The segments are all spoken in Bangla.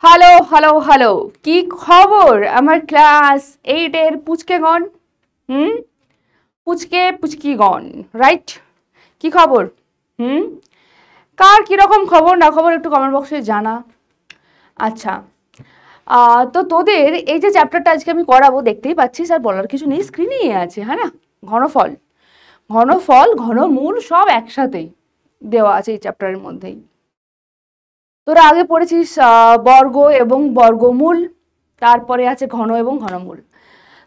হ্যালো হ্যালো হ্যালো, কি খবর আমার ক্লাস 8 এর পুচকেগণ? হুম, পুচকে পুচকিগণ, রাইট? কি খবর? হুম, কার কিরকম খবর না খবর একটু কমেন্ট বক্সে জানা। আচ্ছা, তো তোদের এই যে চ্যাপ্টারটা আজকে আমি করাবো, দেখতেই পাচ্ছিস, আর বলার কিছু নেই, স্ক্রিনেই আছে, হ্যাঁ না? ঘনফল, ঘনফল, ঘনমূল সব একসাথেই দেওয়া আছে এই চ্যাপ্টারের মধ্যেই। তোরা আগে পড়েছিস বর্গ এবং বর্গমূল, তারপরে আছে ঘন এবং ঘনমূল।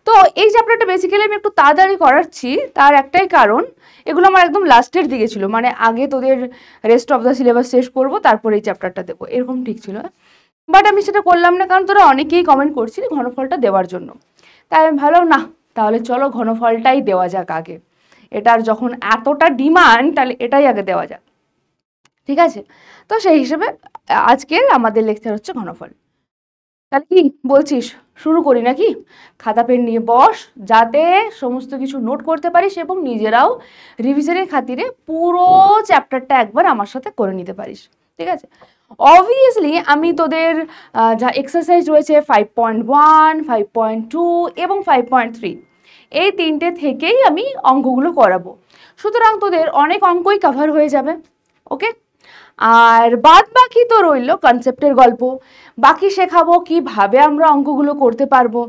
তো এই চ্যাপ্টারটা বেসিক্যালি আমি একটু তাড়াতাড়ি করাচ্ছি, তার একটাই কারণ, এগুলো আমার একদম লাস্টের দিকে ছিল, মানে আগে তোদের রেস্ট অফ দ্য সিলেবাস শেষ করবো তারপরে এই চ্যাপ্টারটা দেবো, এরকম ঠিক ছিল। বাট আমি সেটা করলাম না, কারণ তোরা অনেকেই কমেন্ট করছিলি ঘনফলটা দেওয়ার জন্য। তাই আমি ভাবলাম না, তাহলে চলো ঘনফলটাই দেওয়া যাক আগে, এটার যখন এতটা ডিমান্ড তাহলে এটাই আগে দেওয়া যাক, ঠিক আছে? তো সেই হিসেবে আজকের আমাদের লেকচার হচ্ছে ঘনফল। তাহলে কি বলছিস, শুরু করি নাকি? খাতা পেন নিয়ে বস, যাতে সমস্ত কিছু নোট করতে পারিস এবং নিজেরাও রিভিশনের খাতিরে পুরো চ্যাপ্টারটা একবার আমার সাথে করে নিতে পারিস, ঠিক আছে? অবভিয়াসলি আমি তোদের যা এক্সারসাইজ রয়েছে 5.1, 5.2 এবং 5.3, এই তিনটে থেকেই আমি অঙ্কগুলো করাবো, সুতরাং তোদের অনেক অঙ্কই কভার হয়ে যাবে। ওকে, আর বাদ বাকি তো রইল কনসেপ্টের গল্প, বাকি শেখাবো কিভাবে আমরা অঙ্কগুলো করতে পারবো,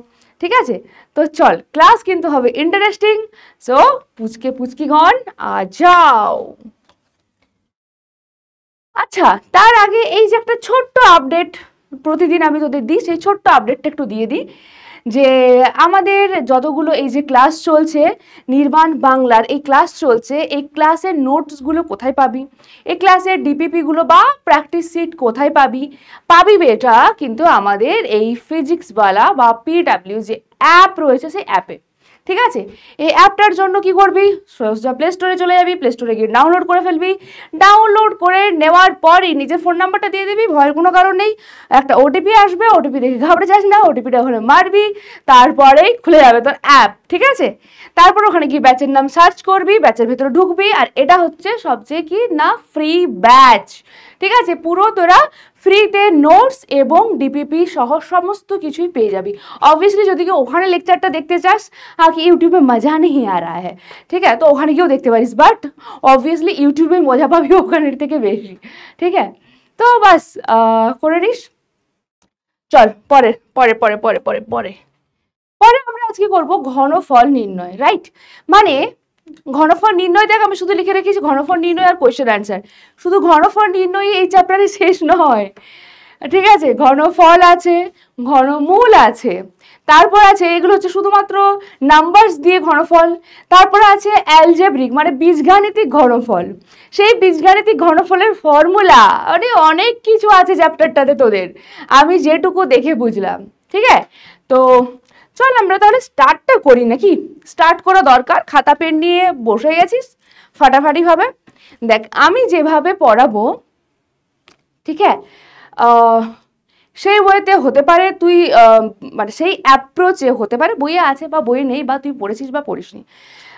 ঠিক আছে? তো চল, ক্লাস কিন্তু হবে ইন্টারেস্টিং। সো পুচকে পুচকিগণ যাও। আচ্ছা, তার আগে এই যে একটা ছোট্ট আপডেট প্রতিদিন আমি তোদের দিই, সেই ছোট্ট আপডেটটা একটু দিয়ে দিই, যে আমাদের যতগুলো এই যে ক্লাস চলছে, নির্বাণ বাংলার এই ক্লাস চলছে, এই ক্লাসের নোটসগুলো কোথায় পাবি, এই ক্লাসের ডিপিপিগুলো বা প্র্যাকটিস সিট কোথায় পাবি? পাবি বেটা কিন্তু আমাদের এই ফিজিক্সওয়ালা বা পিডাব্লিউ যে অ্যাপ রয়েছে সেই অ্যাপে, ঠিক আছে? এই অ্যাপটার জন্য কি করবি, সোজা প্লে স্টোরে চলে যাবি, প্লে স্টোরে গিয়ে ডাউনলোড করে ফেলবি, ডাউনলোড করে নেওয়ার পরই নিজের ফোন নাম্বারটা দিয়ে দিবি, ভয়ের কোনো কারণ নেই। একটা ওটিপি আসবে, ওটিপি দেখে ঘাবড়ে যাস না, ওটিপিটা ওখানে মারবি, তারপরেই খুলে যাবে তোর অ্যাপ, ঠিক আছে? তারপর ওখানে গিয়ে ব্যাচের নাম সার্চ করবি, ব্যাচের ভেতরে ঢুকবি, আর এটা হচ্ছে সবচেয়ে কি না ফ্রি ব্যাচ, ঠিক আছে? পুরো তোরা ফ্রিতে নোটস এবং ডিপিপি সহ সমস্ত কিছুই পেয়ে যাবি। অবভিয়াসলি যদি কেউ ওখানে লেকচারটা দেখতে চাস, কি ইউটিউবে মজা নেই আ রা হ্যাঁ, ঠিক আছে, তো ওখানে গিয়েও দেখতে পারিস, বাট অবভিয়াসলি ইউটিউবে মজা পাবি ওখানের থেকে বেশি, ঠিক আছে? তো বাস করে নিস। চল পরে পরে পরে পরে পরে পরে পরে আমরা আজকে করব ঘনফল নির্ণয়, রাইট? মানে ঘনফল নির্ণয়, দেখ আমি শুধু লিখে রেখেছি ঘনফল নির্ণয় আর কোয়েশ্চেন অ্যান্সার, শুধু ঘনফল নির্ণয় এই চ্যাপ্টারে শেষ নয়, ঠিক আছে? ঘনফল আছে, ঘনমূল আছে, তারপর আছে এগুলো হচ্ছে শুধুমাত্র নাম্বারস দিয়ে ঘনফল, তারপর আছে অ্যালজেব্রিক মানে বীজগাণিতিক ঘনফল, সেই বীজগাণিতিক ঘনফলের ফর্মুলা, মানে অনেক কিছু আছে চ্যাপ্টারটাতে তোদের, আমি যেটুকু দেখে বুঝলাম, ঠিক আছে? তো চল আমরা তাহলে স্টার্টটা করি নাকি? স্টার্ট করা দরকার, খাতা পেন নিয়ে বসে গেছিস ফাটাফাটি ভাবে। দেখ আমি যেভাবে পড়াবো, ঠিক আছে, সেই ওয়েতে হতে পারে তুই মানে সেই অ্যাপ্রোচে হতে পারে বইয়ে আছে বা বইয়ে নেই, বা তুই পড়েছিস বা পড়িসনি,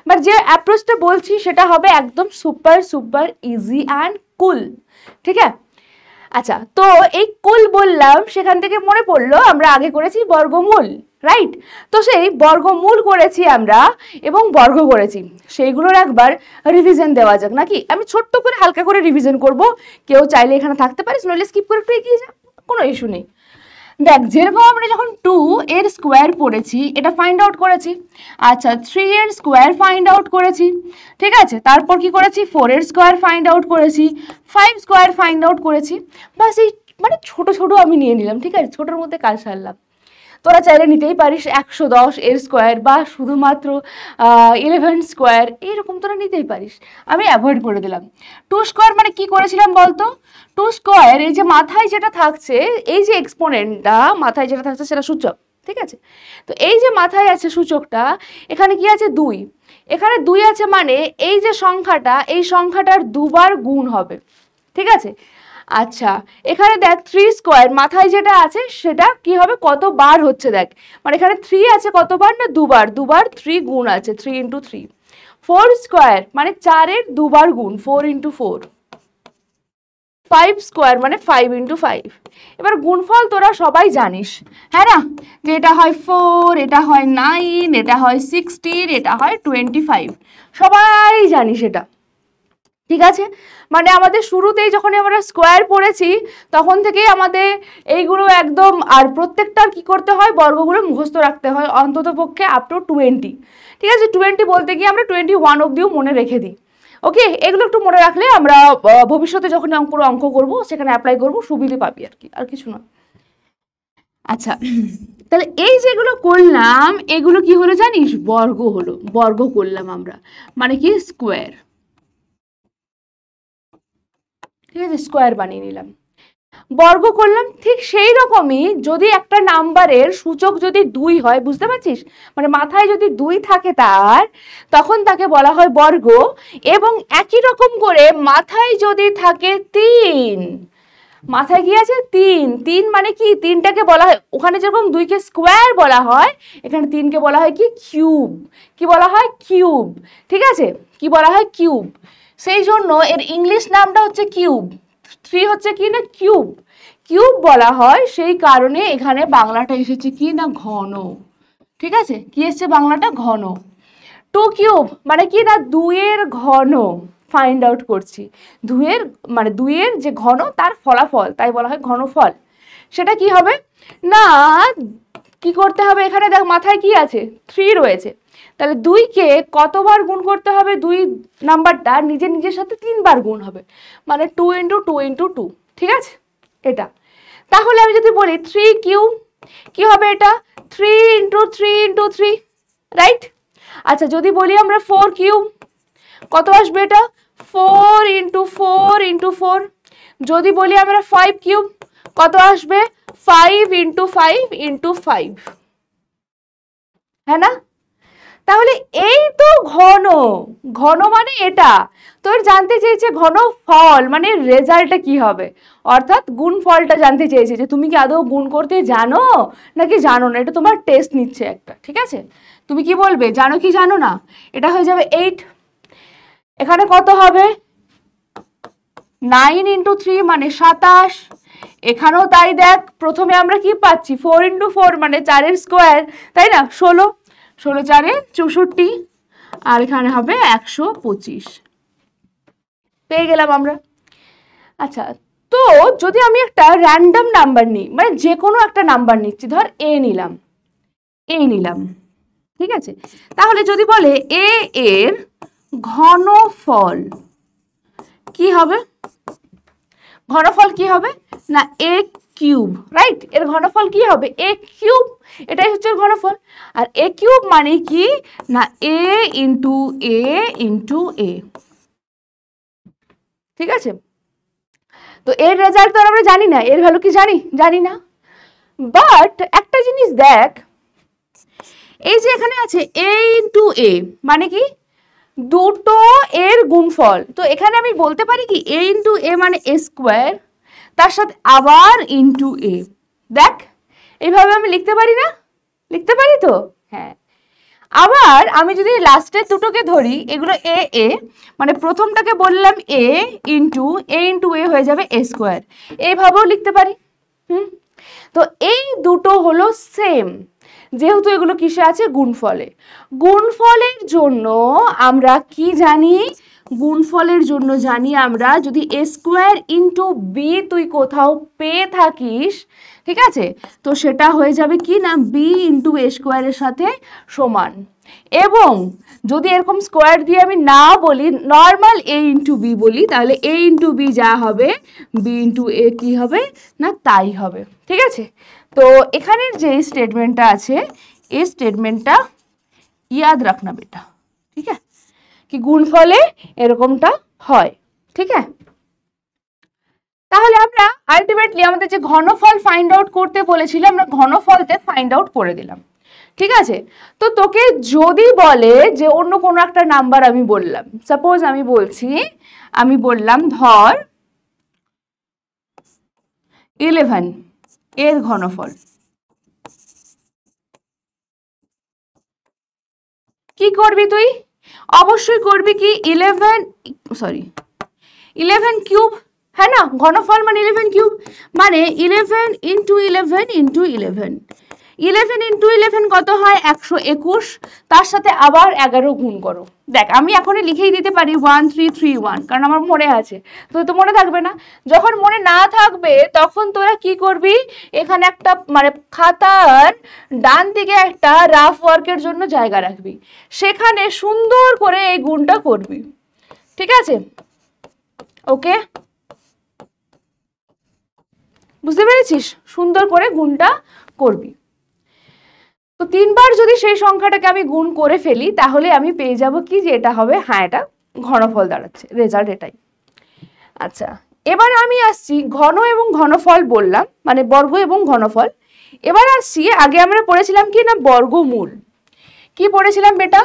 বাট যে অ্যাপ্রোচটা বলছি সেটা হবে একদম সুপার সুপার ইজি অ্যান্ড কুল, ঠিক আছে? আচ্ছা, তো এই কুল বললাম, সেখান থেকে মনে পড়লো আমরা আগে করেছি বর্গমূল, রাইট? তো সেই বর্গমূল করেছি আমরা এবং বর্গ করেছি, সেইগুলোর একবার রিভিশন দেওয়া যাক নাকি? আমি ছোট্ট করে হালকা করে রিভিশন করব, কেউ চাইলে এখানে থাকতে পারিস, নইলে স্কিপ করে একটু এগিয়ে যা, কোনো ইস্যু নেই। দেখ যেরকম আমরা যখন 2 এর স্কোয়ার পড়েছি এটা ফাইন্ড আউট করেছি, আচ্ছা 3 এর স্কোয়ার ফাইন্ড আউট করেছি, ঠিক আছে? তারপর কি করেছি, 4 এর স্কোয়ার ফাইন্ড আউট করেছি, 5 স্কোয়ার ফাইন্ড আউট করেছি, বাস এই মানে ছোট ছোট আমি নিয়ে নিলাম, ঠিক আছে? ছোটোর মধ্যে কাজ সারলাম। তোরা চাইলে নিতেই পারিস 110 এর স্কোয়ার বা শুধুমাত্র 11 স্কোয়ার, এইরকম তোরা নিতেই পারিস, আমি অ্যাভয়েড করে দিলাম। 2 স্কোয়ার মানে কি করেছিলাম বলতো? 2 স্কোয়ার এই যে মাথায় যেটা থাকছে, এই যে এক্সপোনেন্টটা মাথায় যেটা থাকছে সেটা সূচক, ঠিক আছে? তো এই যে মাথায় আছে সূচকটা, এখানে কি আছে 2, এখানে 2 আছে মানে এই যে সংখ্যাটা, এই সংখ্যাটার দুবার গুণ হবে, ঠিক আছে? আচ্ছা এখানে দেখ 3 স্কোয়ার মাথায় যেটা আছে সেটা কি হবে, কতবার হচ্ছে দেখ, মানে এখানে 3 আছে কতবার না দুবার, দুবার 3 গুণ আছে 3 ইন্টু 3। 4 স্কোয়ার মানে 4 এর দুবার গুণ 4 ইন্টু 4। 5 স্কোয়ার মানে 5 ইন্টু 5। এবার গুণফল তোরা সবাই জানিস, হ্যাঁ না, যে এটা হয় 4, এটা হয় 9, এটা হয় 16, এটা হয় 25, সবাই জানিস এটা, ঠিক আছে। মানে আমাদের শুরুতেই যখন আমরা স্কোয়ার পড়েছি তখন থেকেই আমাদের এইগুলো একদম, আর প্রত্যেকটার কি করতে হয়, বর্গগুলো মুখস্থ রাখতে হয় অন্তত পক্ষে আপ টু 20, ঠিক আছে। 20 বলতে গিয়ে আমরা 21 অবধিও মনে রেখে দিই, ওকে। এগুলো একটু মনে রাখলে আমরা ভবিষ্যতে যখন অঙ্ক করব সেখানে অ্যাপ্লাই করব, সুবিধে পাবি আর কি, আর কিছু না। আচ্ছা, তাহলে এই যেগুলো করলাম এগুলো কি হলো জানিস, বর্গ হলো, বর্গ করলাম আমরা, মানে কি স্কোয়ার, ঠিক আছে, স্কোয়ার বানিয়ে নিলাম, বর্গ করলাম। ঠিক সেই রকমই যদি একটা নাম্বারের সূচক যদি 2 হয়, বুঝতে পারছিস, মানে মাথায় যদি 2 থাকে তার, তখন তাকে বলা হয় বর্গ। এবং একই রকম করে মাথায় যদি থাকে 3, মাথায় কি আছে 3, 3 মানে কি, 3টাকে বলা হয়, ওখানে যেরকম 2কে স্কোয়ার বলা হয়, এখানে 3কে বলা হয় কি কিউব, কি বলা হয় কিউব, ঠিক আছে, কি বলা হয় কিউব। সেই জন্য এর ইংলিশ নামটা হচ্ছে কিউব, 3 হচ্ছে কি না কিউব, কিউব বলা হয়, সেই কারণে এখানে বাংলাটা এসেছে কি না ঘন, ঠিক আছে, কি এসছে বাংলাটা ঘন। 2 কিউব মানে কি না 2 এর ঘন ফাইন্ড আউট করছি, 2 এর মানে 2 এর যে ঘন তার ফলাফল, তাই বলা হয় ঘনফল। সেটা কি হবে না, কি করতে হবে, এখানে দেখ মাথায় কি আছে 3 রয়েছে, তাহলে 2কে কতবার গুণ করতে হবে, 2 নাম্বারটা নিজের নিজের সাথে 3 বার গুণ হবে, মানে 2 ইন্টু 2 ইন্টু 2, ঠিক আছে এটা। তাহলে আমি যদি বলি 3 কিউব, কি হবে এটা 3 ইন্টু 3 ইন্টু 3, রাইট। আচ্ছা, যদি বলি আমরা 4 কিউব, কত আসবে এটা 4 ইন্টু 4 ইন্টু 4। যদি বলি আমরা 5 কিউব, কত আসবে 5 ইন্টু 5 ইন্টু 5, হ্যাঁ না। তাহলে এই তো ঘন, ঘন মানে এটা, তোর জানতে চেয়েছে ঘনফল মানে রেজাল্টটা কি হবে, অর্থাৎ গুণফলটা জানতে চেয়েছে, যে তুমি কি আদৌ গুণ করতে জানো নাকি জানো না, এটা তোমার টেস্ট নিচ্ছে একটা, ঠিক আছে। তুমি কি বলবে, জানো কি জানো না, এটা হয়ে যাবে 8, এখানে কত হবে 9 ইন্টু 3 মানে 27, এখানেও তাই, দেখ প্রথমে আমরা কি পাচ্ছি 4 ইন্টু 4 মানে 4 এর স্কোয়ার, তাই না, 16, 16 4 64, আর এখানে হবে 125, পেয়ে গেলাম আমরা। আচ্ছা, তো যদি আমি একটা র্যান্ডম নাম্বার নিই, মানে যে কোনো একটা নাম্বার নিচ্ছি, ধর এ নিলাম, এ নিলাম, ঠিক আছে, তাহলে যদি বলে এ এর ঘনফল কি হবে, ঘনফল কি হবে না এ কিউব, রাইট, এর ঘনফল কি হবে এ কিউব, এটাই হচ্ছে ঘনফল। আর এ কিউব মানে কি না এ ইন্টু এ ইন্টু এ, ঠিক আছে। তো এর রেজাল্ট তো আমরা জানি না, এর ভ্যালু কি জানি, জানি না, বাট একটা জিনিস দেখ, এই যে এখানে আছে এ ইন্টু এ মানে কি দুটো এর গুণফল, তো এখানে আমি বলতে পারি কি এ ইন্টু এ মানে এ স্কোয়ার, তার সাথে আবার ইন্টু এ, দেখ এইভাবে আমি লিখতে পারি না, লিখতে পারি তো, হ্যাঁ। আবার আমি যদি লাস্টের দুটোকে ধরি, এগুলো এ এ মানে প্রথমটাকে বললাম এ ইন্টু এ হয়ে যাবে এ স্কোয়ার, এইভাবেও লিখতে পারি। তো এই দুটো হলো সেম, যেহেতু এগুলো কিসে আছে গুণফলে, গুণফলের জন্য আমরা কি জানি, গুণফলের জন্য জানি আমরা যদি এ স্কোয়ার ইন্টু বি তুই কোথাও পেয়ে থাকিস, ঠিক আছে, তো সেটা হয়ে যাবে কি না বি ইন্টু এ স্কোয়ারের সাথে সমান। এবং যদি এরকম স্কোয়ার দিয়ে আমি না বলি, নর্মাল এ ইন্টু বি বলি, তাহলে এ ইন্টু বি যা হবে বি ইন্টু এ কি হবে না তাই হবে, ঠিক আছে। তো এখানের যে স্টেটমেন্টটা আছে এই স্টেটমেন্টটা ইয়াদ রাখনা বেটা, ঠিক আছে, কি গুণফলে এরকমটা হয়, ঠিক আছে। তাহলে আমরা আলটিমেটলি আমাদের যে ঘনফল ফাইন্ড আউট করতে বলেছিল, আমরা ঘনফলতে ফাইন্ড আউট করে দিলাম, ঠিক আছে। তো তোকে যদি বলে যে অন্য কোনো একটা নাম্বার আমি বললাম, সাপোজ আমি বলছি, আমি বললাম ধর 11 এর ঘনফল, কি করবি তুই, অবশ্যই করবি কি 11 কিউব, হ্যাঁ না, ঘনফল মানে 11 কিউব, মানে 11 ইন্টু 11 ইন্টু 11, 11 ইন্টু 11 কত হয় 121, তার সাথে আবার 11 গুণ করো। দেখ আমি এখনই লিখেই দিতে পারি 1331, কারণ আমার মনে আছে, তো মনে থাকবে না। যখন মনে না থাকবে তখন তোরা কি করবি, এখানে একটা মানে খাতার ডান দিকে একটা রাফ ওয়ার্কের জন্য জায়গা রাখবি, সেখানে সুন্দর করে এই গুণটা করবি, ঠিক আছে? ওকে, বুঝতে পেরেছিস? সুন্দর করে গুণটা করবি। তো 3 বার যদি সেই সংখ্যাটাকে আমি গুণ করে ফেলি তাহলে আমি পেয়ে যাব কি, যে এটা হবে, হ্যাঁ এটা ঘনফল দাঁড়াচ্ছে, রেজাল্ট এটাই। আচ্ছা, এবার আমি আসছি ঘন এবং ঘনফল বললাম, মানে বর্গ এবং ঘনফল। এবার আসছি, আগে আমরা পড়েছিলাম কি না, বর্গমূল। কি পড়েছিলাম বেটা?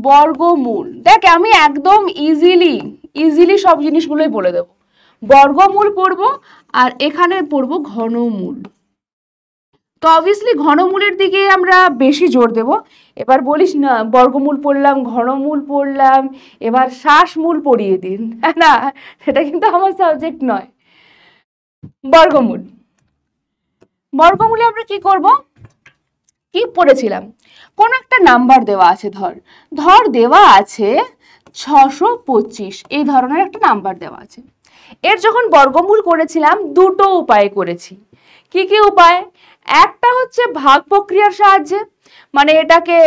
বর্গমূল। দেখ আমি একদম ইজিলি সব জিনিসগুলোই বলে দেবো। বর্গমূল পড়বো আর এখানে পড়বো ঘনমূল। তো অবভিয়াসলি ঘনমূলের দিকে আমরা বেশি জোর দেব। এবার বলিস না বর্গমূল পড়লাম, ঘনমূল পড়লাম, এবার শ্বাসমূল পড়িয়ে দিন, না সেটা কিন্তু আমার সাবজেক্ট নয়। বর্গমূলে আমরা কি করব, কি পড়েছিলাম, কোন একটা নাম্বার দেওয়া আছে, ধর দেওয়া আছে 625, এই ধরনের একটা নাম্বার দেওয়া আছে। এর যখন বর্গমূল করেছিলাম দুটো উপায়ে করেছি। কি কি উপায়? একটা হচ্ছে ভাগ প্রক্রিয়ার সাহায্যে, মানে এটাকে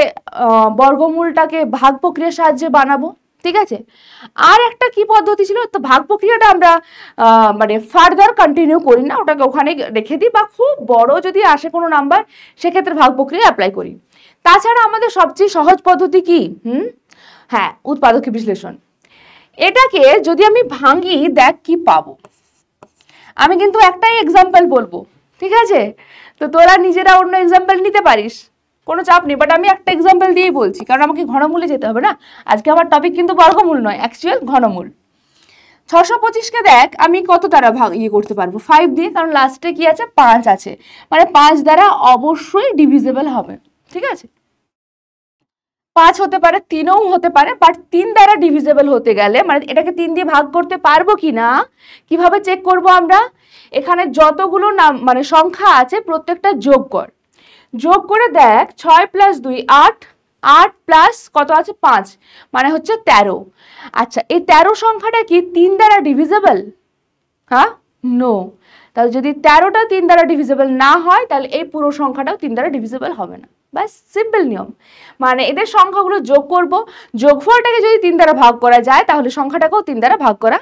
বর্গমূলটাকে ভাগ প্রক্রিয়ার সাহায্যে বানাবো, ঠিক আছে? আর একটা কি পদ্ধতি ছিল, তো ভাগ প্রক্রিয়াটা আমরা মানে ফার্দার কন্টিনিউ করি না, ওটাকে ওখানে রেখে দিই, বা খুব বড় যদি আসে কোনো নাম্বার সেক্ষেত্রে ভাগ প্রক্রিয়া অ্যাপ্লাই করি। তাছাড়া আমাদের সবচেয়ে সহজ পদ্ধতি কি, হ্যাঁ উৎপাদক বিশ্লেষণ। এটাকে যদি আমি ভাঙি, দেখ কি পাবো। আমি কিন্তু একটাই এক্সাম্পল বলবো, ঠিক আছে? তো তোরা নিজেরা অন্য এক্সাম্পল নিতে পারিস, কোনো চাপ নেই, বাট আমি একটা এক্সাম্পল দিয়েই বলছি, কারণ আমাকে ঘনমূলে যেতে হবে না। আজকে আমার টপিক কিন্তু বর্গমূল নয়, অ্যাকচুয়াল ঘনমূল। 625কে দেখ আমি কত দ্বারা করতে পারবো, 5 দিয়ে, কারণ লাস্টে কি আছে 5 আছে, মানে 5 দ্বারা অবশ্যই ডিভিজিবল হবে, ঠিক আছে? 5 হতে পারে, 3ও হতে পারে, বাট 3 দ্বারা ডিভিজিবল হতে গেলে মানে এটাকে 3 দিয়ে ভাগ করতে পারবো কিনা কিভাবে চেক করব আমরা? এখানে যতগুলো নাম মানে সংখ্যা আছে প্রত্যেকটা যোগ করে দেখ, 6 + 2 8, 8 প্লাস কত আছে 5, মানে হচ্ছে 13। আচ্ছা, এই 13 সংখ্যাটা কি 3 দ্বারা ডিভিজিবল? হ্যাঁ, নো। তাহলে যদি 13টা 3 দ্বারা ডিভিজিবল না হয় তাহলে এই পুরো সংখ্যাটাও 3 দ্বারা ডিভিজিবল হবে না। বাস, সিম্পল নিয়ম। মানে এদের সংখ্যাগুলো যোগ করব, যোগফলটাকে যদি 3 দ্বারা ভাগ করা যায় তাহলে সংখ্যাটাকেও 3 দ্বারা ভাগ করা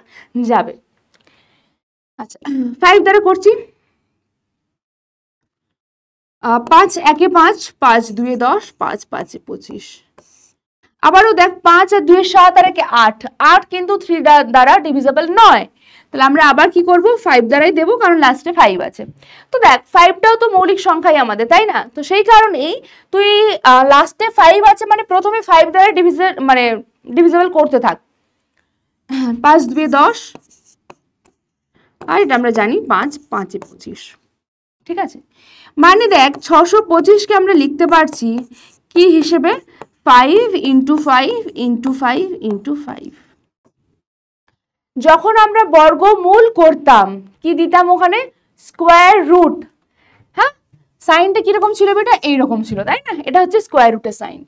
যাবে। আচ্ছা, 5 দ্বারা করছি, 5 একে 5, 5 2 10, 5 5 25। আবারও দেখ 5 আর 2 7 আর একে 8, 8 কিন্তু 3 দ্বারা ডিভিজিবল নয়, তাহলে আমরা আবার কি করব, 5 দ্বারাই দেবো, কারণ লাস্টে 5 আছে। তো দেখ 5টাও তো মৌলিক সংখ্যাই আমাদের, তাই না? তো সেই কারণেই তুই লাস্টে 5 আছে মানে প্রথমে 5 দ্বারা ডিভিজিবল করতে থাক। 5 2 10, আর এটা আমরা জানি 5 5 25, ঠিক আছে? মানে দেখ 625কে আমরা লিখতে পারছি কি হিসেবে, 5 × 5 × 5 × 5। যখন আমরা বর্গমূল করতাম কি দিতাম ওখানে, স্কোয়ার রুট। হ্যাঁ, সাইনটা কিরকম ছিল বেটা, এইরকম ছিল, তাই না? এটা হচ্ছে স্কোয়ার রুটের সাইন।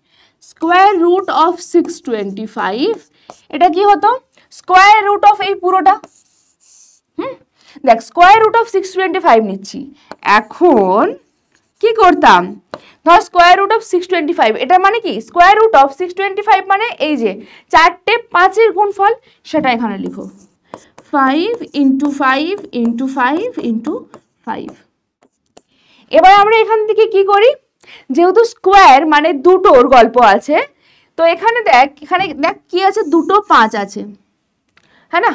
স্কোয়ার রুট অফ 625, এটা কি হতো, স্কোয়ার রুট অফ এই পুরোটা। দেখ স্কোয়ার রুট অফ 625 নিচ্ছি, এখন কি করতাম, ধর স্কোয়ার রুট অফ 625, এটা মানে কি স্কোয়ার রুট অফ 625 মানে এই যে 4টে 5-এর গুণফল, সেটা এখানে লিখো, 5 × 5 × 5 × 5। এবার আমরা এখান থেকে কি করি, যেহেতু স্কোয়ার মানে দুটোর গল্প আছে, তো এখানে দেখ কি আছে, দুটো 5 আছে, হ্যাঁ না?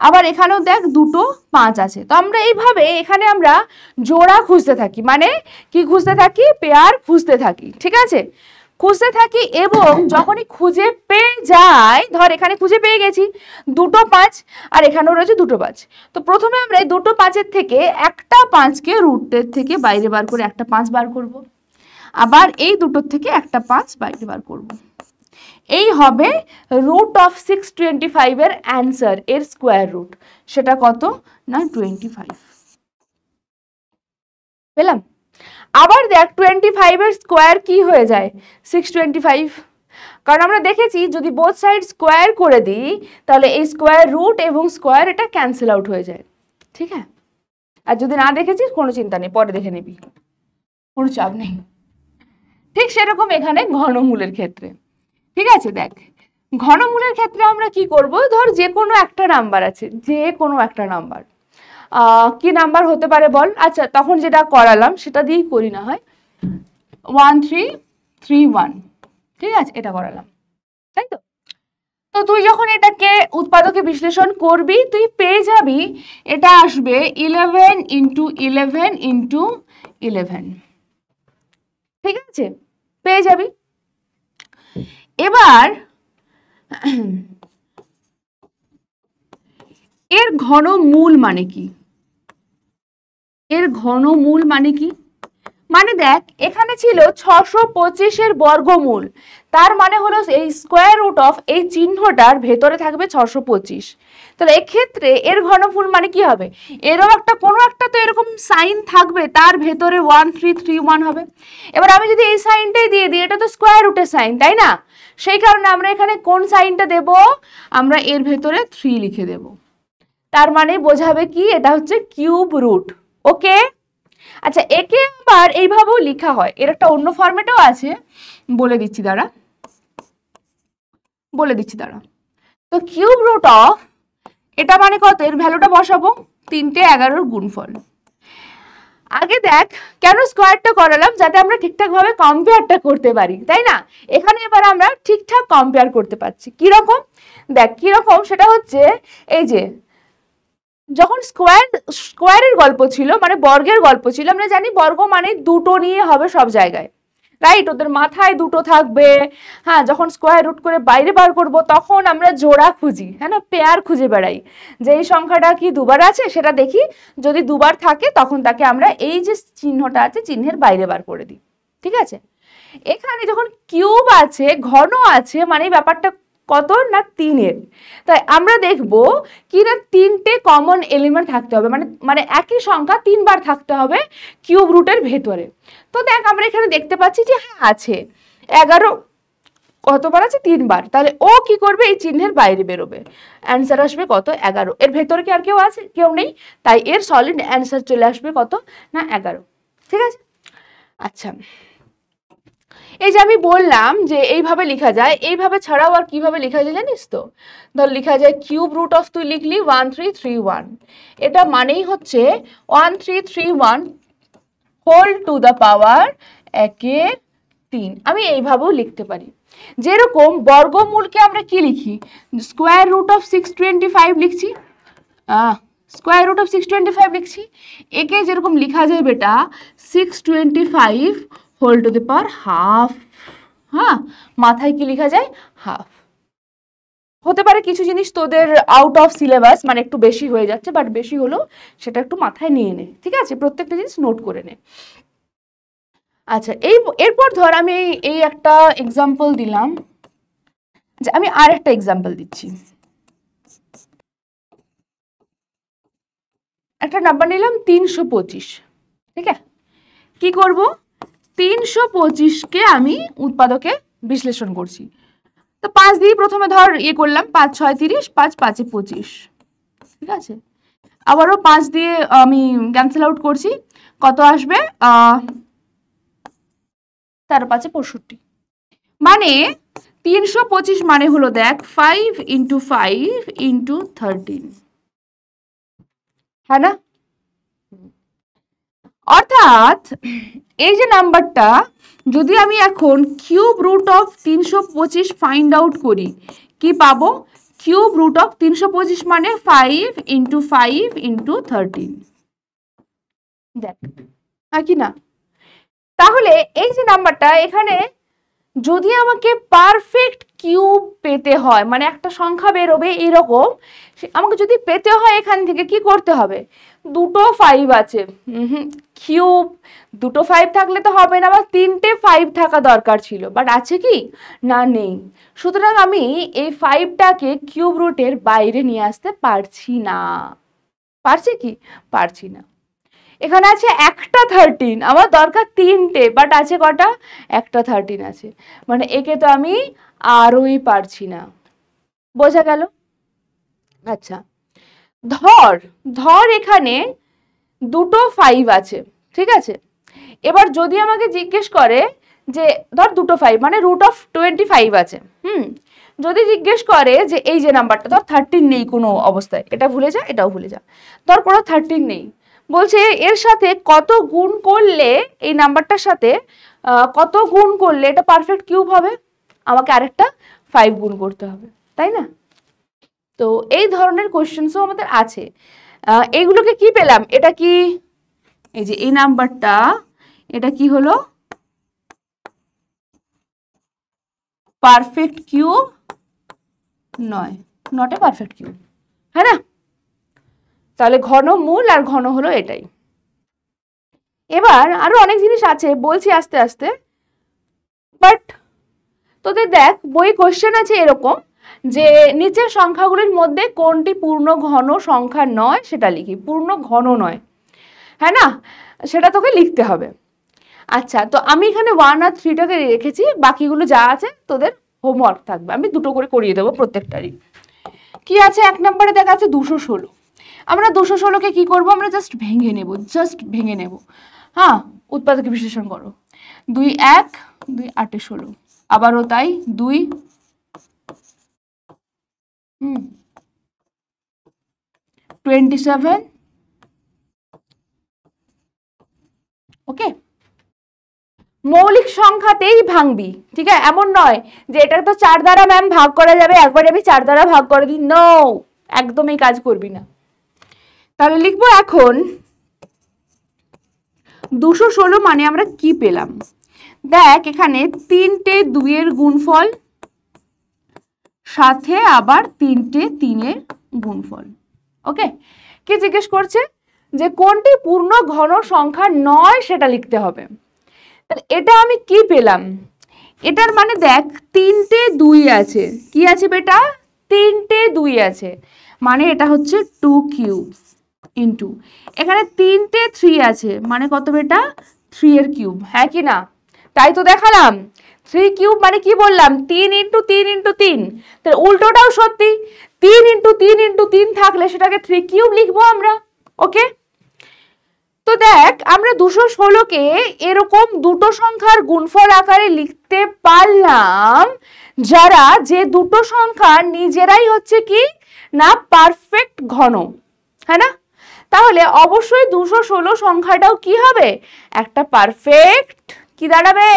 আবার এখানেও দেখ দুটো 5 আছে। তো আমরা এইভাবে এখানে আমরা জোড়া খুঁজতে থাকি, মানে কি খুঁজতে থাকি, পেয়ার খুঁজতে থাকি, ঠিক আছে? খুঁজতে থাকি, এবং যখনই খুঁজে পেয়ে যাই, ধর এখানে খুঁজে পেয়ে গেছি দুটো 5 আর এখানেও রয়েছে দুটো 5, তো প্রথমে আমরা এই দুটো 5-এর থেকে একটা 5কে রুটের থেকে বাইরে বার করে একটা 5 বার করব, আবার এই দুটোর থেকে একটা 5 বাইরে বার করব। এই হবে রুট অফ 625 এর অ্যান্সার, এর স্কোয়ার রুট, সেটা কত না 25 পেলাম। আবার দেখ 25 এর স্কোয়ার কি হয়ে যায় 625, কারণ আমরা দেখেছি যদি বোথ সাইড স্কোয়ার করে দিই তাহলে এই স্কোয়ার রুট এবং স্কোয়ার এটা ক্যান্সেল আউট হয়ে যায়, ঠিক আছে। আর যদি না দেখেছিস কোনো চিন্তা নেই, পরে দেখে নিবি, কোনো চাপ নেই। ঠিক সেরকম এখানে ঘনমূলের ক্ষেত্রে, ঠিক আছে। দেখ ঘনমূলের ক্ষেত্রে আমরা কি করব, ধর যে কোনো একটা নাম্বার আছে, যে কোনো একটা নাম্বার, কি নাম্বার হতে পারে বল? আচ্ছা তখন যেটা করালাম সেটা দিয়েই করি না হয়, 1331, ঠিক আছে, এটা করালাম, তাই তো। তো তুই যখন এটাকে উৎপাদকে বিশ্লেষণ করবি তুই পেয়ে যাবি এটা আসবে 11 ইন্টু 11 ইন্টু 11, ঠিক আছে, পেয়ে যাবি। এবার এর ঘনমূল মানে কি, এর ঘনমূল মানে কি, মানে দেখ এখানে ছিল 625 এর বর্গমূল, তার মানে হলো এই স্কোয়ার রুট অফ এই চিহ্নটার ভেতরে থাকবে 625, তাহলে এক্ষেত্রে এর ঘনমূল মানে কি হবে, এরও একটা কোনো একটা তো এরকম সাইন থাকবে, তার ভেতরে 1331 হবে। এবার আমি যদি এই সাইনটাই দিয়ে দিই, এটা তো স্কোয়ার রুটের সাইন তাই না, সেই কারণে আমরা এখানে কোন সাইনটা দেব, আমরা এর ভেতরে 3 লিখে দেব, তার মানে বোঝাবে কি এটা হচ্ছে কিউব রুট, ওকে। আচ্ছা একে আবার এইভাবেও লেখা হয়, এর একটা অন্য ফরম্যাটও আছে, বলে দিচ্ছি দাঁড়া, তো কিউব রুট অফ এটা মানে কত, এর ভ্যালুটা বসাবো 3টে 11 গুণফল। আগে দেখ কেন স্কোয়ারটা করালাম, যাতে আমরা ঠিকঠাক ভাবে কম্পেয়ারটা করতে পারি, তাই না। এখানে এবার আমরা ঠিকঠাক কম্পেয়ার করতে পারছি, কিরকম দেখ, কিরকম সেটা হচ্ছে এই যে যখন স্কোয়ারের গল্প ছিল, মানে বর্গের গল্প ছিল, আমরা জানি বর্গ মানে দুটো নিয়ে হবে সব জায়গায়, রাইট, ওদের মাথায় দুটো থাকবে। হ্যাঁ, যখন স্কোয়ার রুট করে বাইরে বার করব তখন আমরা জোড়া খুঁজি, হ্যাঁ না, পেয়ার খুঁজে বেড়াই, যে এই সংখ্যাটা কি দুবার আছে সেটা দেখি, যদি দুবার থাকে তখন তাকে আমরা এই যে চিহ্নটা আছে চিহ্নের বাইরে বার করে দিই, ঠিক আছে। এখানে যখন কিউব আছে, ঘন আছে, মানে ব্যাপারটা কত না 3-এর, তাই আমরা দেখব কি না 3টে কমন এলিমেন্ট থাকতে হবে, মানে একই সংখ্যা 3 বার থাকতে হবে কিউব রুটের ভেতরে। তো দেখ আমরা এখানে দেখতে পাচ্ছি যে হ্যাঁ আছে 11, কতবার আছে 3 বার, তাহলে ও কি করবে এই চিহ্নের বাইরে বেরোবে, অ্যান্সার আসবে কত 11, এর ভেতরে কি আর কেউ আছে, কেউ নেই, তাই এর সলিড অ্যান্সার চলে আসবে কত না 11, ঠিক আছে। আচ্ছা এই যে আমি বললাম যে এইভাবে লেখা যায়, এইভাবে ছাড়াও আর কিভাবে লেখা যায় জানিস তো, ধর লেখা যায় কিউব রুট অফ, তুই লিখলি 1331, এটা মানেই হচ্ছে 1331 হোল টু দ্য পাওয়ার 1/3, আমি এইভাবেও লিখতে পারি। যেরকম বর্গমূলকে আমরা কি লিখি, স্কোয়ার রুট অফ 625 লিখছি, স্কোয়ার রুট অফ 625 লিখছি, একে যেরকম লেখা যায় বেটা 625 whole to the power half, হ্যাঁ মাথায় কি লেখা যায় হাফ। হতে পারে কিছু জিনিস তোদের আউট অফ সিলেবাস, মানে একটু বেশি হয়ে যাচ্ছে, বাট বেশি হলেও সেটা একটু মাথায় নিয়ে নে, ঠিক আছে, প্রত্যেকটা জিনিস নোট করে নে। আচ্ছা এরপর ধর আমি এই একটা এক্সাম্পল দিলাম, যে আমি আর একটা এক্সাম্পল দিচ্ছি, একটা নাম্বার নিলাম 325, ঠিক আছে, কি করব 325কে আমি উৎপাদকে বিশ্লেষণ করছি, তো 5 দিয়ে প্রথমে ধর ইয়ে করলাম, 5 6 30, 5 5 25, ঠিক আছে, আবারও 5 দিয়ে আমি ক্যান্সেল আউট করছি, কত আসবে 13 5 65, মানে 325 মানে হলো দেখ 5 × 5 × 13, হ্যাঁ না, অর্থাৎ এই যে নাম্বারটা যদি আমি এখন cube root of 325 find out করি, কি পাবো, কিউব রুট অফ 325 মানে 5 × 5 × 13, দেখ কি না, তাহলে এই যে নাম্বারটা এখানে যদি আমাকে পারফেক্ট কিউব পেতে হয়, মানে একটা সংখ্যা বেরোবে এরকম, আমাকে যদি পেতে হয় এখান থেকে কি করতে হবে, দুটো 5 আছে, কিউব দুটো 5 থাকলে তো হবে না, বা তিনটে 5 থাকা দরকার ছিল, বাট আছে কি না, নেই। সুতরাং আমি এই 5টাকে কিউব রুটের বাইরে নিয়ে আসতে পারছি না। পারছি কি? পারছি না। এখানে আছে একটা 13, আমার দরকার তিনটে, বাট আছে কটা? একটা 13 আছে, মানে একে তো আমি আরোই পারছি না। বোঝা গেল? আচ্ছা, ধর ধর এখানে দুটো 5 আছে, ঠিক আছে। এবার যদি আমাকে জিজ্ঞেস করে যে ধর দুটো 5 মানে √25 আছে, যদি জিজ্ঞেস করে যে এই যে নাম্বারটা, ধর 13 নেই কোনো অবস্থায়, এটা ভুলে যা, এটাও ভুলে যা, ধর কোনো 13 নেই, বলছে এর সাথে কত গুণ করলে, এই নাম্বারটার সাথে কত গুণ করলে এটা পারফেক্ট কিউব হবে, আমাকে আরেকটা 5 গুণ করতে হবে, তাই না? তো এই ধরনের কোশ্চেন্সও আমাদের আছে। এইগুলোকে কি পেলাম? এটা কি, এই যে এই নাম্বারটা, এটা কি হলো? পারফেক্ট কিউব নয়, নট এ পারফেক্ট কিউব, হ্যাঁ না? তাহলে ঘনমূল আর ঘন হলো এটাই। এবার আরো অনেক জিনিস আছে, বলছি আস্তে আস্তে, বাট তোদের দেখ বই কোশ্চেন আছে এরকম যে নিচের সংখ্যাগুলির মধ্যে কোনটি পূর্ণ ঘন সংখ্যা নয় সেটা লিখি, পূর্ণ ঘন নয়, হ্যাঁ না, সেটা তোকে লিখতে হবে। আচ্ছা, তো আমি এখানে 1 আর 3টাকে রেখেছি, বাকিগুলো যা আছে তোদের হোমওয়ার্ক থাকবে, আমি দুটো করে করিয়ে দেবো প্রত্যেকটারই। কি আছে? 1 নম্বরে দেখা আছে 216। আমরা 216কে কি করব? আমরা জাস্ট ভেঙে নেব, হ্যাঁ, উৎপাদক বিশ্লেষণ করো। 2 1 2 8 16, আবারও তাই 2 27, ওকে। মৌলিক সংখ্যাতেই ভাঙবি, ঠিক আছে, এমন নয় যে এটা তো 4 দ্বারা ম্যাম ভাগ করা যাবে, একবারে আমি 4 দ্বারা ভাগ করে দিই, নো, একদমই কাজ করবি না। তাহলে লিখবো এখন 216 মানে আমরা কি পেলাম? দেখ এখানে 3টে 2 এর গুণফল, সাথে আবার 3টে 3 এর গুণফল, ওকে। কি জিজ্ঞেস করছে? যে কোনটি পূর্ণ ঘন সংখ্যা নয় সেটা লিখতে হবে। তাহলে এটা আমি কি পেলাম? এটার মানে দেখ 3টে 2 আছে, কি আছে বেটা? 3টে 2 আছে, মানে এটা হচ্ছে 2 কিউব ইন্টু এখানে 3টে 3 আছে, মানে কত বেটা? 3 এর কিউব, হ্যাঁ কি না? তাই তো দেখালাম। 3 কিউব মানে কি বললাম? 3 ইন্টু 3 ইন্টু 3, তাহলে উল্টোটাও সত্যি, 3 ইন্টু 3 ইন্টু 3 থাকলে সেটাকে 3 কিউব লিখবো আমরা, ওকে। তো দেখ আমরা 216কে এরকম দুটো সংখ্যার গুণফল আকারে লিখতে পারলাম, যারা যে দুটো সংখ্যা নিজেরাই হচ্ছে কি না পারফেক্ট ঘন, হ্যাঁ না? তাহলে অবশ্যই 216 সংখ্যাটাও কি হবে? একটা পারফেক্ট কি দাঁড়াবে?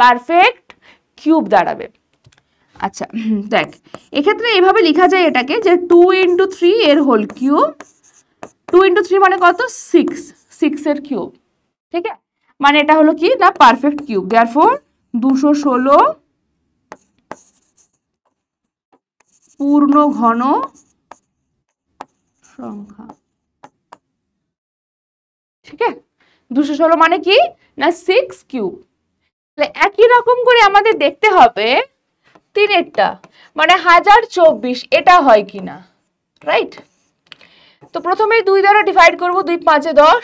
পারফেক্ট কিউব দাঁড়াবে। আচ্ছা দেখ এক্ষেত্রে এইভাবে লেখা যায় এটাকে, যে 2 ইন্টু 3 এর হোল কিউব, 2 ইন্টু 3 মানে কত? 6 এর কিউব, ঠিক আছে, মানে এটা হলো কি না পারফেক্ট কিউব। দেয়ারফর 216 পূর্ণ ঘন সংখ্যা, ঠিক আছে। 216 মানে কি না 6 কিউব। তাহলে একই রকম করে আমাদের দেখতে হবে 3এরটা, মানে 1024 এটা হয় কিনা, রাইট? তো প্রথমে 2 দ্বারা ডিভাইড করব, 2 5 10,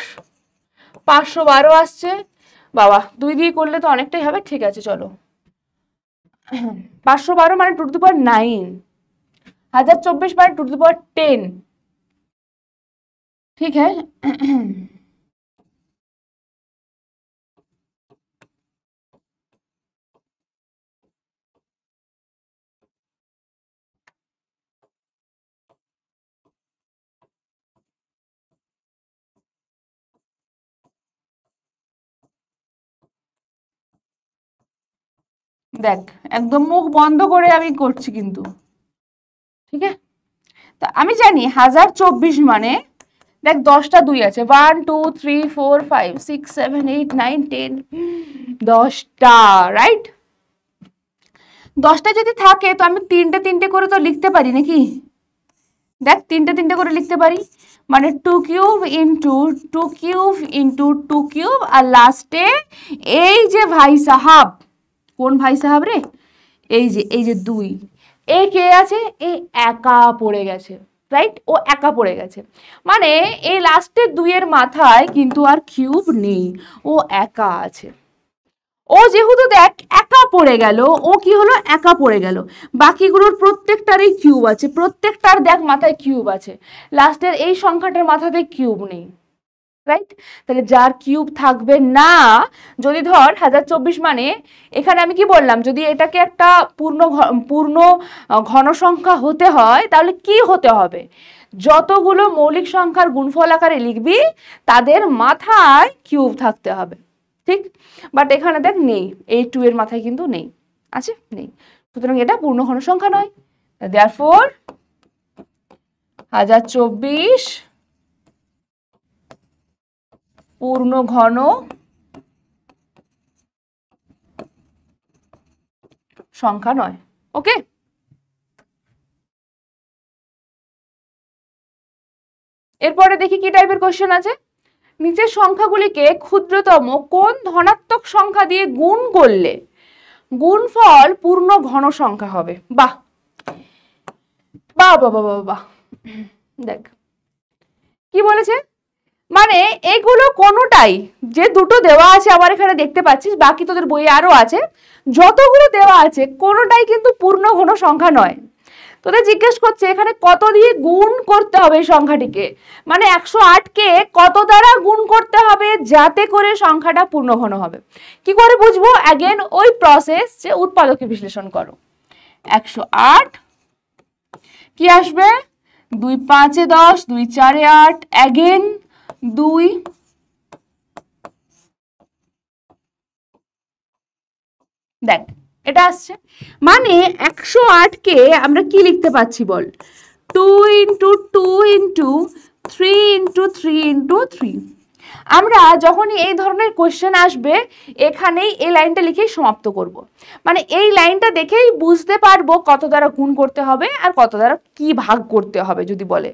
512 আসছে, বাবা 2 দিয়ে করলে তো অনেকটাই হবে, ঠিক আছে চলো। 512 মানে 2 টু দি পাওয়ার 9, 1024 মানে 2 টু দি পাওয়ার 10, ঠিক है। দেখ একদম মুখ বন্ধ করে আমি করছি কিন্তু, ঠিক আছে। তা আমি জানি 1024 মানে দেখ 10টা 2 আছে, 1 2 3 4 5 6 7 8 9 10, 10টা, রাইট? 10টা যদি থাকে তো আমি 3টে 3টে করে তো লিখতে পারি নাকি? দেখ 3টে 3টে করে লিখতে পারি, মানে 2 cube into 2 cube into 2 cube, আর লাস্টে এই যে ভাই সাহাব, কোন ভাই সাহাব রে, এই যে 2, এ কে আছে, এ একা পড়ে গেছে, রাইট, ও একা পড়ে গেছে, মানে এই লাস্টের 2 এর মাথায় কিন্তু আর কিউব নেই, ও একা আছে। ও যেহেতু দেখ একা পড়ে গেল, ও কি হলো, একা পড়ে গেল, বাকিগুলোর প্রত্যেকটারই কিউব আছে, প্রত্যেকটার দেখ মাথায় কিউব আছে, লাস্টের এই সংখ্যাটার মাথাতে কিউব নেই, রাইট। তাহলে যার কিউব থাকবে না, যদি ধর 1024 মানে এখানে আমি কি বললাম, যদি এটাকে একটা পূর্ণ ঘন সংখ্যা হতে হয় তাহলে কি হতে হবে, যতগুলো মৌলিক সংখ্যার গুণফল আকারে লিখবি তাদের মাথায় কিউব থাকতে হবে, ঠিক। বাট এখানে দেখ নেই, এই 2 এর মাথায় কিন্তু নেই, আছে, নেই, সুতরাং এটা পূর্ণ ঘন সংখ্যা নয়। দেয়ারফর 1024 পূর্ণ ঘন সংখ্যা নয়। ওকে, এরপরে দেখি কি টাইপের কোশ্চেন আছে। নিচের সংখ্যাগুলিকে ক্ষুদ্রতম কোন ধনাত্মক সংখ্যা দিয়ে গুণ করলে গুণফল পূর্ণ ঘন সংখ্যা হবে। বাহ বাহ বাহ বাহ বাহ, দেখ কি বলেছে, মানে এগুলো কোনোটাই, যে দুটো দেওয়া আছে আমার এখানে দেখতে পাচ্ছিস, বাকি তোদের বইয়ে আরো আছে, যতগুলো দেওয়া আছে কোনোটাই কিন্তু পূর্ণ ঘন সংখ্যা নয়। তোদের জিজ্ঞেস করছে এখানে কত দিয়ে গুণ করতে হবে এই সংখ্যাটিকে, মানে 108কে কত দ্বারা গুণ করতে হবে যাতে করে সংখ্যাটা পূর্ণ ঘন হবে। কি করে বুঝবো, অ্যাগেন ওই প্রসেস, যে উৎপাদকে বিশ্লেষণ করো। 108 কি আসবে, 2 5 10, 2 4 8, অ্যাগেন 2, দেখ এটা আসছে, মানে 108কে আমরা কি লিখতে পাচ্ছি বল, 2 ইন্টু 2 ইন্টু 3 ইন্টু 3 ইন্টু 3। আমরা যখনই এই ধরনের কোশ্চেন আসবে এখানেই এই লাইনটা লিখেই সমাপ্ত করব, মানে এই লাইনটা দেখেই বুঝতে পারবো কত দ্বারা গুণ করতে হবে আর কত দ্বারা কি ভাগ করতে হবে যদি বলে,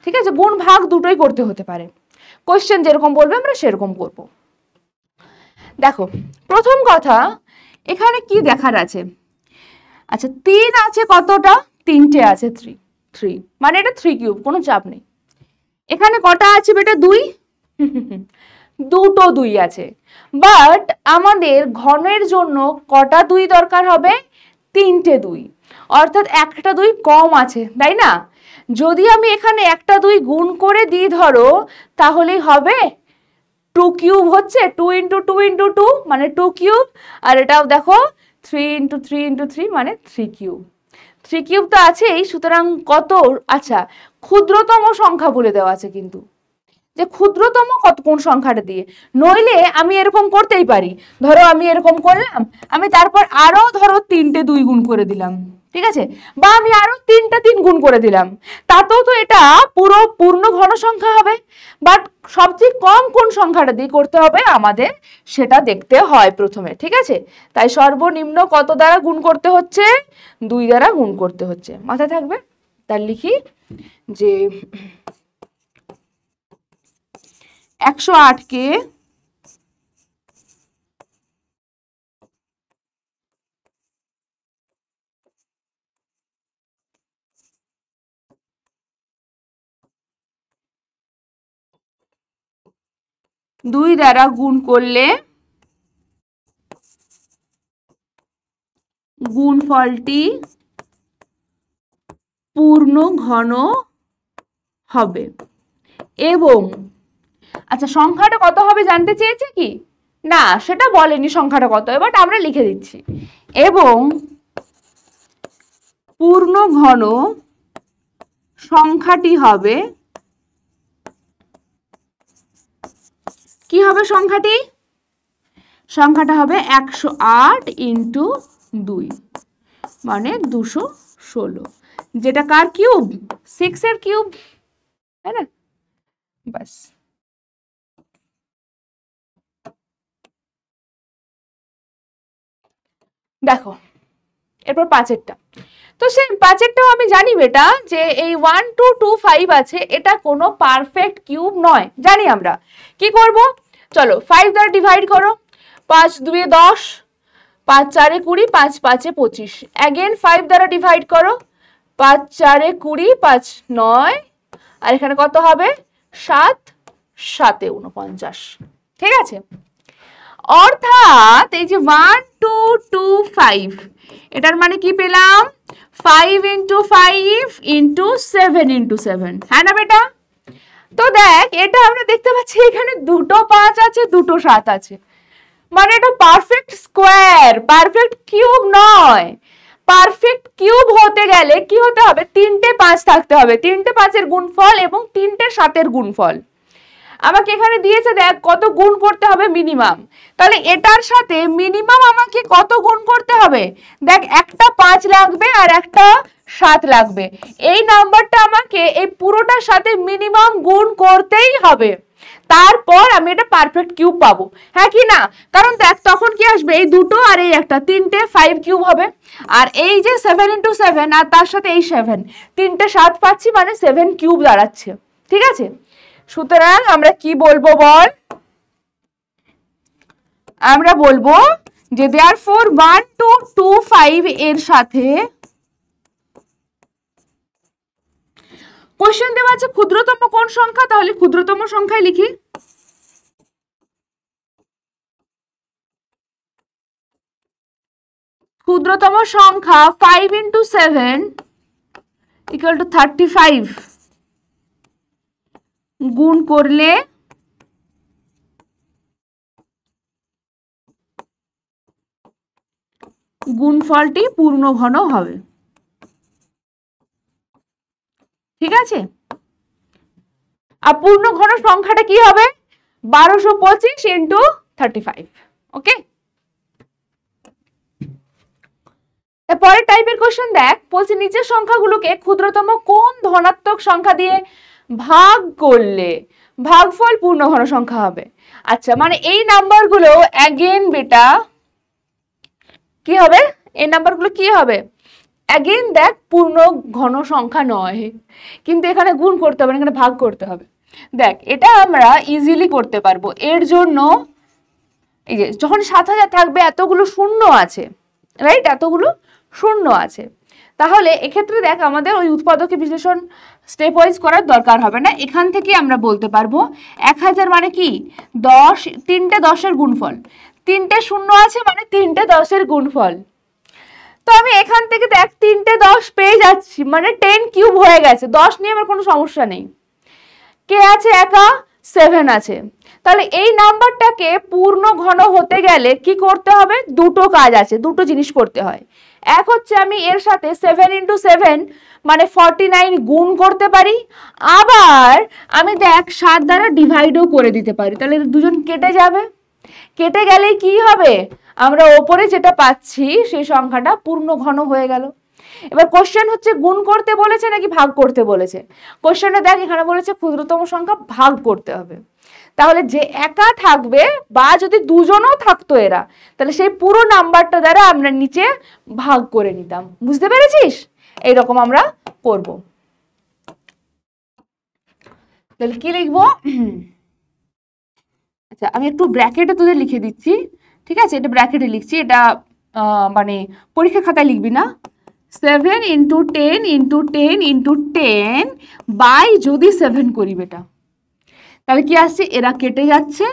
ঠিক আছে, গুণ ভাগ দুটোই করতে হতে পারে, কোশ্চেন যেরকম বলবে আমরা সেরকম করব। দেখো প্রথম কথা এখানে কি দেখার আছে, আচ্ছা 3 আছে কতটা, 3টে আছে, 3 মানে এটা 3 কিউব, কোনো চাপ নেই। এখানে কটা আছে বেটা, 2, দুটো 2 আছে, বাট আমাদের ঘনের জন্য কটা 2 দরকার হবে, 3টে 2, অর্থাৎ একটা 2 কম আছে, তাই না। যদি আমি এখানে একটা 2 গুণ করে দিই ধরো, তাহলেই হবে 2 কিউব হচ্ছে, 2 ইন্টু 2 ইন্টু 2 মানে 2 কিউব, আর এটাও দেখো 3 ইন্টু 3 ইন্টু 3 মানে 3 কিউব, 3 কিউব তো আছেই, সুতরাং কত, আচ্ছা ক্ষুদ্রতম সংখ্যা বলে দেওয়া আছে কিন্তু, যে ক্ষুদ্রতম কত কোন সংখ্যাটা দিয়ে, নইলে আমি এরকম করতেই পারি, ধরো আমি এরকম করলাম, আমি তারপর আরো ধরো 3টে 2 গুণ করে দিলাম, ঠিক আছে, বা আমি আরো 3টা 3 গুণ করে দিলাম, তাতেও তো এটা পুরো পূর্ণ ঘন সংখ্যা হবে, বাট সবচেয়ে কম কোন সংখ্যাটা দিয়ে করতে হবে আমাদের সেটা দেখতে হয় প্রথমে, ঠিক আছে। তাই সর্বনিম্ন কত দ্বারা গুণ করতে হচ্ছে, 2 দ্বারা গুণ করতে হচ্ছে, মাথায় থাকবে। তার লিখি যে 108কে 2 দ্বারা গুণ করলে গুণফলটি পূর্ণ ঘন হবে, এবং আচ্ছা সংখ্যাটা কত হবে জানতে চেয়েছে কি, না সেটা বলেনি সংখ্যাটা কত, বাট আমরা লিখে দিচ্ছি, এবং পূর্ণ ঘন সংখ্যাটি হবে, কি হবে সংখ্যাটি, সংখ্যাটা হবে 108 ইন্টু 2 মানে 216, যেটা কার কিউব, 6 এর কিউব, তাই না, বাস। দেখো এরপর 5এরটা, তো সেম 5-এরটাও আমি জানি বেটা যে এই 1 2 2 5 আছে, এটা কোনো পারফেক্ট কিউব নয়, জানি আমরা। কি করব, চলো 5 দ্বারা ডিভাইড করো, 5 2 10, 5 4 20, 5 5 25, अगेन 5 দ্বারা ডিভাইড করো, 5 4 20, 5 9, আর এখানে কত হবে 7 7 49, ঠিক আছে। অর্থাৎ এই যে 1 2 2 5, এটার মানে কি পেলাম 5 × 5 × 7 × 7, হ্যাঁ না বেটা? তো দেখ এটা আমরা দেখতে পাচ্ছি এখানে দুটো 5 আছে, দুটো 7 আছে, মানে এটা পারফেক্ট স্কোয়ার, পারফেক্ট কিউব নয়। পারফেক্ট কিউব হতে গেলে কি হতে হবে, 3টে 5 থাকতে হবে, 3টে 5-এর গুণফল এবং 3টে 7-এর গুণফল। আমাকে এখানে দিয়েছে দেখ কত গুণ করতে হবে মিনিমাম, তাহলে এটার সাথে মিনিমাম আমাকে কত গুণ করতে হবে, দেখ একটা 5 লাগবে আর একটা 7 লাগবে, এই নাম্বারটা আমাকে এই পুরোটার সাথে মিনিমাম গুণ করতেই হবে, তারপর আমি এটা পারফেক্ট কিউব পাবো, হ্যাঁ কি না? কারণ দেখ তখন কি আসবে, এই দুটো আর এই একটা, 3টে 5 কিউব হবে, আর এই যে 7 × 7 আর তার সাথে এই 7, 3টে 7 পাচ্ছি, মানে 7 কিউব দাঁড়াচ্ছে, ঠিক আছে। সুতরাং আমরা কি বলবো বল, আমরা বলবো যে therefore 1 2 2 5 এর সাথে কোশ্চেন দেওয়া আছে ক্ষুদ্রতম কোন সংখ্যা, তাহলে ক্ষুদ্রতম সংখ্যায় লিখি ক্ষুদ্রতম সংখ্যা 5 × 7 = 35, গুণ করলে গুণফলটি পূর্ণ ঘন হবে, ঠিক আছে। আর পূর্ণ ঘন সংখ্যাটা কি হবে, 1225 × 35, ওকে। পরের টাইপের কোশ্চেন দেখ, বলছে নিচের সংখ্যাগুলোকে ক্ষুদ্রতম কোন ধনাত্মক সংখ্যা দিয়ে ভাগ করলে ভাগফল পূর্ণ ঘন সংখ্যা হবে। আচ্ছা, মানে এই নাম্বারগুলো अगेन বেটা কি হবে, এই নাম্বারগুলো কি হবে, अगेन দেখ পূর্ণ ঘন সংখ্যা নয়, কিন্তু এখানে গুণ করতে হবে, এখানে ভাগ করতে হবে। দেখ এটা আমরা ইজিলি করতে পারবো, এর জন্য এই যে যখন 7000 থাকবে এতগুলো শূন্য আছে, রাইট, এতগুলো শূন্য আছে, তাহলে এক্ষেত্রে দেখ আমাদের ওই উৎপাদকে বিশ্লেষণ স্টেপ ওয়াইজ করার দরকার হবে না, এখান থেকে আমরা বলতে পারবো 1000 মানে কি 10, 3টে 10-এর গুণফল, 3টে শূন্য আছে মানে 3টে 10-এর গুণফল। তো আমি এখান থেকে দেখ 3টে 10 পেয়ে যাচ্ছি, মানে 10 কিউব হয়ে গেছে, 10 নিয়ে আমার কোনো সমস্যা নেই। কে আছে একা, 7 আছে, তাহলে এই নাম্বারটাকে পূর্ণ ঘন হতে গেলে কি করতে হবে, দুটো কাজ আছে, দুটো জিনিস করতে হয়। এক হচ্ছে আমি এর সাথে 7 × 7 মানে 49 গুণ করতে পারি, আবার আমি দেখ 7 দ্বারা ডিভাইডও করে দিতে পারি, তাহলে দুজন কেটে যাবে, কেটে গেলে কি হবে, আমরা ওপরে যেটা পাচ্ছি সেই সংখ্যাটা পূর্ণ ঘন হয়ে গেল। এবার কোশ্চেন হচ্ছে গুণ করতে বলেছে নাকি ভাগ করতে বলেছে, কোশ্চেনটা দেখ এখানে বলেছে ক্ষুদ্রতম সংখ্যা ভাগ করতে হবে, তাহলে যে একা থাকবে বা যদি দুজনও থাকতো এরা, তাহলে সেই পুরো নাম্বারটা দ্বারা আমরা নিচে ভাগ করে নিতাম, বুঝতে পেরেছিস? এইরকম আমরা করব। তাহলে কি লিখবো, আচ্ছা আমি একটু ব্র্যাকেটে তোদের লিখে দিচ্ছি, ঠিক আছে, এটা ব্র্যাকেটে লিখছি, এটা মানে পরীক্ষা খাতায় লিখবি না। 7 × 10 × 10 × 10 বাই যদি 7 করি বেটা, তাহলে কি আসছে, এরা কেটে যাচ্ছে,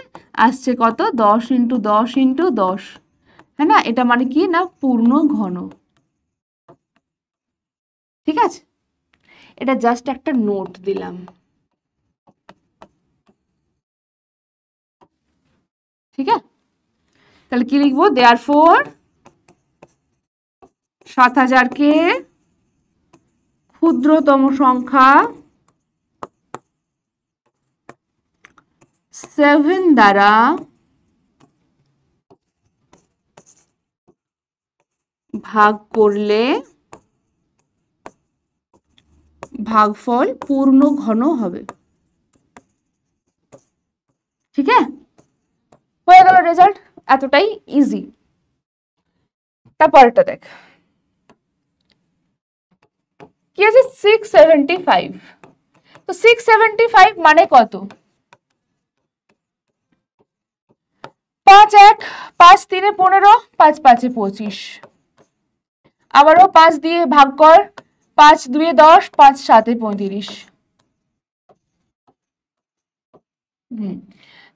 আসছে কত 10 × 10 × 10, হ্যাঁ না, এটা মানে কি না পূর্ণ ঘন, ঠিক আছে। এটা জাস্ট একটা নোট দিলাম, ঠিক আছে। তাহলে কি লিখবো, therefore 7000 কে ক্ষুদ্রতম সংখ্যা 7 দ্বারা ভাগ করলে ভাগফল পূর্ণ ঘন হবে, ঠিক আছে। হয়ে গেল রেজাল্ট, এতটাই ইজি। তারপরটা দেখ, কি আছে 675। তো 675 মানে কত? 5 1 5 3 15 5 5 25, আবারও 5 দিয়ে ভাগ কর, 5 2 10 5 7 35।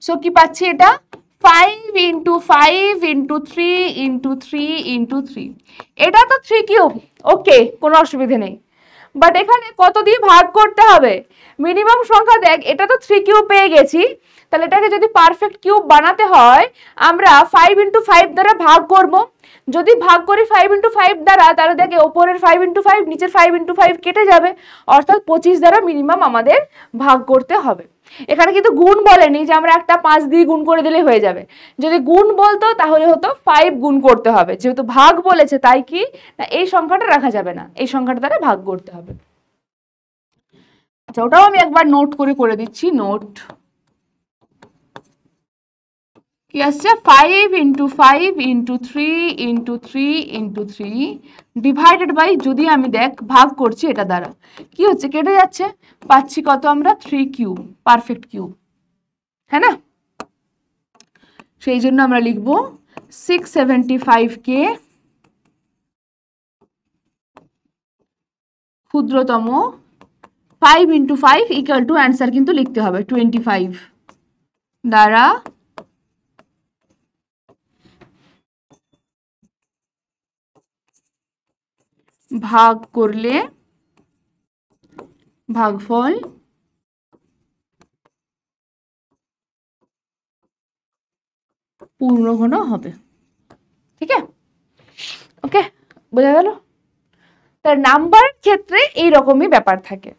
সো কি পাচ্ছি এটা 5 into 5 into 3 into 3 into 3, এটা তো 3 কিউব, ওকে কোনো অসুবিধা নেই। বাট এখানে কত দিয়ে ভাগ করতে হবে? মিনিমাম সংখ্যা দেখ, এটা তো 3 কিউব পেয়ে গেছি, তাহলে এটাকে যদি পারফেক্ট কিউব বানাতে হয় আমরা 5 into 5 দ্বারা ভাগ করব। যদি ভাগ করি 5 into 5 দ্বারা, তাহলে দেখে ওপরের 5 into 5 নিচের 5 into 5 কেটে যাবে, অর্থাৎ 25 দ্বারা মিনিমাম আমাদের ভাগ করতে হবে। এখানে কিন্তু গুণ বলেনি যে আমরা একটা 5 দিয়ে গুণ করে দিলে হয়ে যাবে, যদি গুণ বলতো তাহলে হতো 5 গুণ করতে হবে, যেহেতু ভাগ বলেছে তাই কি না এই সংখ্যাটা রাখা যাবে না, এই সংখ্যাটা দ্বারা ভাগ করতে হবে। আচ্ছা ওটাও আমি একবার নোট করে দিচ্ছি। নোট কি আসছে 5 into 5 into 3 into 3 into 3 divided by, যদি আমি দেখ ভাগ করছি এটা দ্বারা কি হচ্ছে কেটে যাচ্ছে, পাচ্ছি কত আমরা 3 কিউব, পারফেক্ট কিউব, হ্যাঁ না? সেই জন্য আমরা লিখব 675 কে ক্ষুদ্রতম 5 into 5 ইকুয়াল টু অ্যান্সার কিন্তু লিখতে হবে 25 দ্বারা ভাগ করলে ভাগফল পূর্ণঘন হবে। ঠিক আছে, ওকে বোঝা গেল? তার নাম্বারের ক্ষেত্রে এইরকমই ব্যাপার থাকে,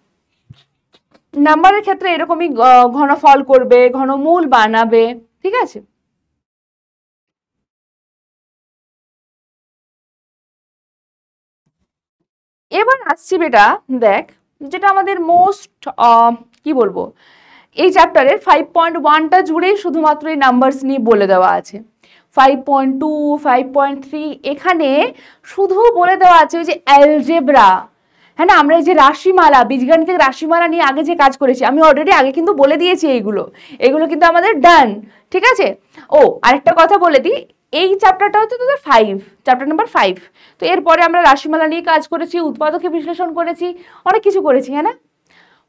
নাম্বারের ক্ষেত্রে এরকমই ঘনফল করবে, ঘনমূল বানাবে, ঠিক আছে? এবার আসছি বেটা, দেখ যেটা আমাদের মোস্ট কি বলবো, এই চ্যাপ্টারের 5.1টা জুড়েই শুধুমাত্র এই নাম্বারস নিয়ে বলে দেওয়া আছে। 5.2 5.3 এখানে শুধু বলে দেওয়া আছে ওই যে অ্যালজেব্রা, হ্যাঁ না? আমরা এই যে রাশিমালা, বীজগাণিতিক রাশিমালা নিয়ে আগে যে কাজ করেছি, আমি অলরেডি আগে কিন্তু বলে দিয়েছি এগুলো কিন্তু আমাদের ডান, ঠিক আছে? ও আরেকটা কথা বলে দিই, এই চ্যাপ্টারটা হচ্ছে তোদের 5, চ্যাপ্টার নাম্বার 5। তো এরপরে আমরা রাশিমালা নিয়ে কাজ করেছি, উৎপাদকে বিশ্লেষণ করেছি, অনেক কিছু করেছি, হ্যাঁ না?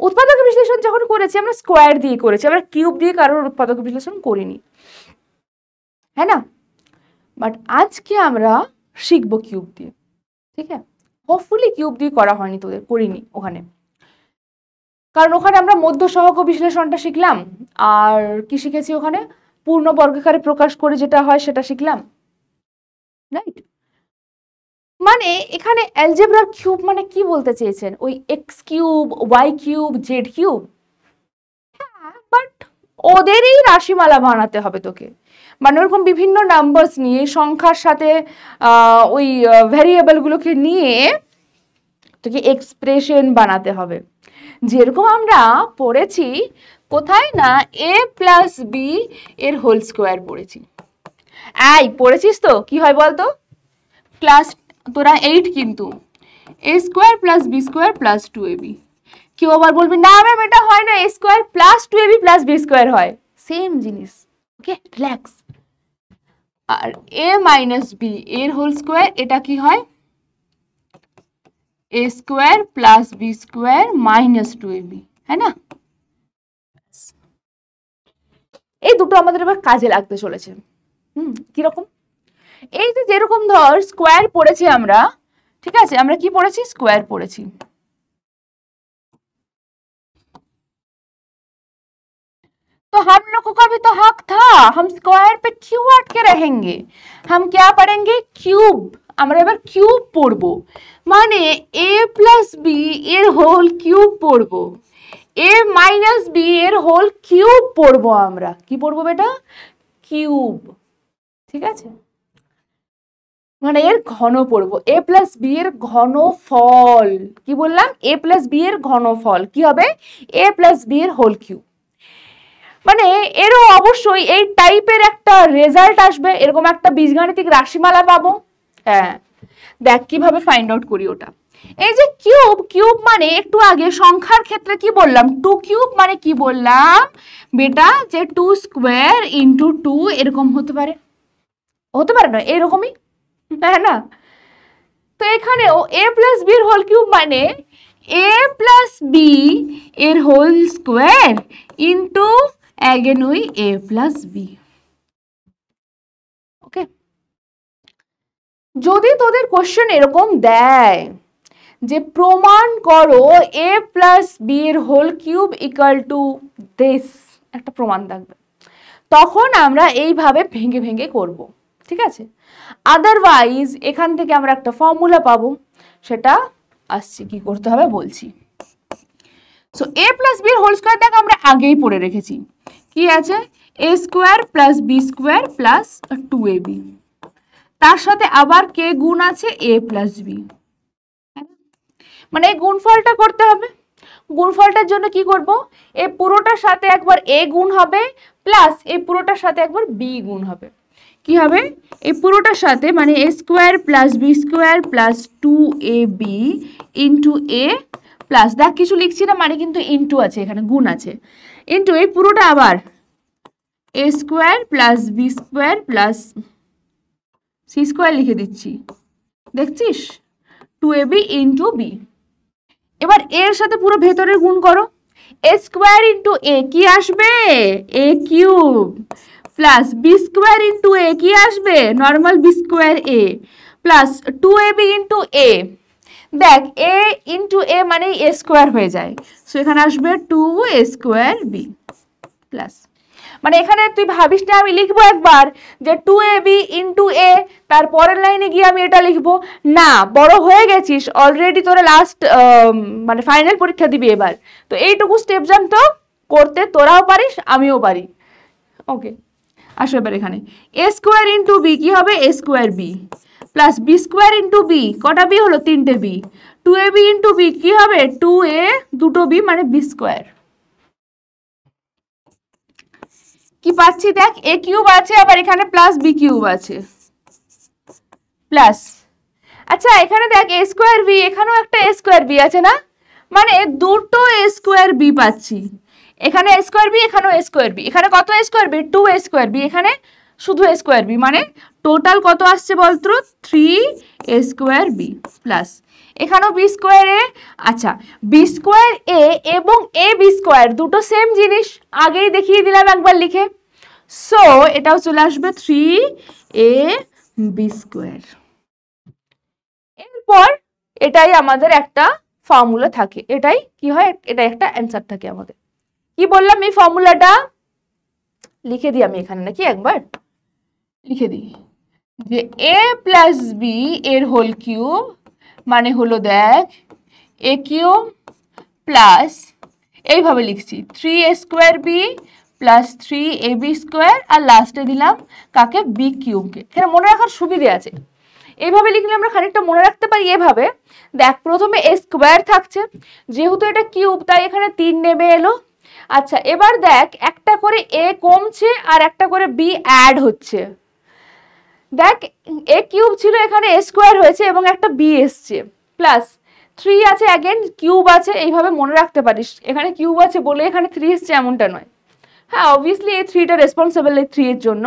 উৎপাদক বিশ্লেষণ যখন করেছি আমরা স্কোয়ার দিয়ে করেছি, আমরা কিউব দিয়ে কারোর উৎপাদক বিশ্লেষণ করিনি, হ্যাঁ না? বাট আজকে আমরা শিখবো কিউব দিয়ে, ঠিক আছে? হোপফুলি কিউব দিয়ে করা হয়নি তোদের, করিনি ওখানে, কারণ ওখানে আমরা মধ্য সহগ বিশ্লেষণটা শিখলাম, আর কি শিখেছি ওখানে পূর্ণ বর্গাকারে প্রকাশ করে যেটা হয় সেটা শিখলাম, রাইট? মানে এখানে অ্যালজেব্রার কিউব মানে কি বলতে চেয়েছেন, ওই X cube, Y cube, Z cube? হ্যাঁ, বাট ওদেরই রাশিমালা বানাতে হবে তোকে, মানে ওরকম বিভিন্ন নাম্বারস নিয়ে, সংখ্যার সাথে ওই ভ্যারিয়েবলগুলোকে নিয়ে তোকে এক্সপ্রেশন বানাতে হবে, যেরকম আমরা পড়েছি কোথায় না a প্লাস বি এর হোল স্কোয়ার পড়েছি। পড়েছিস তো? কি হয় বলতো, ক্লাস তোরা 8 কিন্তু a square plus B square plus 2ab, কেউ আবার বলবি না ম্যাম এটা হয় না, a square plus 2ab plus B square হয়, সেম জিনিস, ওকে রিল্যাক্স। আর a মাইনাস বি এর হোল স্কোয়ার, এটা কি হয় a square plus B square minus 2ab, হ্যাঁ না? এই দুটো আমাদের এবার কাজে লাগতে চলেছে। কিরকম? এই যে যেরকম ধর স্কোয়ার পড়েছি আমরা, ঠিক আছে? আমরা কি পড়েছি? স্কোয়ার পড়েছি। तो हम लोगों का भी तो हक था, हम स्क्वायर पे क्यों अटके रहेंगे? हम क्या पढ़ेंगे? क्यूब। আমরা এবার কিউব পড়বো, মানে a প্লাস বি এর হোল কিউব পড়বো, a মাইনাস বি এর হোল কিউব পড়বো। আমরা কি পড়বো বেটা? কিউব, ঠিক আছে? মানে এর ঘন পড়বো, a প্লাস বি এর ঘনফল। কি বললাম? a প্লাস বি এর ঘনফল কি হবে? a প্লাস বি এর হোল কিউব। মানে এরও অবশ্যই এই টাইপের একটা রেজাল্ট আসবে, এরকম একটা বীজগাণিতিক রাশিমালা পাবো। হ্যাঁ, দেখ কিভাবে ফাইন্ড আউট করি ওটা। এই যে কিউব, কিউব মানে একটু আগে সংখ্যার ক্ষেত্রে কি বললাম, 2 কিউব মানে কি বললাম বেটা, যে 2 স্কোয়ার ইন্টু 2 এরকম হতে পারে, হতে পারে না এরকমই, তাই না? তো এখানেও a প্লাস বি এর হোল কিউব মানে a প্লাস বি এর হোল স্কোয়ার ইন্টু অ্যাগেন ওই a প্লাস বি। ওকে, যদি তোদের কোশ্চেন এরকম দেয় যে প্রমাণ করো a প্লাস বি এর whole cube equal to this, একটা প্রমাণ থাকবে, তখন আমরা এইভাবে ভেঙে ভেঙে করব, ঠিক আছে? আদারওয়াইজ এখান থেকে আমরা একটা ফর্মুলা পাবো, সেটা আসছে কি করতে হবে বলছি। সো a প্লাস বি এর হোল স্কোয়ার দেখ আমরা আগেই পড়ে রেখেছি, কি আছে a square plus B square plus 2ab, তার সাথে আবার কে গুণ আছে a প্লাস বি, মানে এই গুণফলটা করতে হবে। গুণফলটার জন্য কি করব, এই পুরোটার সাথে একবার a গুণ হবে প্লাস এই পুরোটার সাথে একবার b গুণ হবে, কি হবে এই পুরোটার সাথে মানে a square plus B square plus 2ab into a plus, দেখ কিছু লিখছি না মানে কিন্তু ইন্টু আছে এখানে, গুণ আছে, ইন্টু এই পুরোটা আবার a square plus B square plus C square লিখে দিচ্ছি, দেখছিস 2ab ইন্টু বি। এবার এর সাথে পুরো ভেতরের গুণ করো, a স্কোয়ার ইন্টু a কি আসবে a cube plus B square into a কি আসবে normal B square a plus 2ab into a, দেখ a ইন্টু a মানে a স্কোয়ার হয়ে যায়, সো এখানে আসবে 2a স্কোয়ার b প্লাস, মানে এখানে তুই ভাবিস না আমি লিখবো একবার যে 2ab ইন্টু a, তার পরের লাইনে গিয়ে আমি এটা লিখবো না, বড় হয়ে গেছিস অলরেডি, তোরা লাস্ট মানে ফাইনাল পরীক্ষা দিবি এবার, তো এইটুকু স্টেপ জানতো করতে তোরাও পারিস আমিও পারি। ওকে, আসো এবার এখানে a স্কোয়ার ইন্টু বি কি হবে a square B plus B square into B, কটা বি হলো 3টে বি, 2ab ইন্টু বি কি হবে 2a দুটো বি মানে বি স্কোয়ার, কি পাচ্ছি দেখ a কিউব আছে আবার এখানে প্লাস বি কিউব আছে প্লাস, আচ্ছা এখানে দেখ a স্কোয়ার বি, এখানেও একটা a স্কোয়ার বি আছে না, মানে দুটো a স্কোয়ার বি পাচ্ছি, এখানে a স্কোয়ার বি এখানেও a স্কোয়ার বি, এখানে কত a square B 2a square B, এখানে শুধু a স্কোয়ার বি, মানে টোটাল কত আসছে বলতো 3a স্কোয়ার বি প্লাস এখানেও বি স্কোয়ার এ, আচ্ছা বি স্কোয়ার এ এবং এ বি স্কোয়ার দুটো সেম জিনিস, আগেই দেখিয়ে দিলাম একবার লিখে, সো এটাও চলে আসবে 3ab স্কোয়ার। এরপর এটাই আমাদের একটা ফর্মুলা থাকে, এটাই কি হয় এটা একটা অ্যান্সার থাকে আমাদের, কি বললাম এই ফর্মুলাটা লিখে দিই আমি এখানে নাকি একবার লিখে দিই, যে a প্লাস বি এর হোল কিউব মানে হলো দেখ a কিউব প্লাস এইভাবে লিখছি 3a square B plus 3ab square, আর লাস্টে দিলাম কাকে বি কিউবকে, এখানে মনে রাখার সুবিধে আছে, এইভাবে লিখলে আমরা খানিকটা মনে রাখতে পারি। এভাবে দেখ প্রথমে a স্কোয়ার থাকছে, যেহেতু এটা কিউব তাই এখানে 3 নেমে এলো, আচ্ছা এবার দেখ একটা করে a কমছে আর একটা করে b অ্যাড হচ্ছে, দেখ a কিউব ছিল এখানে a স্কোয়ার হয়েছে এবং একটা b এসছে প্লাস 3 আছে অ্যাগেন কিউব আছে, এইভাবে মনে রাখতে পারিস, এখানে কিউব আছে বলে এখানে 3 এসছে এমনটা নয়, হ্যাঁ অবভিয়াসলি এই 3টা রেসপন্সিবল এই 3 এর জন্য।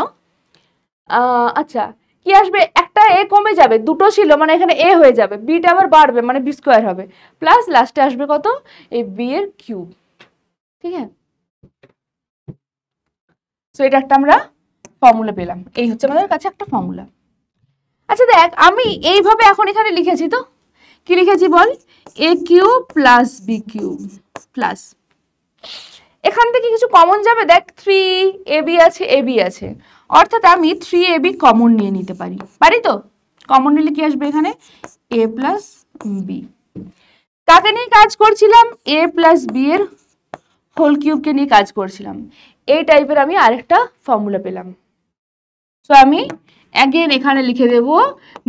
আচ্ছা কি আসবে একটা a কমে যাবে, দুটো ছিল মানে এখানে a হয়ে যাবে, bটা আবার বাড়বে মানে b স্কোয়ার হবে প্লাস লাস্টে আসবে কত এই b এর কিউব, ঠিক আছে? সো এটা একটা আমরা ফর্মুলা পেলাম, এই হচ্ছে আমাদের কাছে একটা ফর্মুলা। আচ্ছা দেখ আমি এইভাবে এখন এখানে লিখেছি, তো কি লিখেছি বল a cube plus B cube plus, এখান থেকে কিছু কমন যাবে, দেখ 3ab আছে ab আছে, অর্থাৎ আমি 3ab কমন নিয়ে নিতে পারি, পারি তো? কমন নিলে কি আসবে এখানে a প্লাস বি, কাকে নিয়ে কাজ করছিলাম a প্লাস বি এর হোল কিউবকে নিয়ে কাজ করছিলাম, এই টাইপের আমি আরেকটা ফর্মুলা পেলাম। সো আমি অ্যাগেন এখানে লিখে দেব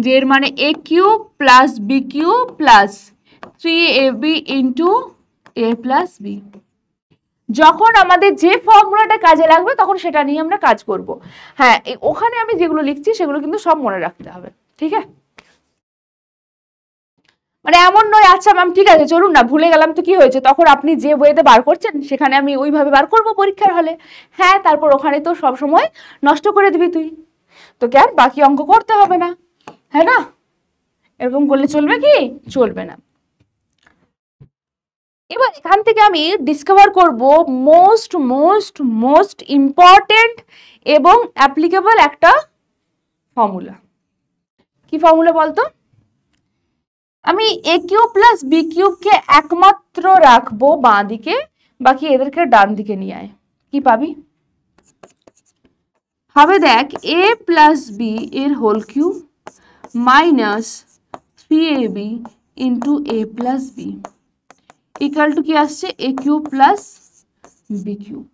যে এর মানে a cube plus B cube plus 3ab into a plus B, যখন আমাদের যে ফর্মুলাটা কাজে লাগবে তখন সেটা নিয়ে আমরা কাজ করব, হ্যাঁ ওখানে আমি যেগুলো লিখছি সেগুলো কিন্তু সব মনে রাখতে হবে, ঠিক আছে? মানে এমন নয় আচ্ছা ম্যাম ঠিক আছে চলুন না ভুলে গেলাম তো কি হয়েছে, তখন আপনি যে ওয়েতে বার করছেন সেখানে আমি ওইভাবে বার করব পরীক্ষার হলে। হ্যাঁ তারপর ওখানে তো সব সময় নষ্ট করে দিবি তুই, তো কেন বাকি অঙ্ক করতে হবে না, হ্যাঁ না? এরকম করলে চলবে কি? চলবে না। এবার এখান থেকে আমি ডিসকভার করব মোস্ট মোস্ট মোস্ট ইম্পর্টেন্ট এবং অ্যাপ্লিকেবল একটা ফর্মুলা। কি ফর্মুলা বলতো? আমি এ কিউব প্লাস বি কিউবকে একমাত্র রাখবো বাঁ দিকে, বাকি এদেরকে ডান দিকে নিয়ে আয়। কি পাবি? হবে দেখ এ প্লাস বি এর whole cube minus 3ab into A plus B equal to কি আসছে A cube plus B cube.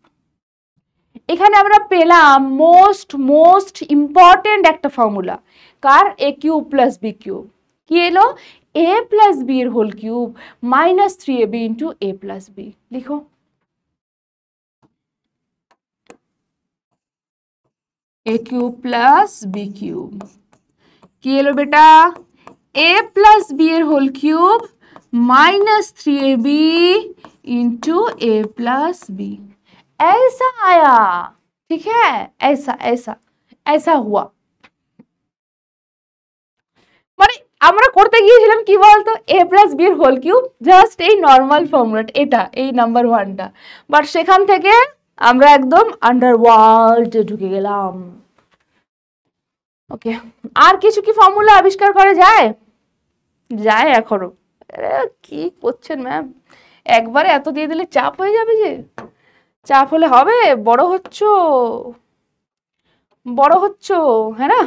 এখানে আমরা পেলাম মোস্ট মোস্ট ইম্পর্টেন্ট একটা ফর্মুলা। কার? A cube plus B cube. কি এলো? এ প্লাস বি এর whole cube minus 3ab into A plus B. লিখো A cube plus B cube. কি এলো বেটা? এ প্লাস বি এর whole cube minus 3ab into A plus B. ऐसा आया, ठीक है? ऐसा ऐसा ऐसा हुआ। মানে আমরা করতে গিয়েছিলাম কি বলতো, এ প্লাস বি এর হোল কিউব জাস্ট এই নর্মাল ফর্মুলা, এটা এই নাম্বার ওয়ানটা, বাট সেখান থেকে আমরা একদম আন্ডারওয়ার্ল্ডে ঢুকে গেলাম। ওকে, আর কিছু কি ফর্মুলা আবিষ্কার করা যায়? যায় এখনো? কি করছেন ম্যাম, একবারে এত দিয়ে দিলে চাপ হয়ে যাবে যে। চাপ হলে হবে? বড় হচ্ছ, বড় হচ্ছ, হ্যাঁ না?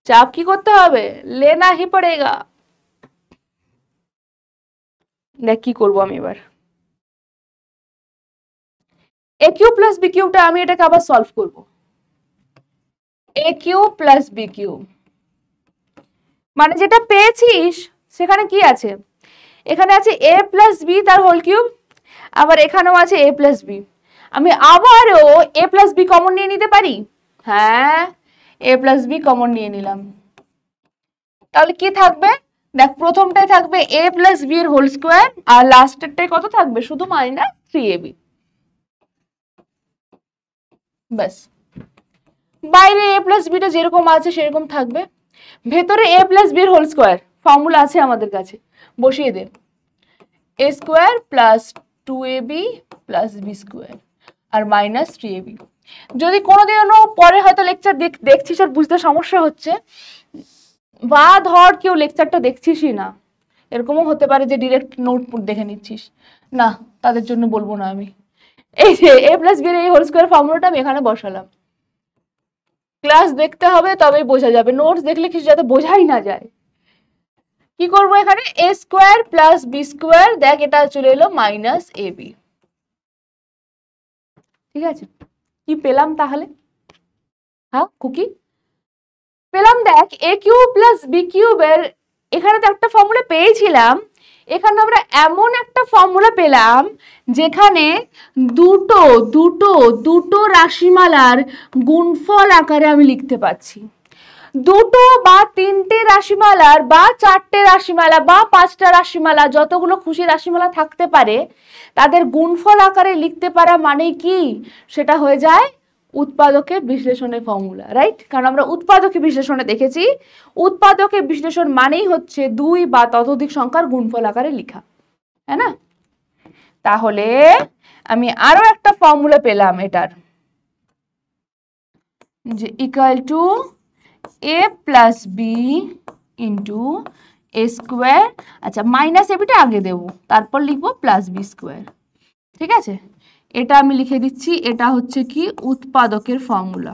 চাপ কি করতে হবে? লেনা হি পড়েগা। দেখ কি করবো আমি এবার, এ কিউব প্লাস বি কিউবটা আমি এটাকে আবার সলভ করব। এ কিউব প্লাস বি কিউব মানে যেটা পেয়েছিস সেখানে কি আছে? এখানে আছে এ প্লাস বি তার হোল কিউব, আবার এখানেও আছে এ প্লাস বি। আমি আবারও এ প্লাস বি কমন নিয়ে নিতে পারি। হ্যাঁ, এ প্লাস বি কমন নিয়ে নিলাম। তাহলে কি থাকবে? দেখ প্রথমটাই থাকবে এ প্লাস বি এর হোল স্কোয়ার, আর লাস্টেরটাই কত থাকবে? শুধু মাইনাস 3ab। ব্যাস, বাইরে এ প্লাস বিটা যেরকম আছে সেরকম থাকবে, ভেতরে এ প্লাস বি এর হোল স্কোয়ার ফর্মুলা আছে আমাদের কাছে, বসিয়ে দে। A square plus 2ab plus B square আর মাইনাস 3ab। যদি কোনোদিনও পরে হয়তো লেকচার দেখছিস আর বুঝতে সমস্যা হচ্ছে, বা ধর কেউ লেকচারটা দেখছিসই না, এরকমও হতে পারে যে ডিরেক্ট নোট দেখে নিচ্ছিস না, তাদের জন্য বলবো না আমি। এই যে এ প্লাস বি এর এই হোল স্কোয়ার ফর্মুলাটা আমি এখানে বসালাম। ক্লাস দেখতে হবে তবেই বোঝা যাবে, নোটস দেখলে কিছু যাতে বোঝাই না যায়। কি করবো এখানে? এ স্কোয়ার প্লাস বি স্কোয়ার, দেখ এটা চলে এলো মাইনাস এ বি। ঠিক আছে, কি পেলাম তাহলে? হ্যাঁ কুকি পেলাম, দেখ এ কিউব প্লাস বি কিউবের এখানে তো একটা ফর্মুলা পেয়েছিলাম, এখানে আমরা এমন একটা ফর্মুলা পেলাম যেখানে দুটো দুটো দুটো রাশিমালার গুণফল আকারে আমি লিখতে পাচ্ছি। দুটো বা তিনটে রাশিমালার বা চারটে রাশিমালা বা পাঁচটা রাশিমালা, যতগুলো খুশি রাশিমালা থাকতে পারে, তাদের গুণফল আকারে লিখতে পারা মানে কি? সেটা হয়ে যায় উৎপাদকের বিশ্লেষণের ফর্মুলা, রাইট? কারণ আমরা উৎপাদকের বিশ্লেষণে দেখেছি উৎপাদকের বিশ্লেষণ মানেই হচ্ছে দুই বা ততোধিক সংখ্যার গুণফল আকারে লেখা, হ্যাঁ না? তাহলে আমি আরো একটা ফর্মুলা পেলাম এটার, যে equal to A plus B into A square, আচ্ছা মাইনাস এবিটা আগে দেব, তারপর লিখবো প্লাস বি স্কোয়ার। ঠিক আছে, এটা আমি লিখে দিচ্ছি, এটা হচ্ছে কি উৎপাদকের ফর্মুলা।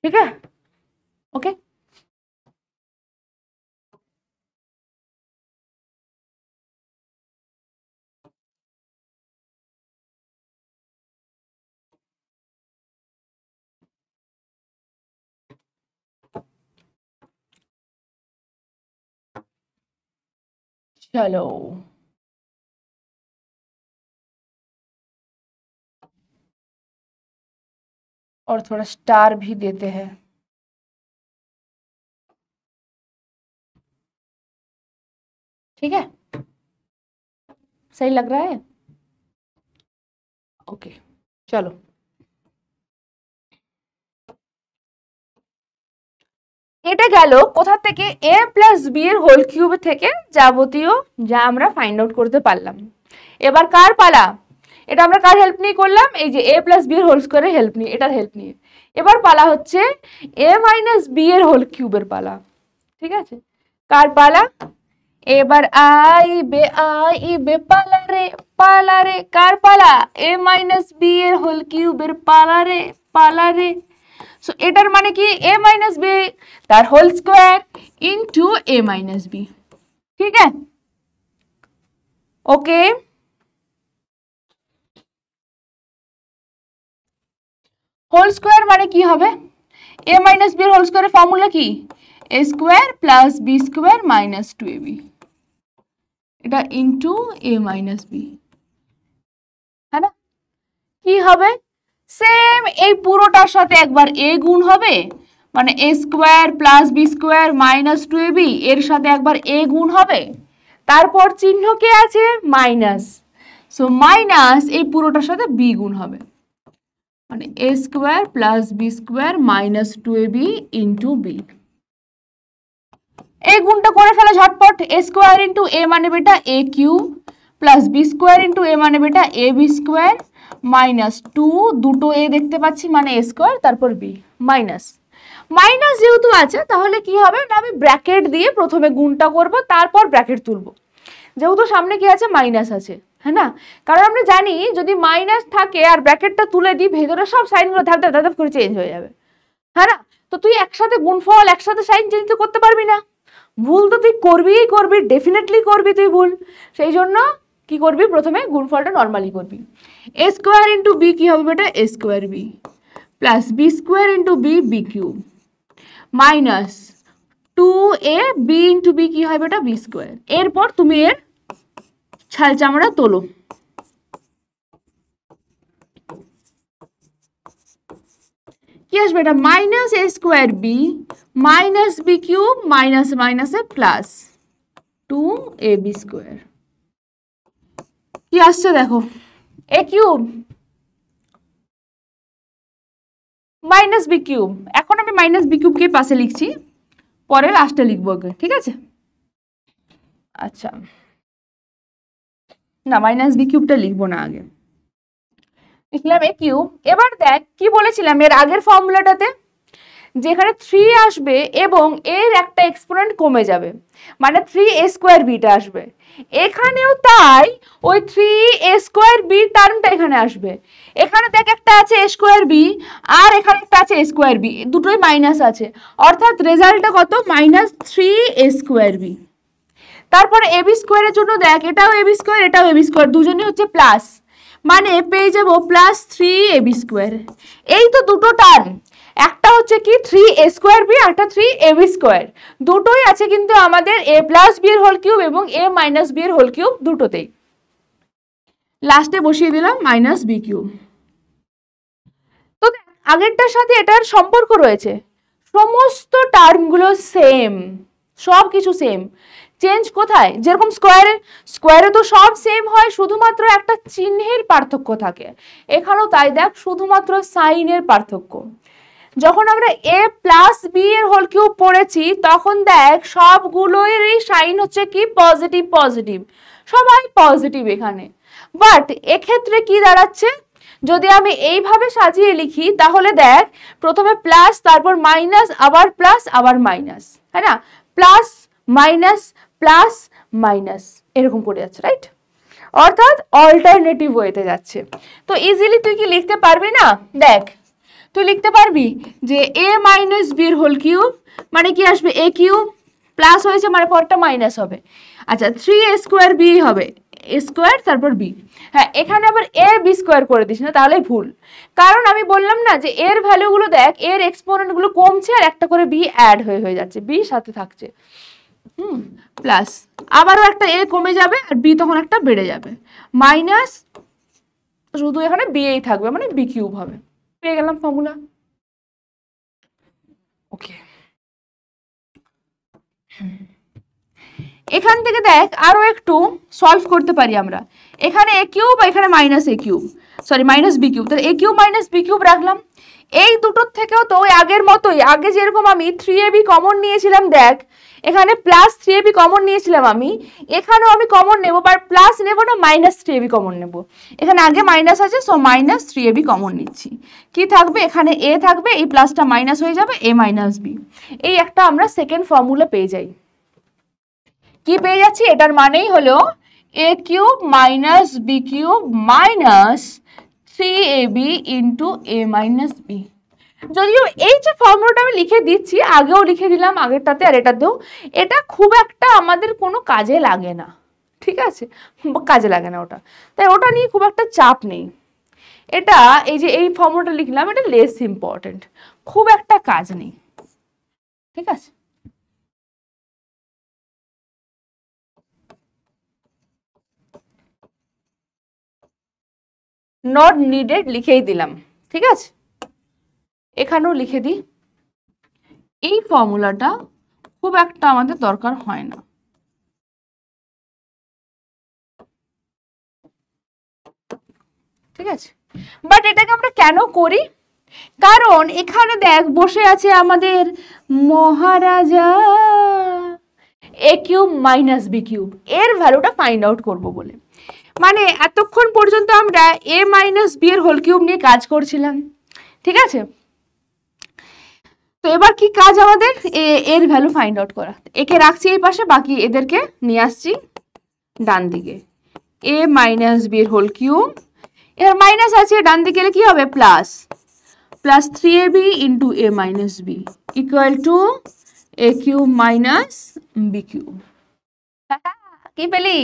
ঠিক আছে, ওকে। চলো और थोड़ा स्टार भी देते हैं। ठीक है, सही लग रहा है? ओके, चलो এটা গেল কোথা থেকে a প্লাস b এর হোল কিউব থেকে যাবতীয় যা আমরা ফাইন্ড আউট করতে পারলাম। এবার কার পালা? এটা আমরা কার হেল্প নিয়ে করলাম? এই যে a প্লাস b এর হোল স্কয়ারের হেল্প নিয়ে, এটার হেল্প নিয়ে। এবার পালা হচ্ছে a মাইনাস b এর হোল কিউবের পালা। ঠিক আছে, কার পালা? এবার আইবে পালা রে কার পালা? a মাইনাস b এর হোল কিউবের পালা রে। সো এটার মানে কি a মাইনাস b তার whole square into a minus b। ঠিক আছে, ওকে। হোল স্কয়ার মানে কি হবে? a মাইনাস b এর হোল স্কয়ারের ফর্মুলা কি? a square plus b square minus 2ab, এটা ইনটু a মাইনাস b, হ্যাঁ না? কি হবে? সেম এই পুরোটার সাথে একবার a গুণ হবে, মানে a square plus b square minus 2ab, এর সাথে একবার a গুণ হবে, তারপর চিহ্ন কে আছে? মাইনাস। সো মাইনাস এই পুরোটার সাথে b গুণ হবে, মানে a square plus b square minus 2ab into b। এই গুণটা করে ফেলা ঝটপট। a স্কয়ার ইনটু a মানে বেটা a cube plus b square into a মানে বেটা ab স্কয়ার মাইনাস 2, দুটো a দেখতে পাচ্ছি মানে a স্কয়ার, তারপর b মাইনাস। মাইনাস যেহেতু আছে তাহলে কি হবে না, আমি ব্র্যাকেট দিয়ে প্রথমে গুণটা করব, তারপর ব্র্যাকেট তুলব, যেহেতু সামনে কি আছে? মাইনাস আছে, হ্যাঁ না? কারণ আমরা জানি যদি মাইনাস থাকে আর ব্র্যাকেটটা তুলে দিই, ভেতরে সব সাইনগুলো ধাপ ধাপ ধাপ করে চেঞ্জ হয়ে যাবে, হ্যাঁ না? তো তুই একসাথে গুণফল একসাথে সাইন চেঞ্জ তো করতে পারবি না, ভুল তো তুই করবি, ডেফিনেটলি করবি তুই ভুল। সেই জন্য কি করবি? প্রথমে গুণফলটা নরমালি করবি। a স্কয়ার ইনটু b কি হবে বেটা? a square b plus b square into b b cube minus 2a b into b কি হয় বেটা? b square. এরপর তুমি এর ছাল চামড়া তোলো। কি আসবে এটা? Minus a square b minus b cube minus মাইনাসে প্লাস 2ab স্কয়ার। কি আসছে দেখো? a cube minus b cube. এখন আমি মাইনাস b কিউবকে পাশে লিখছি, পরে লাস্টে লিখবো, ঠিক আছে? আচ্ছা, না মাইনাস b কিউবটা লিখবো না, আগে লিখলাম a কিউব। এবার দেখ কি বলেছিলাম এর আগের ফর্মুলাটাতে, যেখানে 3 আসবে এবং এর একটা এক্সপোনেন্ট কমে যাবে, মানে 3a স্কয়ার bটা আসবে। এখানেও তাই, ওই 3a স্কয়ার b টার্মটা এখানে আসবে। এখানে দেখ একটা আছে a স্কয়ার b আর এখানে একটা আছে a স্কয়ার b, দুটোই মাইনাস আছে, অর্থাৎ রেজাল্টটা কত? Minus 3a square b। তারপরে ab স্কয়ারের জন্য দেখ, এটাও ab স্কয়ার এটাও ab স্কয়ার, দুজনেই হচ্ছে প্লাস, মানে পেয়ে যাব প্লাস 3ab স্কয়ার। এই তো দুটো টার্ম, একটা হচ্ছে কি 3a স্কয়ার b আর একটা 3ab স্কয়ার, দুটোই আছে কিন্তু আমাদের a প্লাস b এর হোল কিউব এবং a মাইনাস b এর হোল কিউব দুটোতেই। লাস্টে বসিয়ে দিলাম মাইনাস b কিউব। তো আগেরটার সাথে এটার সম্পর্ক রয়েছে, সমস্ত টার্মগুলো সেম, সব কিছু সেম। চেঞ্জ কোথায়? যেরকম স্কোয়ারে তো সব সেম হয়, শুধুমাত্র একটা চিহ্নের পার্থক্য থাকে, এখানেও তাই দেখ, শুধুমাত্র সাইনের পার্থক্য। যখন আমরা a প্লাস b এর হোল কিউব পড়েছি তখন দেখ সবগুলোরই সাইন হচ্ছে কি? পজিটিভ পজিটিভ, সবাই পজিটিভ এখানে। বাট এক্ষেত্রে কি দাঁড়াচ্ছে? যদি আমি এইভাবে সাজিয়ে লিখি তাহলে দেখ প্রথমে প্লাস, তারপর মাইনাস, আবার প্লাস, আবার মাইনাস, হ্যাঁ না? প্লাস মাইনাস প্লাস মাইনাস এরকম করে যাচ্ছে, রাইট? অর্থাৎ অল্টারনেটিভ ওয়েতে যাচ্ছে। তো ইজিলি তুই কি লিখতে পারবি না? দেখ তুই লিখতে পারবি যে a মাইনাস b এর হোল কিউব মানে কি আসবে? a কিউব প্লাস হয়েছে মানে পরটা মাইনাস হবে। আচ্ছা 3a স্কয়ার b হবে, a স্কয়ার তারপর b। হ্যাঁ, এখানে আবার a b স্কয়ার করে দিস না, তাহলে ভুল। কারণ আমি বললাম না যে এর ভ্যালুগুলো দেখ, এর এক্সপোনেন্ট গুলো কমছে আর একটা করে b অ্যাড হয়ে যাচ্ছে, b সাথে থাকছে, প্লাস আবারও একটা a কমে যাবে আর b তখন একটা বেড়ে যাবে, মাইনাস শুধু এখানে b এই থাকবে মানে b কিউব হবে। পেয়ে গেলাম ফর্মুলা। ওকে, এখান থেকে দেখ আরো একটু সলভ করতে পারি আমরা। এখানে a কিউব, এখানে minus a cube, sorry minus b cube, তাহলে a cube minus b cube রাখলাম। এই দুটোর থেকেও তো ওই আগের মতোই, আগে যেরকম আমি 3ab কমন নিয়েছিলাম, দেখ এখানে প্লাস 3ab কমন নিয়েছিলাম আমি, এখানেও আমি কমন নেব, বাট প্লাস নেব না, মাইনাস 3ab কমন নেব। এখানে আগে মাইনাস আছে, সো মাইনাস 3ab কমন নিচ্ছি। কি থাকবে এখানে, a থাকবে, এই প্লাসটা মাইনাস হয়ে যাবে, a মাইনাস b। এই একটা আমরা সেকেন্ড ফর্মুলা পেয়ে যাই। কি পেয়ে যাচ্ছি, এটার মানেই হলো a cube minus b cube minus 3ab into a minus b। যদিও এই যে ফর্মুলাটা আমি লিখে দিচ্ছি, আগেও লিখে দিলাম আগেরটাতে আর এটাতেও, এটা খুব একটা আমাদের কোনো কাজে লাগে না, ঠিক আছে, কাজে লাগে না ওটা, তাই ওটা নিয়ে খুব একটা চাপ নেই। এটা এই যে এই ফর্মুলাটা লিখলাম, এটা লেস ইম্পর্টেন্ট, খুব একটা কাজ নেই, ঠিক আছে। নট নিডেড লিখেই দিলাম, ঠিক আছে। এখানেও লিখে দিই, এই ফর্মুলাটা খুব একটা আমাদের দরকার হয় না, ঠিক আছে। বাট এটাকে আমরা কেন করি, কারণ এখানে দেখ বসে আছে আমাদের মহারাজা a cube minus b cube, এর ভ্যালুটা ফাইন্ড আউট করবো বলে। মানে এতক্ষণ পর্যন্ত আমরা a মাইনাস b এর হোল কিউব নিয়ে কাজ করছিলাম, ঠিক আছে। তো এবার কি কাজ আমাদের, এর ভ্যালু ফাইন্ড আউট করা। একে রাখছি এই পাশে, বাকি এদেরকে নিয়ে আসছি ডান দিকে। a মাইনাস b এর হোল কিউব, এর মাইনাস আছে, ডান দিকে গেলে কি হবে, plus plus 3ab into a minus b equal to a cube minus b cube. কি পেলি,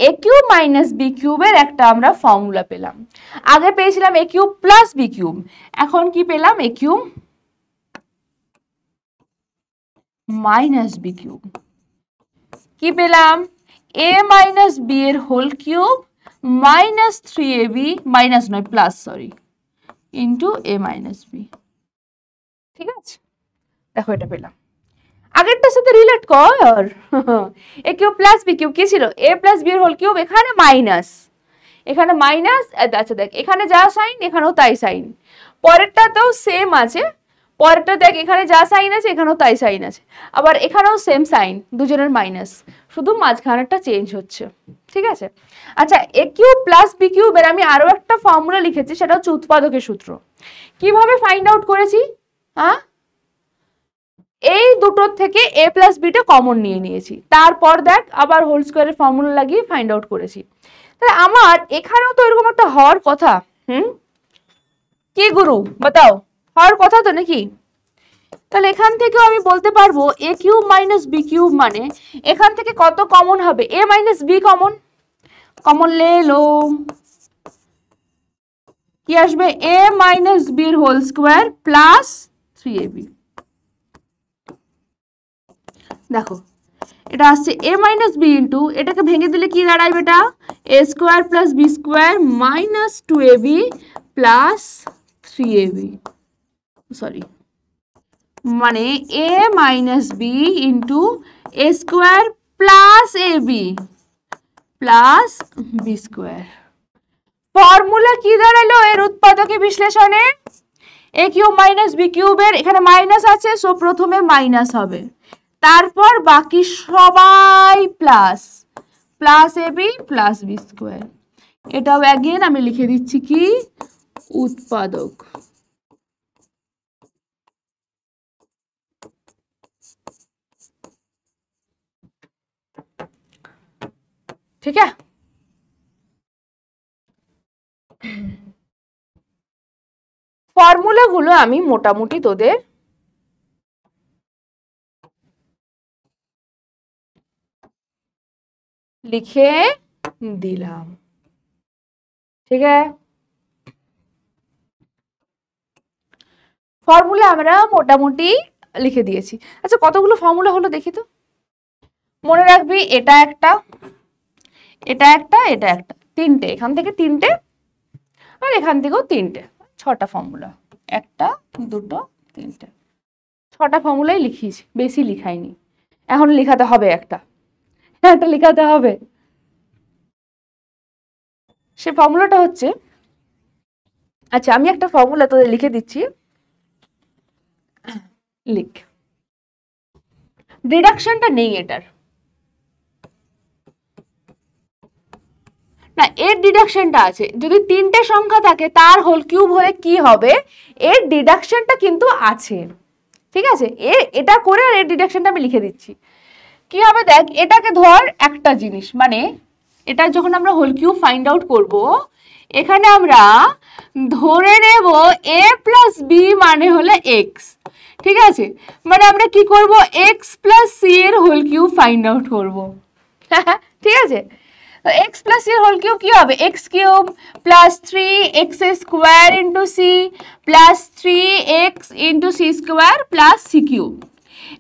a কিউব মাইনাস b কিউবের একটা আমরা ফর্মুলা পেলাম। আগে পেয়েছিলাম a cube plus b cube, এখন কি পেলাম, a cube minus b cube. কি পেলাম, a মাইনাস b এর whole cube minus 3ab, minus নয় plus, sorry, into a minus b, ঠিক আছে। দেখো এটা পেলাম, আগেরটার সাথে রিলেট কর। a cube plus b cube কি ছিল, a প্লাস b এর হোল কিউব, এখানে মাইনাস, এখানে মাইনাস, আচ্ছা দেখ এখানে যা সাইন এখানেও তাই সাইন, পরেরটাতেও সেম আছে, পরেরটা দেখ এখানে যা সাইন আছে এখানেও তাই সাইন আছে, আবার এখানেও সেম সাইন, দুজনের মাইনাস, শুধু মাঝখানেরটা চেঞ্জ হচ্ছে, ঠিক আছে। আচ্ছা a কিউব প্লাস b কিউবের আমি আরো একটা ফর্মুলা লিখেছি, সেটা হচ্ছে উৎপাদকের সূত্র। কিভাবে ফাইন্ড আউট করেছি, হ্যাঁ, এই দুটোর থেকে a প্লাস বিটা কমন নিয়ে নিয়েছি, তারপর দেখ আবার হোল স্কোয়ারের ফর্মুলা লাগিয়ে ফাইন্ড আউট করেছি। তাহলে আমার এখানেও তো এরকম একটা হওয়ার কথা, কি গুরু বাতাও, হওয়ার কথা তো নাকি। তাহলে এখান থেকেও আমি বলতে পারবো a cube minus b cube মানে এখান থেকে কত কমন হবে, a minus b common, common লে লো, কি আসবে, a মাইনাস b এর হোল স্কোয়ার প্লাস 3ab। দেখো এটা আসছে a মাইনাস b ইন্টু, এটাকে ভেঙে দিলে কি দাঁড়ায় বেটা, a square plus b square minus 2ab plus 3ab, sorry, মানে a minus b into a square plus ab plus b square. Formula কি দাঁড়ালো এর উৎপাদকে বিশ্লেষণে, a কিউব মাইনাস b কিউবের এখানে মাইনাস আছে, সো প্রথমে মাইনাস হবে, তারপর বাকি সবাই plus, plus ab plus b square. এটাও অ্যাগেন আমি লিখে দিচ্ছি কি, উৎপাদক। ঠিক আছে, ফর্মুলাগুলো আমি মোটামুটি তোদের লিখে দিলাম, ঠিক আছে। ফর্মুলা আমরা মোটামুটি লিখে দিয়েছি। আচ্ছা কতগুলো ফর্মুলা হলো দেখি তো, মনে রাখবি এটা একটা, এটা একটা, এটা একটা, তিনটে, এখান থেকে তিনটে, আর এখান থেকেও তিনটে, 6টা ফর্মুলা, একটা দুটো তিনটে 6টা ফর্মুলাই লিখিয়েছি, বেশি লিখাইনি। এখন লেখাতে হবে একটা লেখাতে হবে। সে ফর্মুলাটা হচ্ছে, আচ্ছা আমি একটা ফর্মুলা তোদের লিখে দিচ্ছি, লিখ। ডিডাকশনটা নেই এটার, না এর ডিডাকশনটা আছে। যদি 3টে সংখ্যা থাকে তার হোল কিউব হলে কি হবে, এর ডিডাকশনটা কিন্তু আছে, ঠিক আছে। এটা করে আর এর ডিডাকশনটা আমি লিখে দিচ্ছি। কি হবে দেখ, এটাকে ধর একটা জিনিস, মানে এটা যখন আমরা হোল কিউব ফাইন্ড আউট করব, এখানে আমরা ধরে নেব a প্লাস বি মানে হলো x, ঠিক আছে। মানে আমরা কি করব, x প্লাস সি এর হোল কিউব ফাইন্ড আউট করব, ঠিক আছে। তো x প্লাস সি এর হোল কিউব কি হবে, x cube plus 3x square into C plus 3x into C square plus C cube.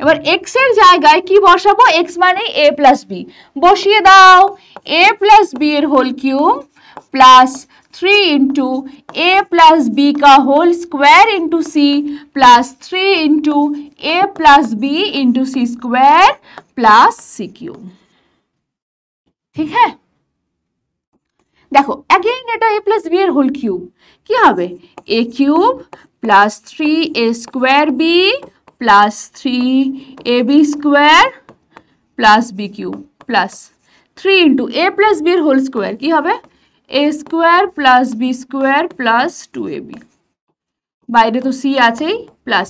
এবার x এর জায়গায় কি বসাবো, x মানে a প্লাস বি, বসিয়ে দাও a প্লাস বি এর whole cube plus 3 into A plus B का whole square into C plus 3 into A plus B into C square plus C cube. ठीक है, देखो अगेन এটা a প্লাস b এর হোল কিউব কি হবে, a cube plus 3a square b plus 3ab square plus b cube plus 3 into a plus b এর হোল স্কয়ার কি হবে, a square plus b square plus 2ab, বাইরে তো c আছেই প্লাস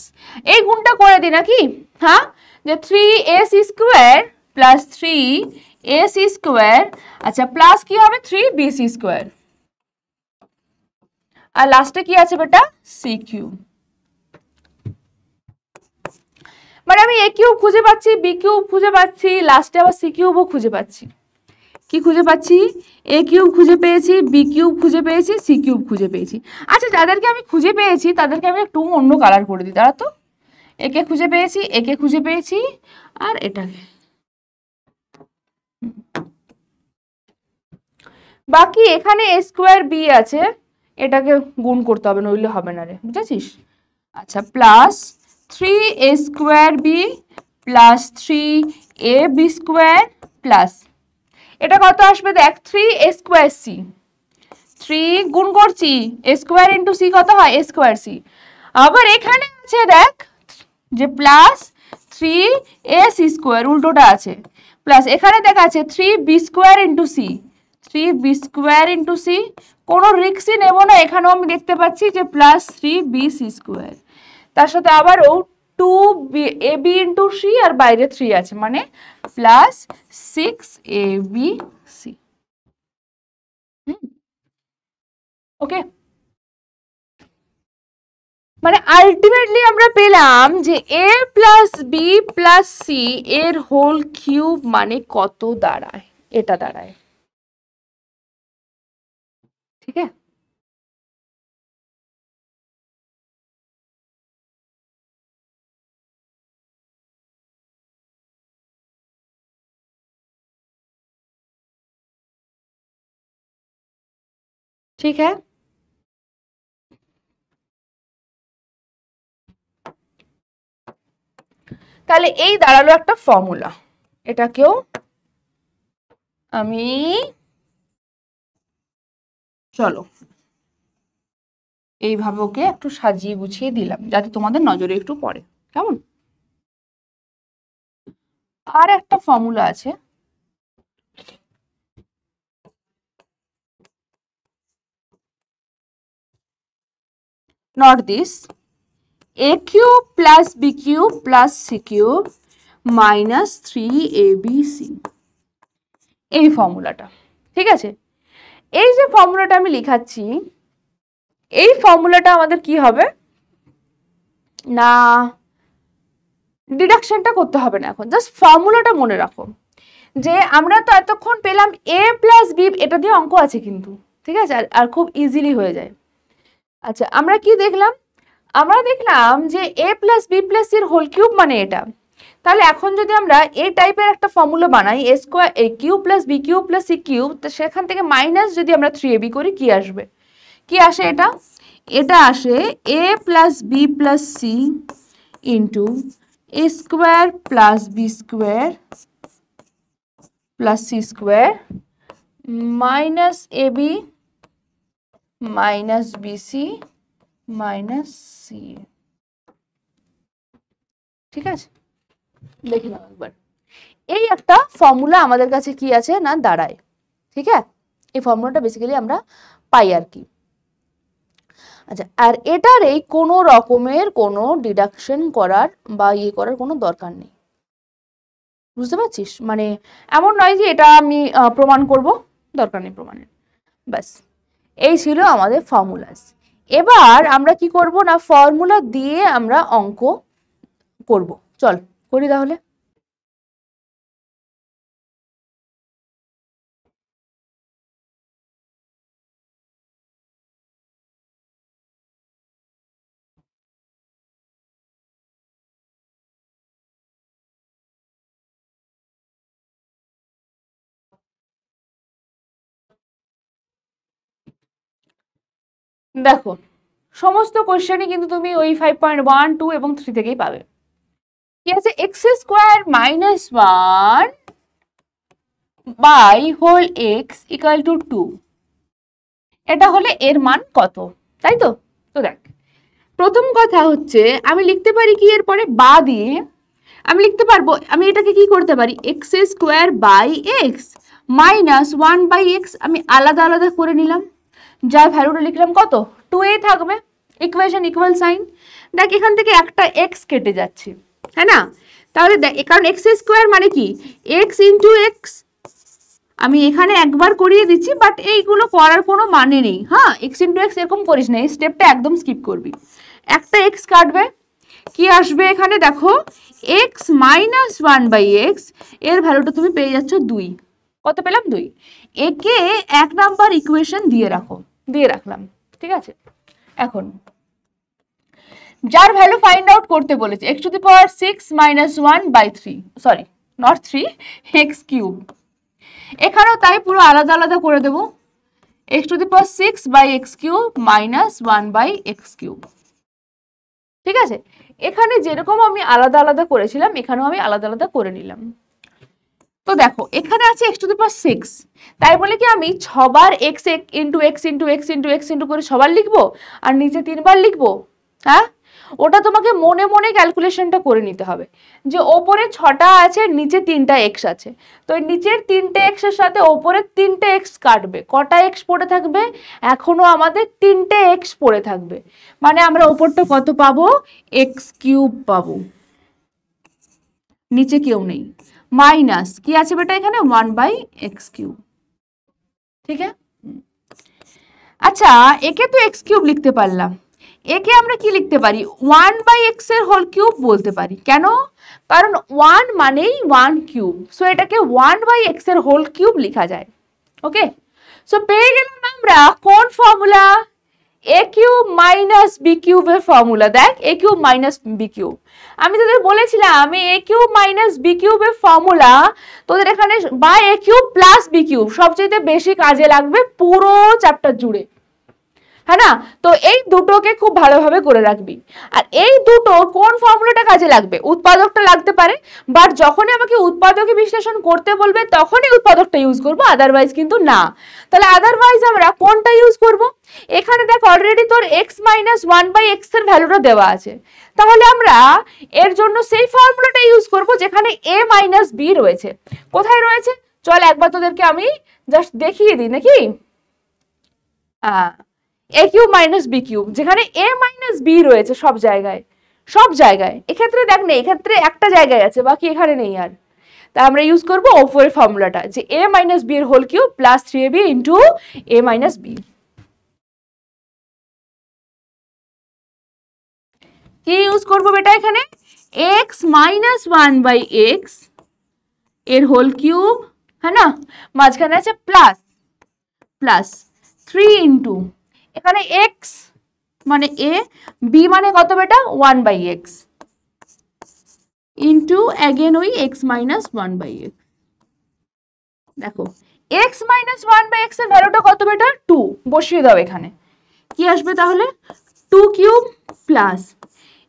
এই গুণটা করে দিই নাকি, হ্যাঁ যে 3ac square plus 3ac square, আচ্ছা প্লাস কি হবে 3bc স্কয়ার, আর লাস্টে কি আছে বেটা c কিউব। মানে আমি a কিউব খুঁজে পাচ্ছি, b কিউব খুঁজে পাচ্ছি, লাস্টে আবার c কিউবও খুঁজে পাচ্ছি। কি খুঁজে পাচ্ছি, a কিউব খুঁজে পেয়েছি, b কিউব খুঁজে পেয়েছি, c কিউব খুঁজে পেয়েছি। আচ্ছা যাদেরকে আমি খুঁজে পেয়েছি তাদেরকে আমি একটু অন্য কালার করে দিই, তারা তো একে খুঁজে পেয়েছি, একে খুঁজে পেয়েছি, আর এটাকে। বাকি এখানে a স্কয়ার b আছে, এটাকে গুণ করতে হবে নইলে হবে না রে, বুঝেছিস। আচ্ছা plus 3a square b plus 3ab square plus এটা কত আসবে দেখ 3a স্কয়ার c, 3 গুণ করছি a স্কয়ার ইনটু c কত হয় a স্কয়ার c, আবার এখানে আছে দেখ যে প্লাস 3ac স্কয়ার উল্টোটা আছে প্লাস এখানে দেখা আছে 3b square into c, 3b square into c, কোনো রিস্কই নেব না, এখানেও আমি দেখতে পাচ্ছি যে প্লাস 3bc স্কয়ার, তার সাথে আবার ও 2ab ইনটু c আর বাইরে 3 আছে মানে প্লাস 6abc। ওকে, মানে আলটিমেটলি আমরা পেলাম যে a plus b plus c এর হোল কিউব মানে কত দাঁড়ায়, এটা দাঁড়ায়। ঠিক আছে, ঠিক है, তাহলে এই দাঁড়ালো একটা ফর্মুলা, এটাকেও আমি চলো এইভাবে ওকে একটু সাজিয়ে গুছিয়ে দিলাম যাতে তোমাদের নজরে একটু পড়ে, কেমন। আর একটা ফর্মুলা আছে, not this, a cube plus b cube plus c cube minus 3abc, এই ফর্মুলাটা। ঠিক আছে, এই যে ফর্মুলাটা আমি লিখাচ্ছি, এই ফর্মুলাটা আমাদের কি হবে না, ডিডাকশনটা করতে হবে না এখন, জাস্ট ফর্মুলাটা মনে রাখো যে আমরা তো এতক্ষণ পেলাম a প্লাস b, এটা দিয়ে অঙ্ক আছে কিন্তু, ঠিক আছে, আর খুব ইজিলি হয়ে যায়। আচ্ছা আমরা কি দেখলাম, আমরা দেখলাম যে a plus b plus c এর হোল কিউব মানে এটা। তাহলে এখন যদি আমরা এই টাইপের একটা ফর্মুলা বানাই a square a cube plus b cube plus c cube, তো সেখান থেকে মাইনাস যদি আমরা 3ab করি কি আসবে, কি আসে এটা, এটা আসে a plus b plus c into A square plus B square plus C square minus A B minus BC minus C. ঠিক আছে, দেখে নাও একবার। এই একটা ফর্মুলা আমাদের কাছে কি আছে না দাঁড়ায়। ঠিক আছে, এই ফর্মুলাটা বেসিক্যালি আমরা পাই আর কি। আচ্ছা, আর এটার এই কোনো রকমের কোনো ডিডাকশন করার বা ইয়ে করার কোনো দরকার নেই, বুঝতে পারছিস? মানে এমন নয় যে এটা আমি প্রমাণ করব, দরকার নেই প্রমাণের। ব্যাস, এই ছিল আমাদের ফর্মুলাস। এবার আমরা কি করব না ফর্মুলা দিয়ে আমরা অঙ্ক করব। চল করি তাহলে। দেখো, সমস্ত কোশ্চেনই কিন্তু তুমি ওই 5.1, 2 এবং 3 থেকেই পাবে। কি আছে, X square minus 1 by whole X equal to 2, এটা হলে এর মান কত, তাই তো? তো দেখ, প্রথম কথা হচ্ছে আমি লিখতে পারি কি এরপরে বা দিয়ে আমি লিখতে পারবো, আমি এটাকে কি করতে পারি, X square by X minus 1 by X আমি আলাদা আলাদা করে নিলাম, যার ভ্যালুটা লিখলাম কত 2a থাকবে, ইকুয়েশন ইকুয়াল সাইন। দেখ এখান থেকে একটা এক্স কেটে যাচ্ছে, হ্যাঁ না? তাহলে দেখ, কারণ এক্স স্কোয়ার মানে কি এক্স ইন্টু এক্স, আমি এখানে একবার করিয়ে দিচ্ছি, বাট এইগুলো করার কোনো মানে নেই। হ্যাঁ, এক্স ইন্টু এক্স এরকম করিস না, এই স্টেপটা একদম স্কিপ করবি। একটা এক্স কাটবে, কি আসবে এখানে দেখো এক্স মাইনাস 1 বাই এক্স, এর ভ্যালুটা তুমি পেয়ে যাচ্ছ 2। কত পেলাম? 2। একে 1 নাম্বার ইকুয়েশন দিয়ে রাখলাম। ঠিক আছে, এখন যার ভ্যালু ফাইন্ড আউট করতে বলেছে x to the power 6 minus 1 by 3, sorry not 3, x cube. এখানেও তাই পুরো আলাদা আলাদা করে দেবো, x to the power 6 by X cube minus 1 by X cube. ঠিক আছে, এখানে যেরকম আমি আলাদা আলাদা করেছিলাম এখানেও আমি আলাদা আলাদা করে নিলাম। তো দেখো এখানে আছে x টু দি পাওয়ার 6, তাই বলে কি আমি 6 বার x into x into x into x into করে সবার লিখবো আর নিচে 3 বার লিখবো? হ্যাঁ, ওটা তোমাকে মনে মনে ক্যালকুলেশনটা করে নিতে হবে যে ওপরে 6টা আছে, নিচে 3টা এক্স আছে, তো নিচের 3টে এক্স এর সাথে ওপরের 3টে এক্স কাটবে, কটা এক্স পড়ে থাকবে? এখনো আমাদের 3টে এক্স পড়ে থাকবে, মানে আমরা ওপরটা কত পাবো? এক্স কিউব পাবো, নিচে কেউ নেই, মাইনাস কি আছে বেটা এখানে 1 বাই এক্স কিউব। ঠিক আছে, আচ্ছা একে তো এক্স কিউব লিখতে পারলাম, একে আমরা কি লিখতে পারি 1 বাই এক্স এর হোল কিউব বলতে পারি। কেন? কারণ 1 মানেই 1 কিউব, সো এটাকে 1 বাই এক্স এর হোল কিউব লেখা যায়। ওকে, সো পেয়ে গেলাম আমরা কোন ফর্মুলা, এ কিউব মাইনাস বি কিউবের ফর্মুলা। দেখ a cube minus b cube, আমি তোদের বলেছিলাম আমি এ কিউব মাইনাস বি কিউবের ফর্মুলা তোদের এখানে বা এ কিউব প্লাস বি কিউব সবচেয়ে বেশি কাজে লাগবে পুরো চ্যাপ্টার জুড়ে, হ্যাঁ না? তো এই দুটোকে খুব ভালোভাবে করে রাখবি। আর এই দুটো কোন ফর্মুলাটা কাজে লাগবে? উৎপাদকটা লাগতে পারে, বাট যখনই আমাকে উৎপাদকে বিশ্লেষণ করতে বলবে তখনই উৎপাদকটা ইউজ করব, আদারওয়াইজ কিন্তু না। তাহলে আদারওয়াইজ আমরা কোনটা ইউজ করব? এখানে দেখ অলরেডি তোর x মাইনাস 1 বাই এক্স এর ভ্যালুটা দেওয়া আছে, তাহলে আমরা এর জন্য সেই ফর্মুলাটা ইউজ করব যেখানে a মাইনাস b রয়েছে। কোথায় রয়েছে চল একবার তোদেরকে আমি জাস্ট দেখিয়ে দিই নাকি। এ কিউব মাইনাস বি কিউব, যেখানে এ মাইনাস বি রয়েছে সব জায়গায়, এক্ষেত্রে দেখ না, এক্ষেত্রে একটা জায়গায় আছে, বাকি এখানে নেই আর। তা আমরা ইউজ করব ওপরের ফর্মুলাটা যে এ মাইনাস বি এর whole cube plus 3ab into A minus B. কি ইউজ করবো বেটা এখানে? এক্স মাইনাস 1 বাই এক্স এর হোল কিউব, হ্যাঁ না, মাঝখানে আছে প্লাস 3 ইন্টু এখানে x মানে a, b মানে কত বেটা 1 বাই এক্স ইন্টু অ্যাগেন ওই x মাইনাস 1 বাই এক্স। দেখো x মাইনাস 1 বাই এক্স এর ভ্যালুটা কত বেটা 2, বসিয়ে দাও এখানে, কি আসবে তাহলে 2 কিউব প্লাস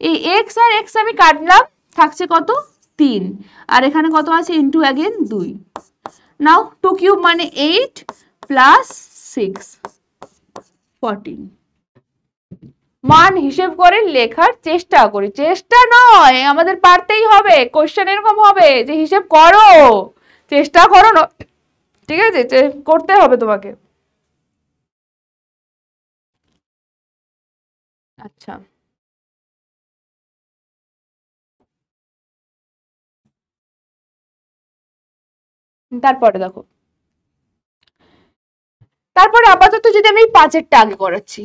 এই এক্স আর এক্স আমি কাটলাম, থাকছে কত 3, আর এখানে কত আছে ইন্টু অ্যাগেন 2। নাও 2 কিউব মানে 8 প্লাস 6 14। মান হিসেব করে লেখার চেষ্টা করি, চেষ্টা নয় আমাদের পারতেই হবে। কোশ্চেন এরকম হবে যে হিসেব করো, চেষ্টা করো না, ঠিক আছে, করতে হবে তোমাকে। আচ্ছা তারপরে দেখো, তারপরে আপাতত যদি আমি 5-এরটা আগে করাচ্ছি,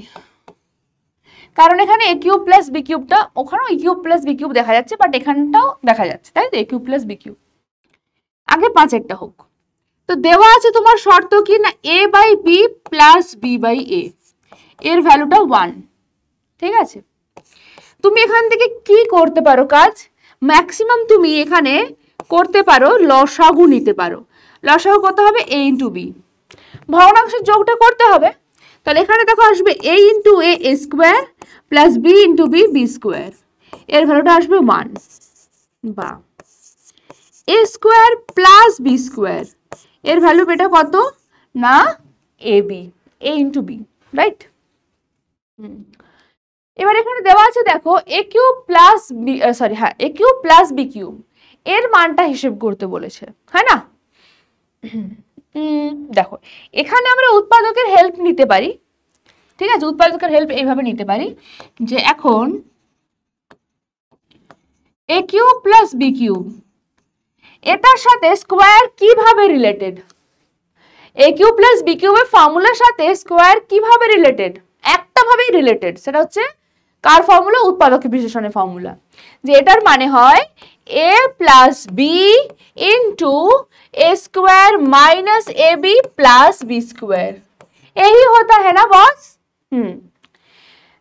কারণ এখানে এ কিউব প্লাস বি কিউবটা, ওখানেও এ কিউব প্লাস বি কিউব দেখা যাচ্ছে, বাট এখানটাও দেখা যাচ্ছে, তাই তো, এ কিউব প্লাস বি কিউব। আগে 5-এরটা হোক। তো দেওয়া আছে তোমার শর্ত কি না, A by B plus B by A, এর ভ্যালুটা 1, ঠিক আছে। তুমি এখান থেকে কি করতে পারো কাজ, ম্যাক্সিমাম তুমি এখানে করতে পারো লসাগু নিতে পারো। লসাগু কত হবে, এ ইন্টু বি, ভগ্নাংশের যোগটা করতে হবে। তাহলে এখানে দেখো আসবে A into A square plus B into B B square, এর ভ্যালুটা আসবে 1, বা A square plus B square, এর ভ্যালু বেটা কত না A B, A into B, right. এবার এখানে দেওয়া আছে দেখো A cube plus B, sorry হ্যাঁ, A cube plus B cube, এর মানটা হিসেব করতে বলেছে, হ্যাঁ না। দেখো এখানে আমরা উৎপাদকের হেল্প নিতে পারি, ঠিক আছে, উৎপাদকের হেল্প এইভাবে নিতে পারি যে এখন এ কিউব প্লাস বি কিউব এটার সাথে স্কোয়ার কিভাবে রিলেটেড, এ কিউব প্লাস বি কিউবের ফর্মুলার সাথে স্কোয়ার কিভাবে রিলেটেড, একটা ভাবেই রিলেটেড, সেটা হচ্ছে কার ফর্মুলা, উৎপাদকের বিশ্লেষণের ফর্মুলা, যে এটার মানে হয় A plus B into A square minus A B plus B square, यही होता है ना बॉस।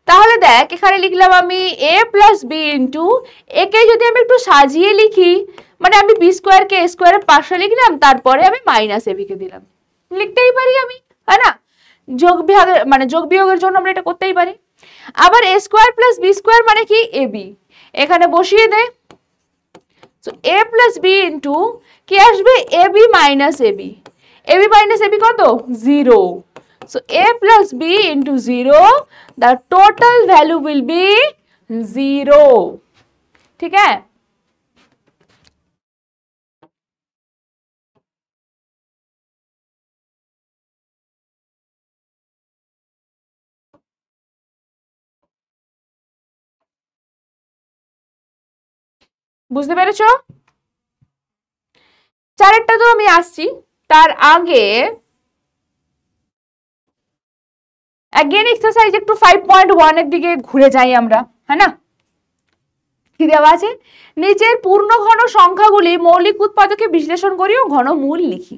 তাহলে দেখ এখানে লিখলাম আমি a প্লাস বি ইন্টু একে যদি আমি একটু সাজিয়ে লিখি, মানে আমি বি স্কোয়ারকে এ স্কোয়ারের পাশে লিখলাম, তারপরে আমি মাইনাস এ বিকে দিলাম, লিখতেই পারি আমি, তাই না, যোগ বিভাগের মানে যোগ বিয়োগের জন্য আমরা এটা করতেই পারি। আবার এ স্কোয়ার প্লাস বি স্কোয়ার মানে কি এ বি, এখানে বসিয়ে দে, সো এ প্লাস বি ইন্টু কি আসবে A B minus A B, A B minus A B কত 0, so a plus b into 0, the total value will be 0, ठीक है। বুঝতে পেরেছো? চারেরটা তো আমি আসছি, তার আগে अगेन एक्सरसाइज একটু 5.1 এর দিকে ঘুরে যাই আমরা, হ্যাঁ না। কি দেওয়া আছে, নিচের পূর্ণ ঘন সংখ্যাগুলি মৌলিক উৎপাদকে বিশ্লেষণ করি ও ঘনমূল লিখি।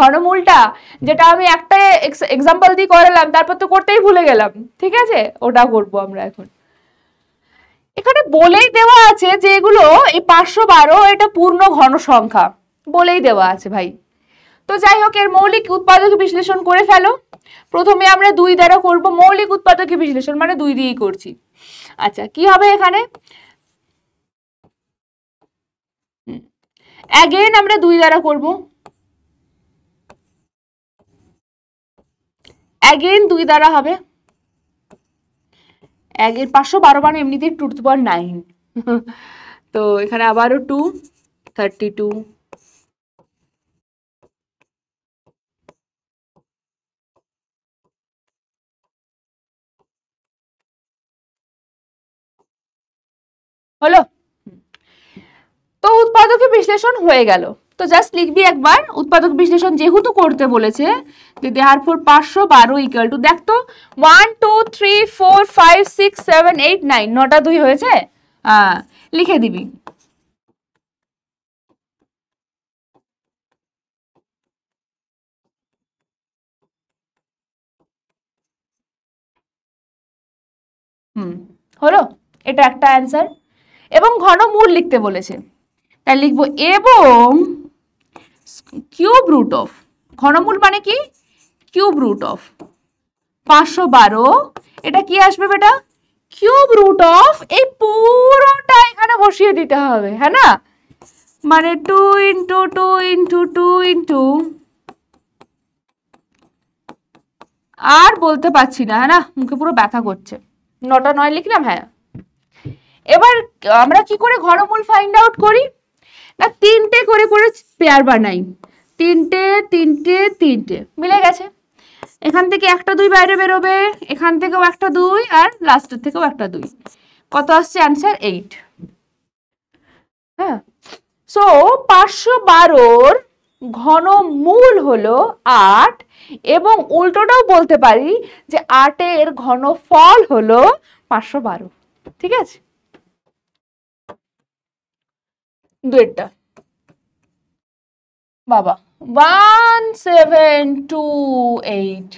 ঘনমূলটা যেটা আমি একটা এক্সাম্পল দিয়ে করালাম, তারপর তো করতেই ভুলে গেলাম, ঠিক আছে, ওটা করব আমরা এখন। এখানে বলেই দেওয়া আছে যে এগুলো এই 512 এটা পূর্ণ ঘন সংখ্যা, বলেই দেওয়া আছে ভাই। তো যাই হোক, এর মৌলিক উৎপাদকে বিশ্লেষণ করে ফেলো। প্রথমে আমরা 2 দ্বারা করব, মৌলিক উৎপাদকে বিশ্লেষণ মানে 2 দিয়েই করছি। আচ্ছা কি হবে এখানে, अगेन আমরা 2 দ্বারা করব, अगेन 2 দ্বারা হবে, अगेन 512 মানে এমনিতেই 2 টু দি পাওয়ার 9, তো এখানে আবারও 2 32, হলো। তো উৎপাদকে বিশ্লেষণ হয়ে গেল। তো জাস্ট লিখবি একবার, উৎপাদক বিশ্লেষণ যেহেতু করতে বলেছে, যে দেয়ারফর 512 ইকুয়াল টু, দেখ তো 1 2 3 4 5 6 7 8 9, 9টা 2 হয়েছে, লিখে দিবি। হলো, এটা একটা অ্যান্সার। এবং ঘনমূল লিখতে বলেছে, তাই লিখবো এবং কিউব রুট অফ, ঘনমূল মানে কি কিউব রুট অফ 512, এটা কি আসবে বেটা কিউব রুট অফ এই পুরোটা এখানে বসিয়ে দিতে হবে, হ্যাঁ না, মানে 2 ইন্টু 2 ইন্টু 2 ইন্টু, আর বলতে পারছি না, হ্যাঁ না, মুখে পুরো ব্যথা করছে, 9টা 9 লিখলাম, হ্যাঁ। এবার আমরা কি করে ঘনমূল ফাইন্ড আউট করি না, 3টে করে করে পেয়ার বানাই, 3টে 3টে 3টে মিলে গেছে, এখান থেকে একটা 2 বাইরে বেরোবে, এখান থেকেও একটা 2, আর লাস্টের থেকেও একটা 2, কত আসছে অ্যান্সার 8। হ্যাঁ, সো 512 ঘনমূল হলো 8, এবং উল্টোটাও বলতে পারি যে 8 এর ঘনফল হলো 512। ঠিক আছে, দুইটা বাবা 1728,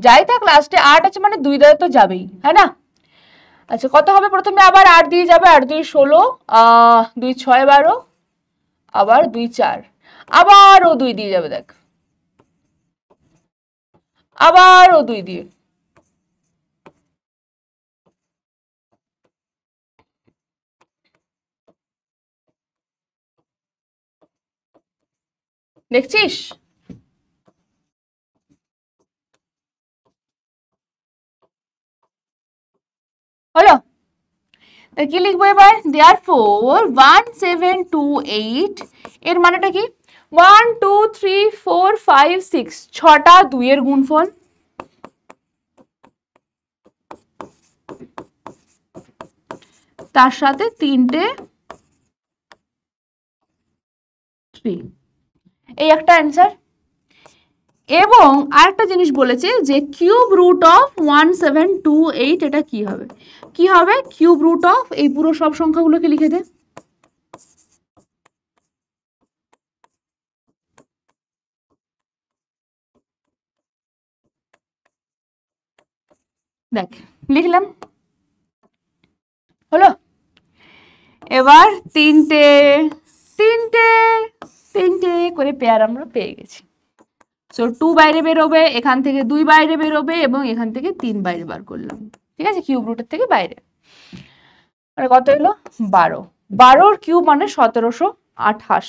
যাই থাক লাস্টে 8 আছে মানে 2 দ্বারা তো যাবেই, হ্যাঁ না। আচ্ছা, কত হবে, প্রথমে আবার 8 দিয়ে যাবে, 8 2 16, 2 6 12, আবার 2 4, আবার ও 2 দিয়ে যাবে, দেখ আবার ও 2 দিয়ে, দেখছিস? হলো, তা কি লিখবো এবার, therefore 1728 এর মানেটা কি, 1 2 3 4 5 6, 6টা 2 এর গুণফল, তার সাথে 3টে 3, এই একটা অ্যান্সার। এবং আরেকটা জিনিস বলেছে যে কিউব রুট অফ 1728 এটা কি হবে, কি হবে, কিউব রুট অফ এই পুরো সব সংখ্যাগুলোকে লিখে দে, দেখ লিখলাম, হলো। এবার 3টে 3টে 3টে করে পেয়ার আমরা পেয়ে গেছি। সো 2 বাইরে বেরোবে, এখান থেকে 2 বাইরে বেরোবে, এবং এখান থেকে 3 বাইরে বার করলাম। ঠিক আছে, কিউব রুটের থেকে বাইরে, মানে কত এলো 12, 12 কিউব মানে 1728।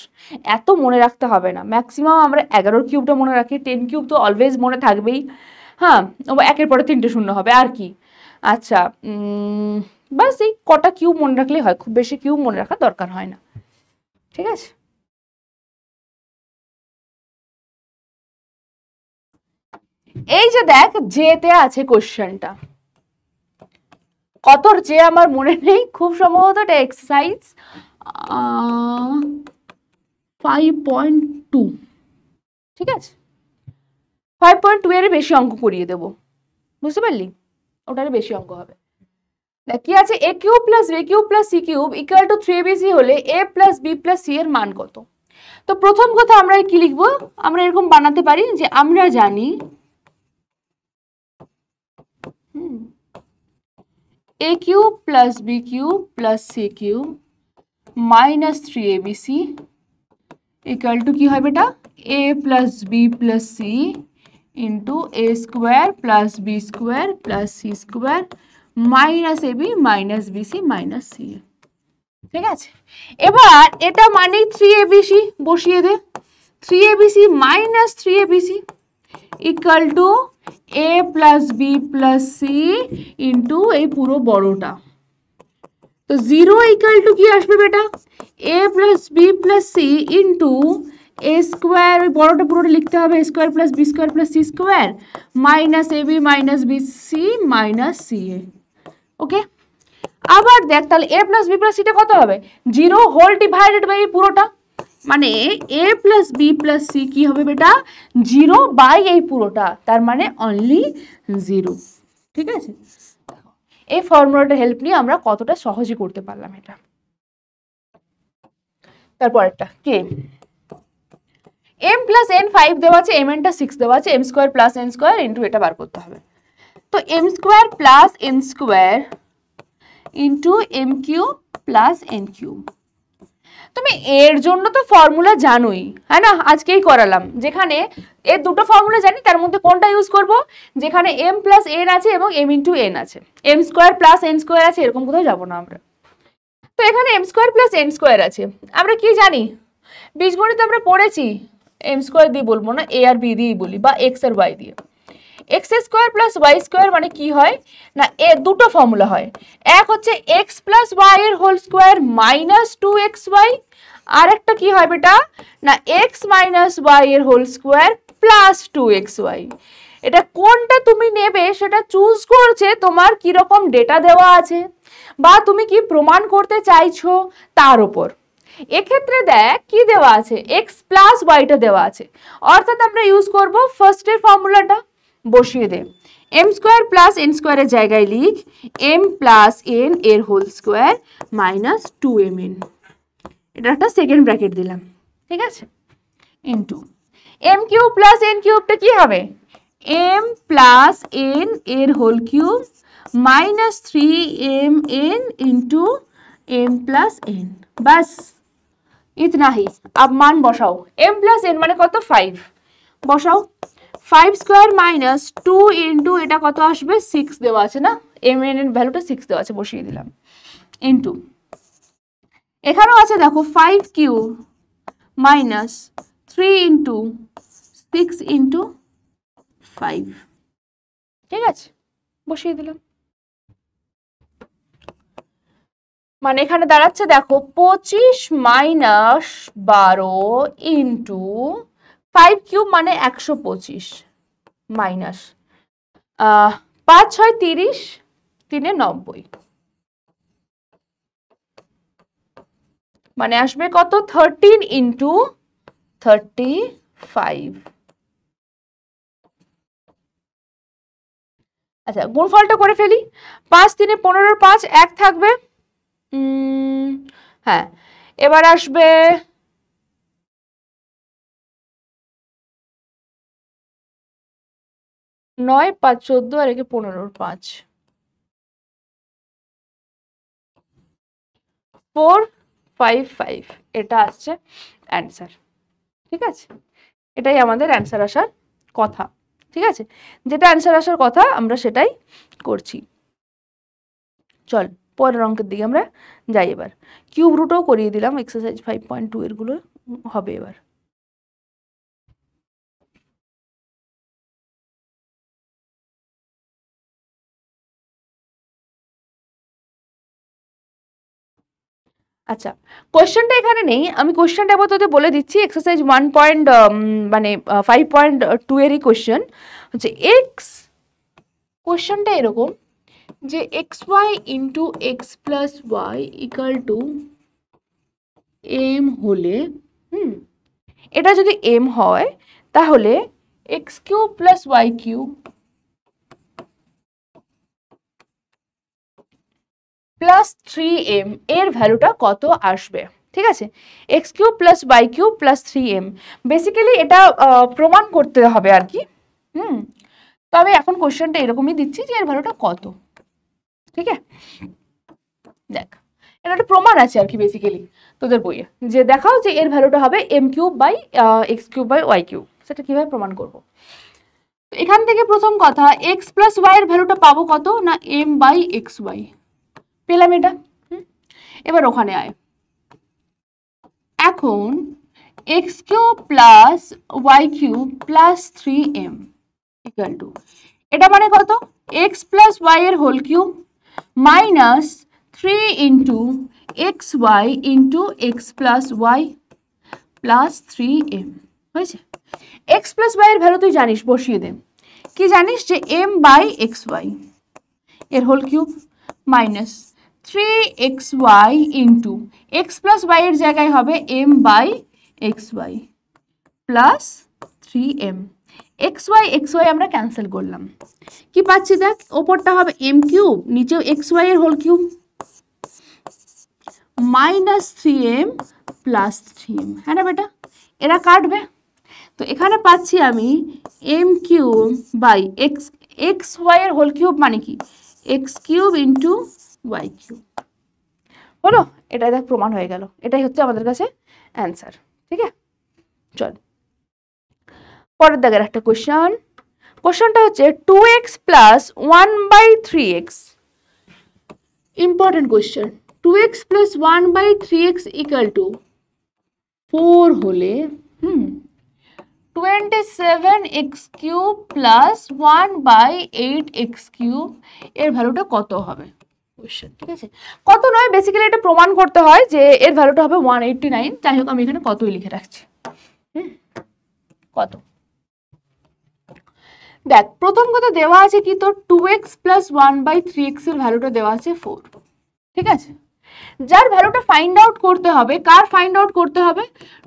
এত মনে রাখতে হবে না, ম্যাক্সিমাম আমরা 11 কিউবটা মনে রাখি, 10 কিউব তো অলওয়েজ মনে থাকবেই, হ্যাঁ, একের পরে 3টে শূন্য হবে আর কি। আচ্ছা, বাস এই কটা কিউব মনে রাখলেই হয়, খুব বেশি কিউব মনে রাখার দরকার হয় না। ঠিক আছে, এই যে দেখ জেতে আছে কোশ্চেনটা, কতর যে আমার মনে নেই, খুব সম্ভবত এটা এক্সারসাইজ 5.2। ঠিক আছে, 5.2 এর বেশি অঙ্ক করিয়ে দেবো, বুঝতে পারলি, ওটার বেশি অঙ্ক হবে। দেখ কি আছে, a cube plus b cube plus c cube equal two 3bc হলে a plus b plus c এর মান কত। তো প্রথম কথা আমরা কি লিখবো, আমরা এরকম বানাতে পারি যে আমরা জানি a cube plus b cube plus c cube minus 3abc equal to কি হয় বেটা, a plus b plus c into a square plus b square plus c square minus ab minus bc minus c। ঠিক আছে, এবার এটা মানে 3abc বসিয়ে দে, 3abc minus 3abc equal to a plus b plus c into এই পুরো বড়টা, তো 0 ইকুয়াল টু কি আসবে বেটা, a plus b plus c into a square, ওই বড়টা পুরোটা লিখতে হবে, a square plus b square plus c square minus ab minus bc minus ca। ওকে, আবার দেখ তাহলে a প্লাস b প্লাস cটা কত হবে, 0 হোল ডিভাইডেড বাই পুরোটা, মানে a plus b plus c কি হবে বেটা, 0 বাই এই পুরোটা, তার মানে অনলি 0। ঠিক আছে, এই ফর্মুলাটার হেল্প নিয়ে আমরা কতটা সহজে করতে পারলাম এটা। তারপর একটা কে m প্লাস n 5 দেওয়া আছে, m টা 6 দেওয়া আছে, m square plus n square into এটা বার করতে হবে। তো m square plus n square into m cube plus n cube, তুমি এর জন্য তো ফর্মুলা জানোই, হ্যাঁ না, আজকেই করালাম, যেখানে এর দুটো ফর্মুলা জানি, তার মধ্যে কোনটা ইউজ করব, যেখানে m প্লাস n আছে এবং m ইন্টু n আছে, m square plus n square আছে, এরকম কোথাও যাবো না আমরা। তো এখানে m square plus n square আছে, আমরা কি জানি, বীজগণিতে আমরা পড়েছি, m স্কোয়ার দিয়ে বলবো না, a আর b দিয়েই বলি, বা x আর y দিয়ে। x square plus y square মানে কি হয় না, এর দুটো ফর্মুলা হয়, এক হচ্ছে x প্লাস y এর হোল স্কোয়ার মাইনাস 2xy, আর একটা কি হয় বেটা না x মাইনাস y এর হোল স্কোয়ার প্লাস 2xy। এটা কোনটা তুমি নেবে সেটা চুজ করছে তোমার কিরকম ডেটা দেওয়া আছে বা তুমি কি প্রমাণ করতে চাইছো তার উপর। এক্ষেত্রে দেখ কি দেওয়া আছে, x প্লাস ওয়াইটা দেওয়া আছে, অর্থাৎ আমরা ইউজ করব ফার্স্টের ফর্মুলাটা, বসিয়ে দে, m স্কোয়ার প্লাস n স্কোয়ারের জায়গায় লিখ m প্লাস n এর হোল স্কোয়ার মাইনাস 2mn, এটা একটা সেকেন্ড ব্র্যাকেট দিলাম, ঠিক আছে, into m cube plus n কিউবটা কি হবে, m প্লাস n এর whole cube minus 3mn into m plus n, बस इतना ही। अब मान बसाओ, m प्लस n माने कत 5 बसाओ, 5 स्क्वायर माइनस 2 इंटू এটা কত আসবে 6 দেওয়া আছে না, m n এর ভ্যালুটা 6 দেওয়া আছে, বসিয়ে দিলাম, ইনটু এখানেও আছে দেখো 5 কিউব মাইনাস 3 ইনটু 6 ইনটু 5, ঠিক আছে, বসিয়ে দিলাম। মানে এখানে দাঁড়াচ্ছে দেখো 25 মাইনাস 12 ইন্টু 5 কিউব মানে 125 মাইনাস 5 6 30 3 90, মানে আসবে কত 13 ইন্টু 35। আচ্ছা গুণফলটা করে ফেলি, 5 3 15 5 1 থাকবে, হ্যাঁ এবার আসবে 9 5 14 আর একে 15 5 4 5 5, এটা আসছে অ্যান্সার, ঠিক আছে, এটাই আমাদের অ্যান্সার আসার কথা, ঠিক আছে, যেটা অ্যান্সার আসার কথা আমরা সেটাই করছি। চল পরের অঙ্কের দিকে আমরা যাই, এবার কিউব রুটও করিয়ে দিলাম, এক্সারসাইজ 5.2 এর গুলো হবে এবার। আচ্ছা কোশ্চেনটা এখানে নেই, আমি কোশ্চেনটা আপাতত বলে দিচ্ছি, এক্সারসাইজ 5.2 এরই কোশ্চেন হচ্ছে এক্স, কোশ্চেনটা এরকম যে X Y into X plus Y equal to M হলে, এটা যদি এম হয় তাহলে X cube plus Y cube plus 3m এর ভ্যালুটা কত আসবে, ঠিক আছে, X cube plus Y cube plus 3m, basically এটা প্রমাণ করতে হবে আর কি, তো আমি এখন কোশ্চেনটা এরকমই দিচ্ছি যে এর ভ্যালুটা কত, ঠিক আছে, দেখ এটা একটা প্রমাণ আছে আর কি বেসিক্যালি তোদের বইয়ে, যে দেখাও যে এর ভ্যালুটা হবে m cube by X cube by Y cube, সেটা কিভাবে প্রমাণ করব। এখান থেকে প্রথম কথা x প্লাস ওয়াই এর ভ্যালুটা পাবো কত না m বাই এক্স ওয়াই, পেলাম এটা, এবার ওখানে আয়, এখন X cube plus Y cube plus 3m equal to, এটা মানে কত এক্স প্লাস ওয়াই এর whole cube minus 3 into X Y into X plus Y plus 3m, হয়েছে। এক্স প্লাস ওয়াই এর ভ্যালু তুই জানিস, বসিয়ে দে, কি জানিস যে m বাই এক্স ওয়াই এর whole cube minus 3xy into X plus Y এর জায়গায় হবে m by X Y plus 3m, xy আমরা ক্যান্সেল করলাম, কি পাচ্ছি দেখ, ওপরটা হবে m কিউব, নিচেও xy এর whole cube minus 3m plus 3m, হ্যাঁ না বেটা, এরা কাটবে, তো এখানে পাচ্ছি আমি m কিউব বাই xy এর হোল কিউব মানে কি x cube into y cube হলো, এটা দেখ প্রমাণ হয়ে গেল, এটাই হচ্ছে আমাদের কাছে অ্যান্সার। ঠিক আছে, চল পরের দাগের একটা কোশ্চেন। কোশ্চেনটা হচ্ছে 2x plus 1/3x, important question. 2x plus 1/3x equal to 4 হলে 27x cube plus 1/8x cube এর ভ্যালুটা কত হবে কোশ্চেন। ঠিক আছে, কত নয়, বেসিক্যালি এটা প্রমাণ করতে হয় যে এর ভ্যালুটা হবে 189। যাই হোক আমি এখানে কতই লিখে রাখছি। কত, দেখ প্রথম কথা দেওয়া আছে কি তোর 2x প্লাস 1/3x এর ভ্যালুটা দেওয়া আছে 4। ঠিক আছে, যার ভ্যালুটা ফাইন্ড আউট করতে হবে, কার ফাইন্ড আউট করতে হবে,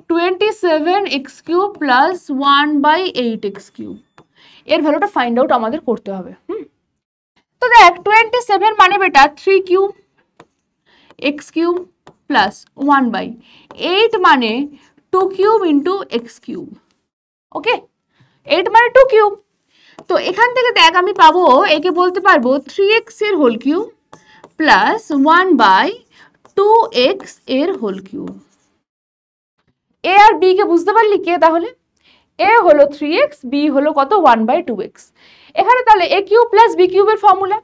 27x cube plus 1/8x cube এর ভ্যালুটা ফাইন্ড আউট আমাদের করতে হবে। তো দেখ 27 মানে বেটা 3 কিউব x কিউব প্লাস 1/8 মানে 2 কিউব ইন্টু x কিউব। ওকে, 8 মানে 2 কিউব। তো এখান থেকে দেখ আমি পাবো, একে বলতে পারবো 3x এর হোল কিউব প্লাস 1/2x এর হোল কিউব। এ আর বি কে বুঝতে পারলি কে তাহলে? এ হলো 3x, বি হলো কত 1/2x। এখানে তাহলে এ কিউব প্লাস বি কিউবের ফর্মুলা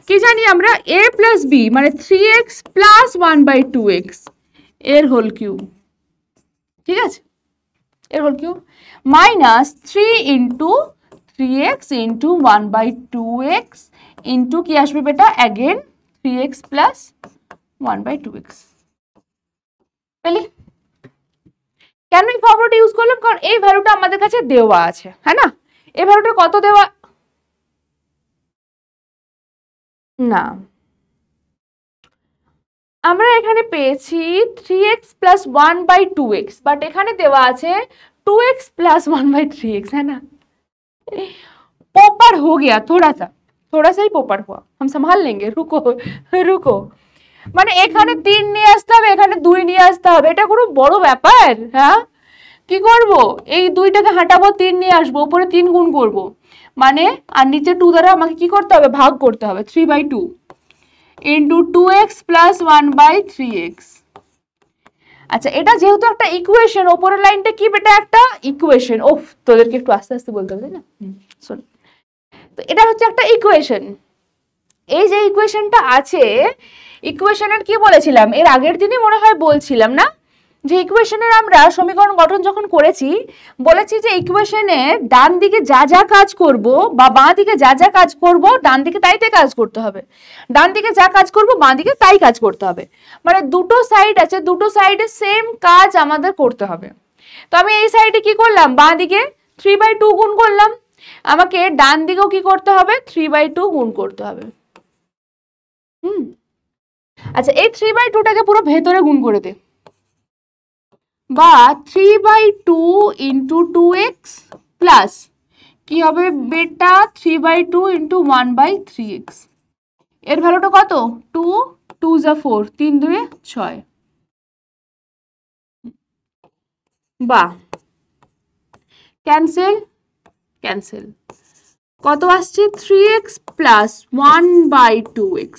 কি জানি আমরা, a প্লাস বি মানে 3x প্লাস 1/2x এর হোল কিউব। ঠিক আছে, এর whole cube minus 3 into 3x into 1/2x into কি আসবে বেটা, অ্যাগেন 3x প্লাস 1/2x। পেলি? কেন এই ফর্মুলাটা ইউজ করলাম? কারণ এই ভ্যালুটা আমাদের কাছে দেওয়া আছে, হ্যাঁ না? এই ভ্যালুটা কত দেওয়া না, আমরা এখানে পেয়েছি 3x প্লাস 1/2x, বাট এখানে দেওয়া আছে 2x प्लस 1/3x, है ना? पोपड़ हो गया, थोड़ा सा ही पोपड़ हुआ, हम संभाल लेंगे, रुको रुको। মানে এখানে 3 নিয়ে আসতে হবে, এখানে 2 নিয়ে আসতে হবে, এটা কোনো বড় ব্যাপার? হ্যাঁ, কি করব, এই 2টাকে হাঁটাবো, 3 নিয়ে আসবো, উপরে 3 গুণ করব, মানে আর নিচে 2 দ্বারা আমাকে কি করতে হবে, ভাগ করতে হবে। 3/2 ইন্টু 2x প্লাস 1/3x। আচ্ছা, এটা যেহেতু একটা ইকুয়েশন, উপরের লাইনটা কি বেটা, একটা ইকুয়েশন। ওফ, তোদেরকে একটু আস্তে আস্তে বলতে হবে, তাই না? শোন, তো এটা হচ্ছে একটা ইকুয়েশন। এই যে ইকুয়েশনটা আছে, ইকুয়েশনের কি বলেছিলাম এর আগের দিনই মনে হয় বলছিলাম না, যে ইকুয়েশনের আমরা সমীকরণ গঠন যখন করেছি বলেছি যে ইকুয়েশনের ডান দিকে যা যা কাজ করব বা বাঁ দিকে যা যা কাজ করব ডান দিকে তাই তাই কাজ করতে হবে, ডান দিকে যা কাজ করব বাঁ দিকে তাই কাজ করতে হবে। মানে দুটো সাইড আছে, দুটো সাইডে সেম কাজ আমাদের করতে হবে। তো আমি এই সাইডে কি করলাম, বাঁ দিকে 3/2 গুণ করলাম, আমাকে ডান দিকেও কি করতে হবে, 3/2 গুণ করতে হবে। আচ্ছা, এই 3/2টাকে পুরো ভেতরে গুণ করে দে, বা 3/2 ইন্টু 2x প্লাস কি হবে বেটা, 3/2 ইন্টু 1/3x এর ভ্যালুটা কত, 2, 2 যা 4, 3 2 6, বা कैंसिल कैंसिल, কত আসছে 3x प्लस 1/2x,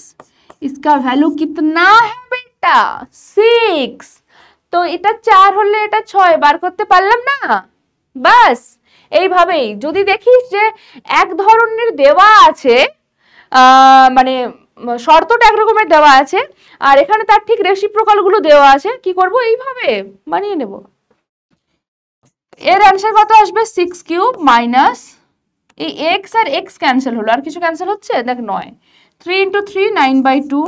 इसका वैल्यू कितना है बेटा 6। তো এটা 4 হলে এটা 6 বার করতে পারলাম না, বাস। এইভাবেই যদি দেখিস যে এক ধরনের দেওয়া আছে, মানে শর্তটা এক রকমের দেওয়া আছে আর এখানে তার ঠিক রেসিপ্রোকাল গুলো দেওয়া আছে, কি করব, এইভাবে বানিয়ে নেব। এর অ্যানসার কত আসবে, 6 কিউব মাইনাস এই x আর x ক্যান্সেল হলো, আর কিছু ক্যান্সেল হচ্ছে দেখ 9, 3 ইন্টু 3 9/2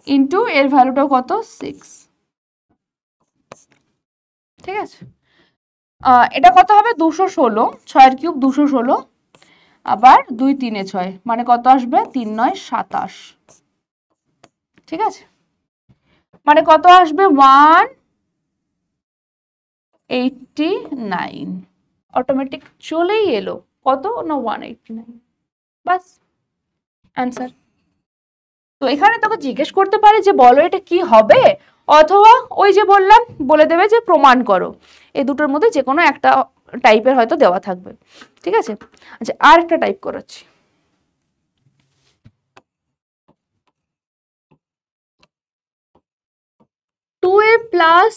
ইন্টু এর ভ্যালুটাও কত 6। ঠিক আছে, এটা কত হবে 216, 6 এর কিউব 216, আবার 2 3 এ 6 মানে কত আসবে 3 9 27। ঠিক আছে, মানে কত আসবে 189, অটোমেটিক চলেই এলো কত না 189, বাস অ্যান্সার। তো এখানে তোকে জিজ্ঞেস করতে পারে যে বলো এটা কি হবে, অথবা ওই যে বললাম বলে দেবে যে প্রমাণ করো, এই দুটোর মধ্যে যে কোনো একটা টাইপের হয়তো দেওয়া থাকবে। ঠিক আছে, আচ্ছা আর একটা টাইপ করাচ্ছি। 2a plus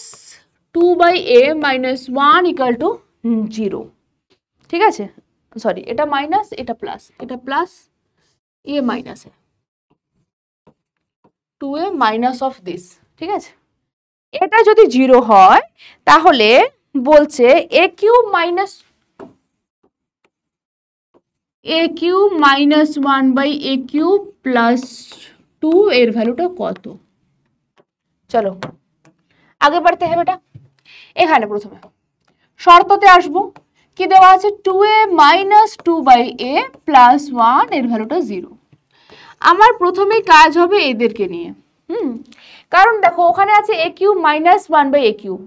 2/a minus 1 equal to 0, ঠিক আছে? সরি, এটা মাইনাস, এটা প্লাস, এটা plus, A minus, 2a minus of this, ঠিক আছে? এটা যদি 0 হয় তাহলে বলছে a cube minus 1/a cube plus 2 এর ভ্যালুটা কত? চলো আগে বাড়তে হবে। এটা এখানে প্রথমে শর্ততে আসবো, কি দেওয়া আছে? 2a মাইনাস 2/a প্লাস 1 এর ভ্যালুটা 0। আমার প্রথমেই কাজ হবে এদেরকে নিয়ে, কারণ দেখো ওখানে আছে a cube minus 1/a cube.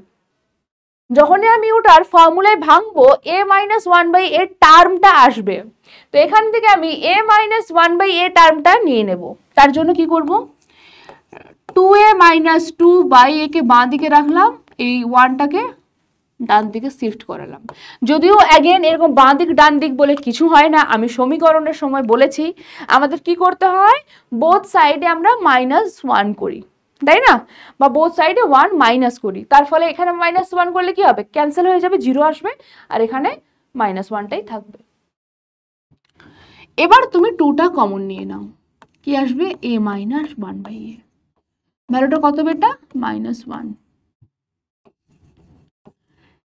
যখনই আমি ওটার ফর্মুলায় ভাঙবো a মাইনাস 1/a টার্মটা আসবে, তো এখান থেকে আমি a মাইনাস 1/a টার্মটা নিয়ে নেব। তার জন্য কি করব? 2a মাইনাস 2/a কে বাঁ দিকে রাখলাম, এই 1টাকে ডান দিকে শিফট করালাম। যদিও অ্যাগেন এরকম বাঁ দিক ডান দিক বলে কিছু হয় না, আমি সমীকরণের সময় বলেছি আমাদের কি করতে হয়, বোথ সাইডে আমরা -1 করি, তাই না? বা বোথ সাইডে 1 মাইনাস করি, তার ফলে এখানে -1 করলে কি হবে? ক্যান্সেল হয়ে যাবে, 0 আসবে, আর এখানে -1টাই থাকবে। এবার তুমি 2টা কমন নিয়ে নাও, কি আসবে? a মাইনাস 1/a, ভ্যালুটা কত বেটা? -1।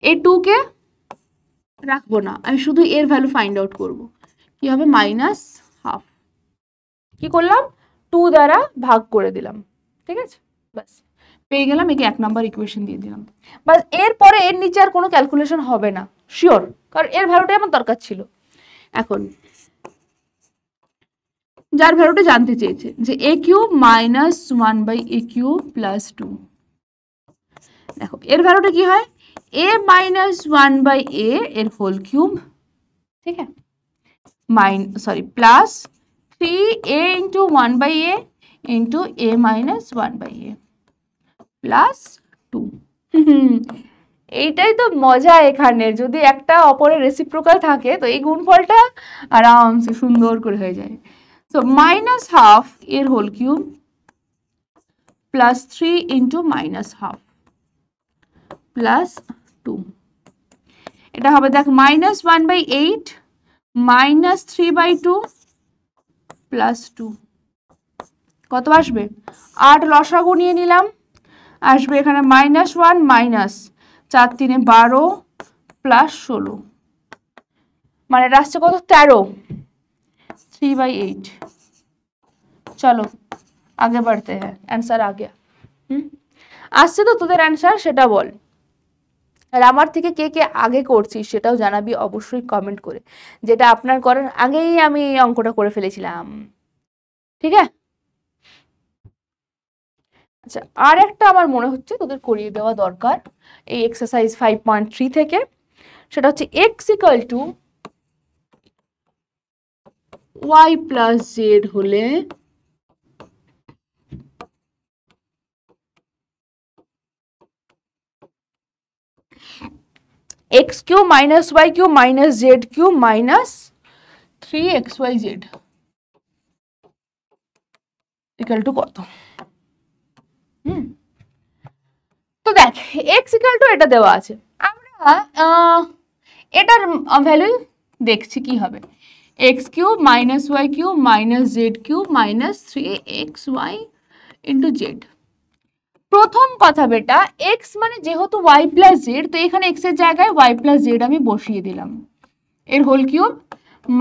এই 2 কে রাখবো না, আমি শুধু এর ভ্যালু ফাইন্ড আউট করব। কি হবে? -1/2। কি করলাম? 2 দ্বারা ভাগ করে দিলাম, ঠিক আছে? বাস পেয়ে গেলাম, একে 1 নাম্বার ইকুয়েশন দিয়ে দিলাম। বাস এরপরে এর নিচে আর কোনো ক্যালকুলেশন হবে না, শিওর, কারণ এর ভ্যালুটাই আমার দরকার ছিল। এখন যার ভ্যালুটা জানতে চেয়েছে যে a cube minus 1/a cube plus 2, দেখো এর ভ্যালুটা কি হয়? a মাইনাস 1/a এর হোল কিউব, ঠিক আছে? Plus 3a into 1/a into a minus 1/a plus 2। এইটাই তো মজা এখানে, যদি একটা অপরের রেসিপ্রোকাল থাকে তো এই গুণফলটা আরামসে সুন্দর করে হয়ে যায়। সো -1/2 এর whole cube plus 3 into -1/2 plus 2, এটা হবে দেখ -1/8 মাইনাস 3/2 প্লাস 2, কত আসবে? 8 লসাগু নিয়ে নিলাম, আসবে এখানে -1 মাইনাস 4 3 12 প্লাস 16, মানে এটা আসছে কত? 13, 3/8। চলো আগে बढ़ते हैं, आंसर आ गया। আসছে তো তোদের आंसर, সেটা বল। আর আমার থেকে কে কে আগে করছিস সেটাও জানাবি অবশ্যই কমেন্ট করে, যেটা আপনার করার আগেই আমি অঙ্কটা করে ফেলেছিলাম, ঠিক আছে? আচ্ছা, আর একটা আমার মনে হচ্ছে তোদের করিয়ে দেওয়া দরকার এই এক্সারসাইজ 5.3 থেকে, সেটা হচ্ছে x equal to y plus Z হলে x cube minus y cube minus Z cube minus 3xyz equal to কত? তো দেখ x ইকুয়াল টু এটা দেওয়া আছে, আমরা এটার ভ্যালু দেখছি কি হবে, x cube minus y cube minus Z cube minus 3xy into Z. প্রথম কথা বেটা, x মানে যেহেতু y প্লাস জেড, তো এখানে x এর জায়গায় y প্লাস জেড আমি বসিয়ে দিলাম, এর whole cube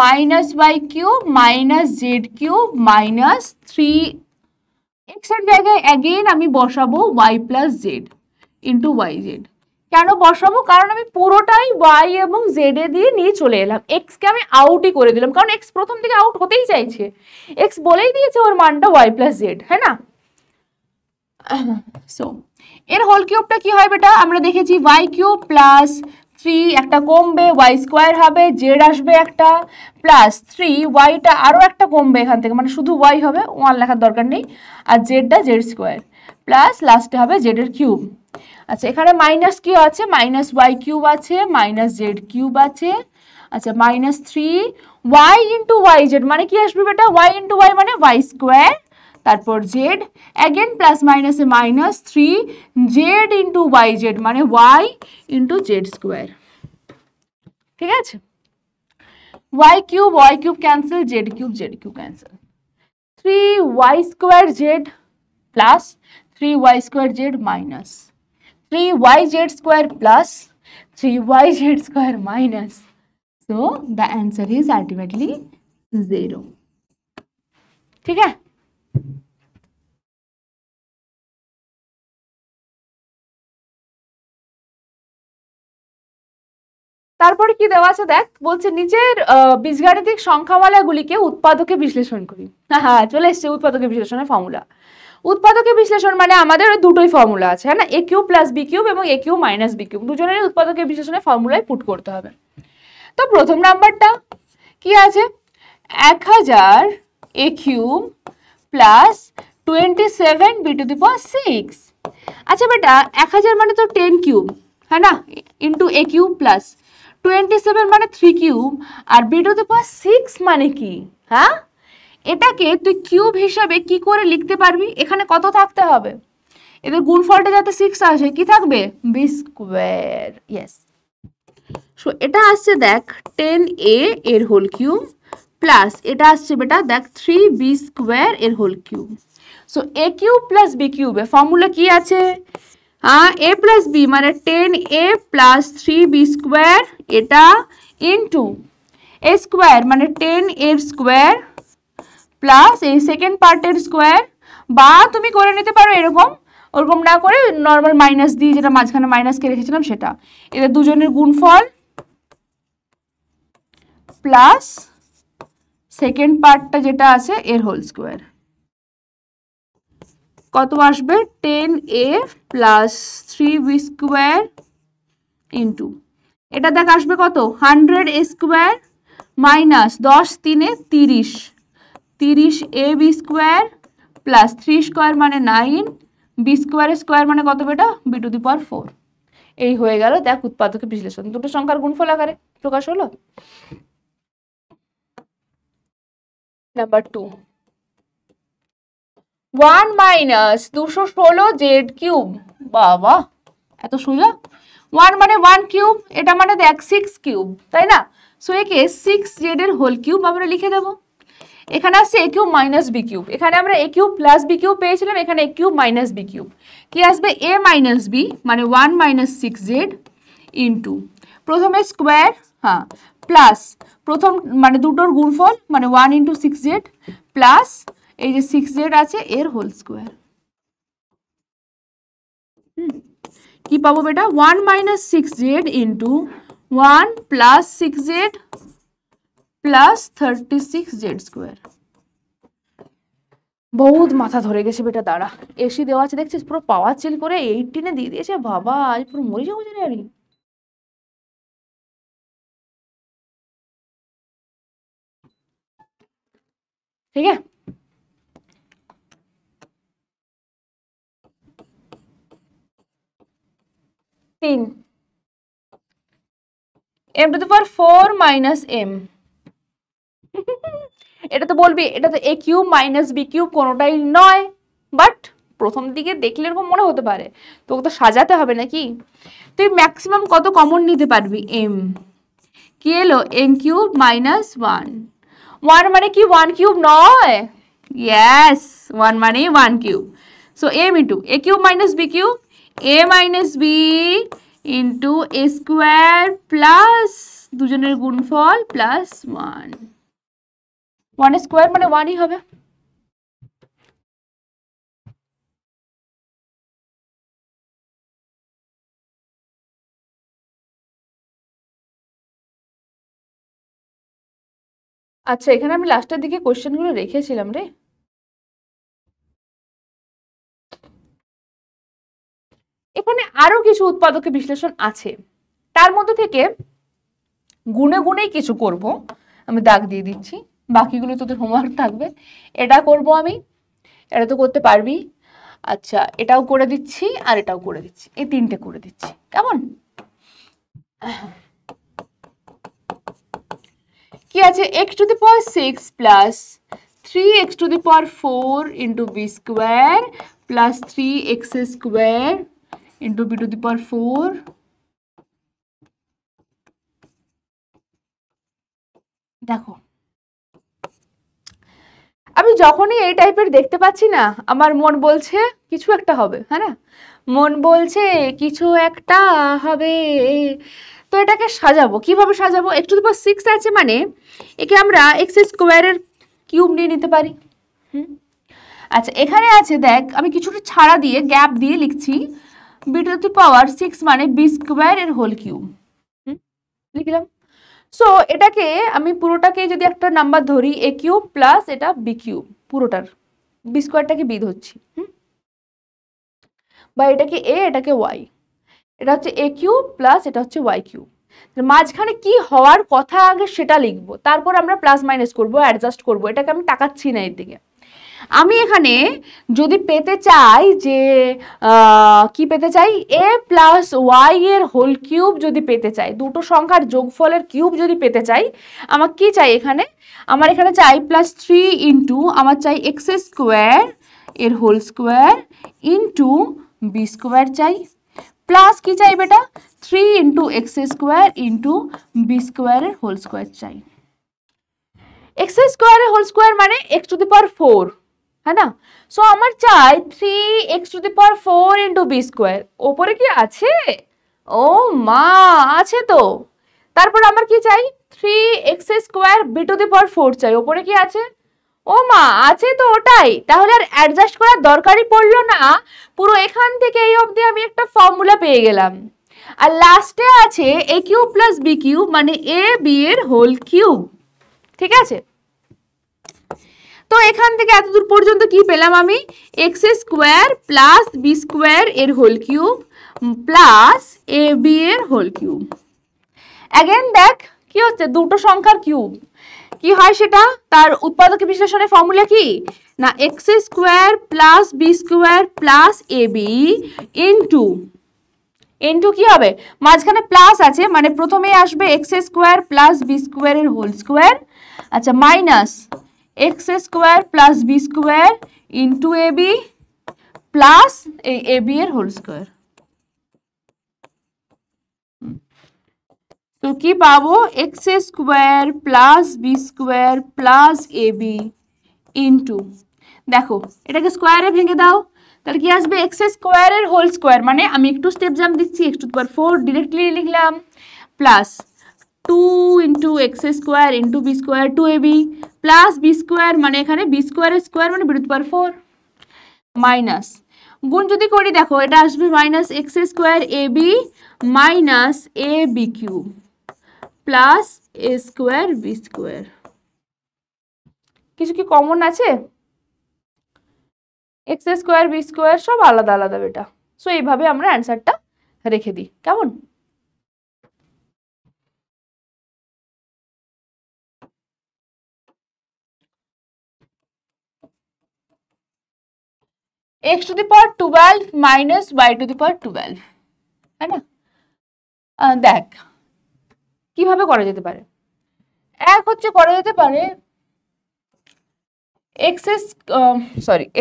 minus y cube minus Z cube minus 3x এর জায়গায় অ্যাগেন আমি বসাবো y plus Z into Y Z. কেন বসাবো? কারণ আমি পুরোটাই y এবং z এ দিয়ে নিয়ে চলে এলাম, x কে আমি আউটই করে দিলাম, কারণ x প্রথম থেকে আউট হতেই চাইছে, x বলেই দিয়েছে ওর মানটা y প্লাস জেড, হ্যাঁ না? সো এর হোল কিউবটা কি হয় বেটা? আমরা দেখেছি y কিউব প্লাস 3 একটা কমবে, y স্কোয়ার হবে, z আসবে একটা, প্লাস 3 yটা আরো একটা কমবে এখান থেকে, মানে শুধু y হবে, 1 লেখার দরকার নেই, আর zটা z স্কোয়ার, প্লাস লাস্টে হবে z এর কিউব। আচ্ছা এখানে মাইনাস কি আছে? মাইনাস y কিউব আছে, মাইনাস জেড কিউব আছে, আচ্ছা minus 3 y into Y z মানে কি আসবে বেটা? y ইন্টু y মানে y স্কোয়ার, তারপর জেড অ্যাগেন প্লাস মাইনাসে minus 3 z into Y z মানে ওয়াই ইন্টু জেড স্কোয়ার। ঠিক আছে, y cube cancel, z cube cancel, 3y square z plus 3y square z minus 3yz square plus 3yz square minus. So the answer is ultimately 0. ठीक है, তারপরে কি দেওয়া আছে দেখ, বলছে নিচের বীজগাণিতিক সংখ্যামালাগুলিকে উৎপাদকে বিশ্লেষণ করি। হ্যাঁ চলে এসছে উৎপাদকে বিশ্লেষণের ফর্মুলা। উৎপাদকে বিশ্লেষণ মানে আমাদের দুটোই ফর্মুলা আছে, হ্যাঁ না, এ কিউব প্লাস বি কিউব এবং এ কিউব মাইনাস বি কিউব, দুজনের উৎপাদকে বিশ্লেষণের ফর্মুলায় পুট করতে হবে। তো প্রথম নাম্বারটা কি আছে, 1000 a cube plus 27 b to the power 6। আচ্ছা বেটা 1000 মানে তো 10 কিউব, হ্যাঁ না, ইন্টু এ কিউব প্লাস 27 মানে 3 কিউব আর বি টু দি পাওয়ার 6 মানে কি, হ্যাঁ এটাকে তুই কিউব হিসাবে কি করে লিখতে পারবি, এখানে কত থাকতে হবে, এদের গুণফলটা যাতে 6 আসে কি থাকবে, বি স্কোয়ার। ইয়েস, সো এটা আসছে দেখ 10a এর হোল কিউব প্লাস এটা আসছে বেটা দেখ 3b স্কোয়ার এর হোল কিউব। সো এ কিউব প্লাস বি কিউবে ফর্মুলা কি আছে, হ্যাঁ এ প্লাস বি মানে 10a প্লাস 3b স্কোয়ার এটা ইন্টু এ স্কোয়ার মানে 10 এর স্কোয়ার প্লাস এই সেকেন্ড পার্টের স্কোয়ার, বা তুমি করে নিতে পারো এরকম, ওরকম না করে নর্মাল মাইনাস দিয়ে যেটা মাঝখানে মাইনাসকে রেখেছিলাম সেটা, এদের দুজনের গুণফল প্লাস সেকেন্ড পার্টটা যেটা আছে এর হোল স্কোয়ার, কত আসবে 10a plus 3b square into এটা দেখ আসবে কত 100a square minus 10 3 30 30ab square plus 3 square মানে 9 বি স্কোয়ারের স্কোয়ার মানে কত বেটা বি টু দি পাওয়ার 4। এই হয়ে গেল দেখ উৎপাদকে বিশ্লেষণ, দুটো সংখ্যার গুণফল আকারে প্রকাশ হলো। নাম্বার 2 1 মাইনাস 216 জেড কিউব, বাবা এত সোজা, 1 মানে 1 কিউব, এটা মানে দেখ 6 কিউব, তাই না, সো একে 6 জেড এর হোল কিউব আমরা লিখে দেব। এখানে আসছে A cube minus b cube, এখানে আমরা এ কিউব প্লাস বি কিউব পেয়েছিলাম, এখানে এ কিউব মাইনাস বি কিউব, কি আসবে এ মাইনাস বি মানে 1 মাইনাস 6 জেড ইন্টু প্রথমে স্কোয়ার, হ্যাঁ প্লাস প্রথম মানে দুটোর গুণফল মানে 1 ইন্টু 6 জেড প্লাস এই যে 6 জেড আছে এর হোল স্কোয়ার। কি পাবো বেটা 1 minus 6 Z into 1 plus 6 Z plus 36 Z square. বহুত মাথা ধরে গেছে বেটা, দাঁড়া এসি দেওয়া আছে দেখছিস পুরো পাওয়ার চেল করে 18 দিয়ে দিয়েছে, বাবা আজ পুরো মরে যাবো জানি আমি। ঠিক আছে, 3 m two the power 4 minus m, এটা তো বলবি এটা তো এ কিউব মাইনাস বি কিউব কোনোটাই নয়, বাট প্রথম দিকে দেখলে এরকম মনে হতে পারে, তোকে তো সাজাতে হবে নাকি, তুই ম্যাক্সিমাম কত কমন নিতে পারবি m, কি এলো m কিউব মাইনাস 1, 1 মানে কি 1 কিউব নয়, ইয়েস 1 মানে 1 cube, so m into a cube minus b cube a minus b into A square plus দুজনের গুণফল প্লাস 1, 1 স্কোয়ার মানে 1ই হবে। আচ্ছা এখানে আমি লাস্টের দিকে কোশ্চেনগুলো রেখেছিলাম রে, এখানে আরো কিছু উৎপাদকে বিশ্লেষণ আছে, তার মধ্যে থেকে গুণে গুণেই কিছু করব, আমি দাগ দিয়ে দিচ্ছি, বাকিগুলো তোদের হোমওয়ার্ক থাকবে, এটা করব আমি, এটা তো করতে পারবি, আচ্ছা এটাও করে দিচ্ছি আর এটাও করে দিচ্ছি, এই তিনটে করে দিচ্ছি কেমন। কি আছে x to the power 6 plus 3x to the power 4 into b square plus 3x square into b to the power 4. দেখো আমি যখনই এই টাইপের দেখতে পাচ্ছি না আমার মন বলছে কিছু একটা হবে, হ্যাঁ না, মন বলছে কিছু একটা হবে। তো এটাকে সাজাবো কিভাবে সাজাবো, x টু দি পাওয়ার 6 আছে মানে একে আমরা x স্কোয়ারের কিউব নিয়ে নিতে পারি। আচ্ছা এখানে আছে দেখ আমি কিছুটা ছাড়া দিয়ে গ্যাপ দিয়ে লিখছি b টু দি পাওয়ার 6 মানে b স্কোয়ার এর হোল কিউব লিখলাম। সো এটাকে আমি পুরোটাকে যদি একটা নাম্বার ধরি a কিউব প্লাস এটা b কিউব, পুরোটার b স্কোয়ারটাকে b ধরছি, বা এটাকে a এটাকে y, এটা হচ্ছে a কিউব প্লাস এটা হচ্ছে y কিউব। মাঝখানে কি হওয়ার কথা আগে সেটা লিখবো, তারপর আমরা প্লাস মাইনাস করবো, অ্যাডজাস্ট করবো, এটাকে আমি তাকাচ্ছি না এর দিকে। আমি এখানে যদি পেতে চাই যে কি পেতে চাই a প্লাস y এর হোল কিউব যদি পেতে চাই, দুটো সংখ্যার যোগফলের কিউব যদি পেতে চাই, আমার কি চাই এখানে, আমার এখানে চাই প্লাস 3 ইন্টু আমার চাই এক্স স্কোয়ার এর whole square into b square চাই, প্লাস কি চাই বেটা 3 into x square into b স্কোয়ারের হোল স্কোয়ার চাই। এক্স স্কোয়ারের হোল স্কোয়ার মানে এক্স টু দি পাওয়ার 4, হ্যাঁ না, সো আমার চাই 3x to the power 4 into b square. ওপরে কি আছে, ও মা আছে তো, তারপর আমার কি চাই 3x square b to the power 4 চাই, ওপরে কি আছে, ও মা আছে তো ওটাই, তাহলে আর অ্যাডজাস্ট করার দরকারই পড়লো না, পুরো এখান থেকে এই অবধি আমি একটা ফর্মুলা পেয়ে গেলাম। আর লাস্টে আছে a cube plus B cube মানে a b এর হোল কিউব, ঠিক আছে। তো এখান থেকে এতদূর পর্যন্ত কি পেলাম আমি, x square plus B square এর whole cube plus a b এর হোল কিউব। অ্যাগেন দেখ কি হচ্ছে, দুটো সংখ্যার কিউব কি হয় সেটা, তার উৎপাদক বিশ্লেষণের ফর্মুলা কি না, x square plus B square plus a b into into কি হবে, মাঝখানে প্লাস আছে মানে প্রথমে আসবে এক্স স্কোয়ার প্লাস বি স্কোয়ারের হোল স্কোয়ার, আচ্ছা minus x square plus B square into a b plus এই এ বি এর হোল স্কোয়ার। তো কি পাবো, x square plus B square plus a b into, দেখো এটাকে স্কোয়ারে ভেঙে দাও, তাহলে কি আসবে এক্স স্কোয়ারের হোল স্কোয়ার মানে আমি একটু স্টেপ জাম্প দিচ্ছি, x to the power 4 directly লিখলাম plus 2 into x square into b square 2ab plus B square মানে এখানে বি স্কোয়ারের স্কোয়ার মানে b to the power 4 minus গুণ যদি করি দেখো এটা আসবে minus x square a B minus A b cube plus a square b square. কিছু কি কমন আছে, এক্স স্কোয়ার বি স্কোয়ার সব আলাদা আলাদা বেটা, সো এইভাবে আমরা অ্যান্সারটা রেখে দিই, কেমন। x to the power 12 minus y to the power 12, है ना, দেখ কিভাবে করা যেতে পারে, এক হচ্ছে করা যেতে পারে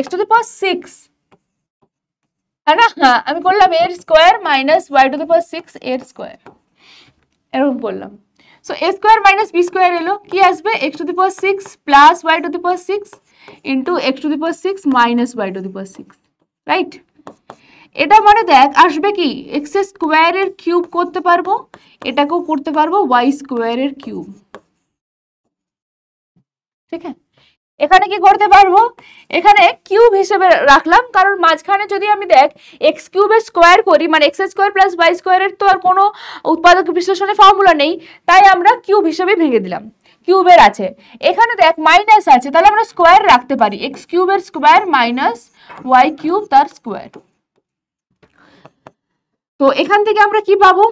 x to the power 6, है ना, আমি করলাম এর square minus y to the power 6 এর স্কোয়ার, এরকম করলাম। So a square minus b square এলো, কি আসবে x to the power 6 plus y to the power 6 into x to the power 6 minus y to the power 6, right. এটা মানে দেখ আসবে কি এক্স স্কোয়ারের কিউব করতে পারবো, এটাকেও করতে পারবো y স্কোয়ারের কিউব, ঠিক আছে। এখানে কি করতে পারবো, এখানে কিউব হিসেবে রাখলাম কারণ মাঝখানে যদি আমি দেখ এক্স কিউবের স্কোয়ার করি মানে এক্স স্কোয়ার প্লাস ওয়াই স্কোয়ারের তো আর কোনো উৎপাদক বিশ্লেষণের ফর্মুলা নেই, তাই আমরা কিউব হিসেবে ভেঙে দিলাম, কিউবের আছে, এখানে দেখ মাইনাস আছে তাহলে আমরা স্কোয়ার রাখতে পারি, এক্স কিউবের স্কোয়ার মাইনাস ওয়াই কিউব তার স্কোয়ার। তো এখান থেকে আমরা কি পাবো,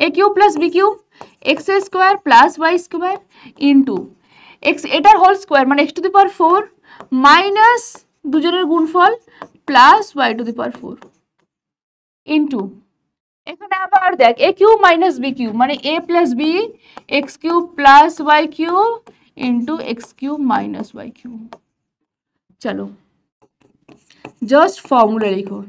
a cube plus B cube x square plus y square into x এটার হোল স্কোয়ার মানে x to the power 4 minus দুজনের গুণফল plus y to the power 4 into এখানে আবার দেখ a cube minus b cube মানে a plus b x cube plus Y cube into x cube minus y cube, চলো জাস্ট ফর্মুলা লিখো।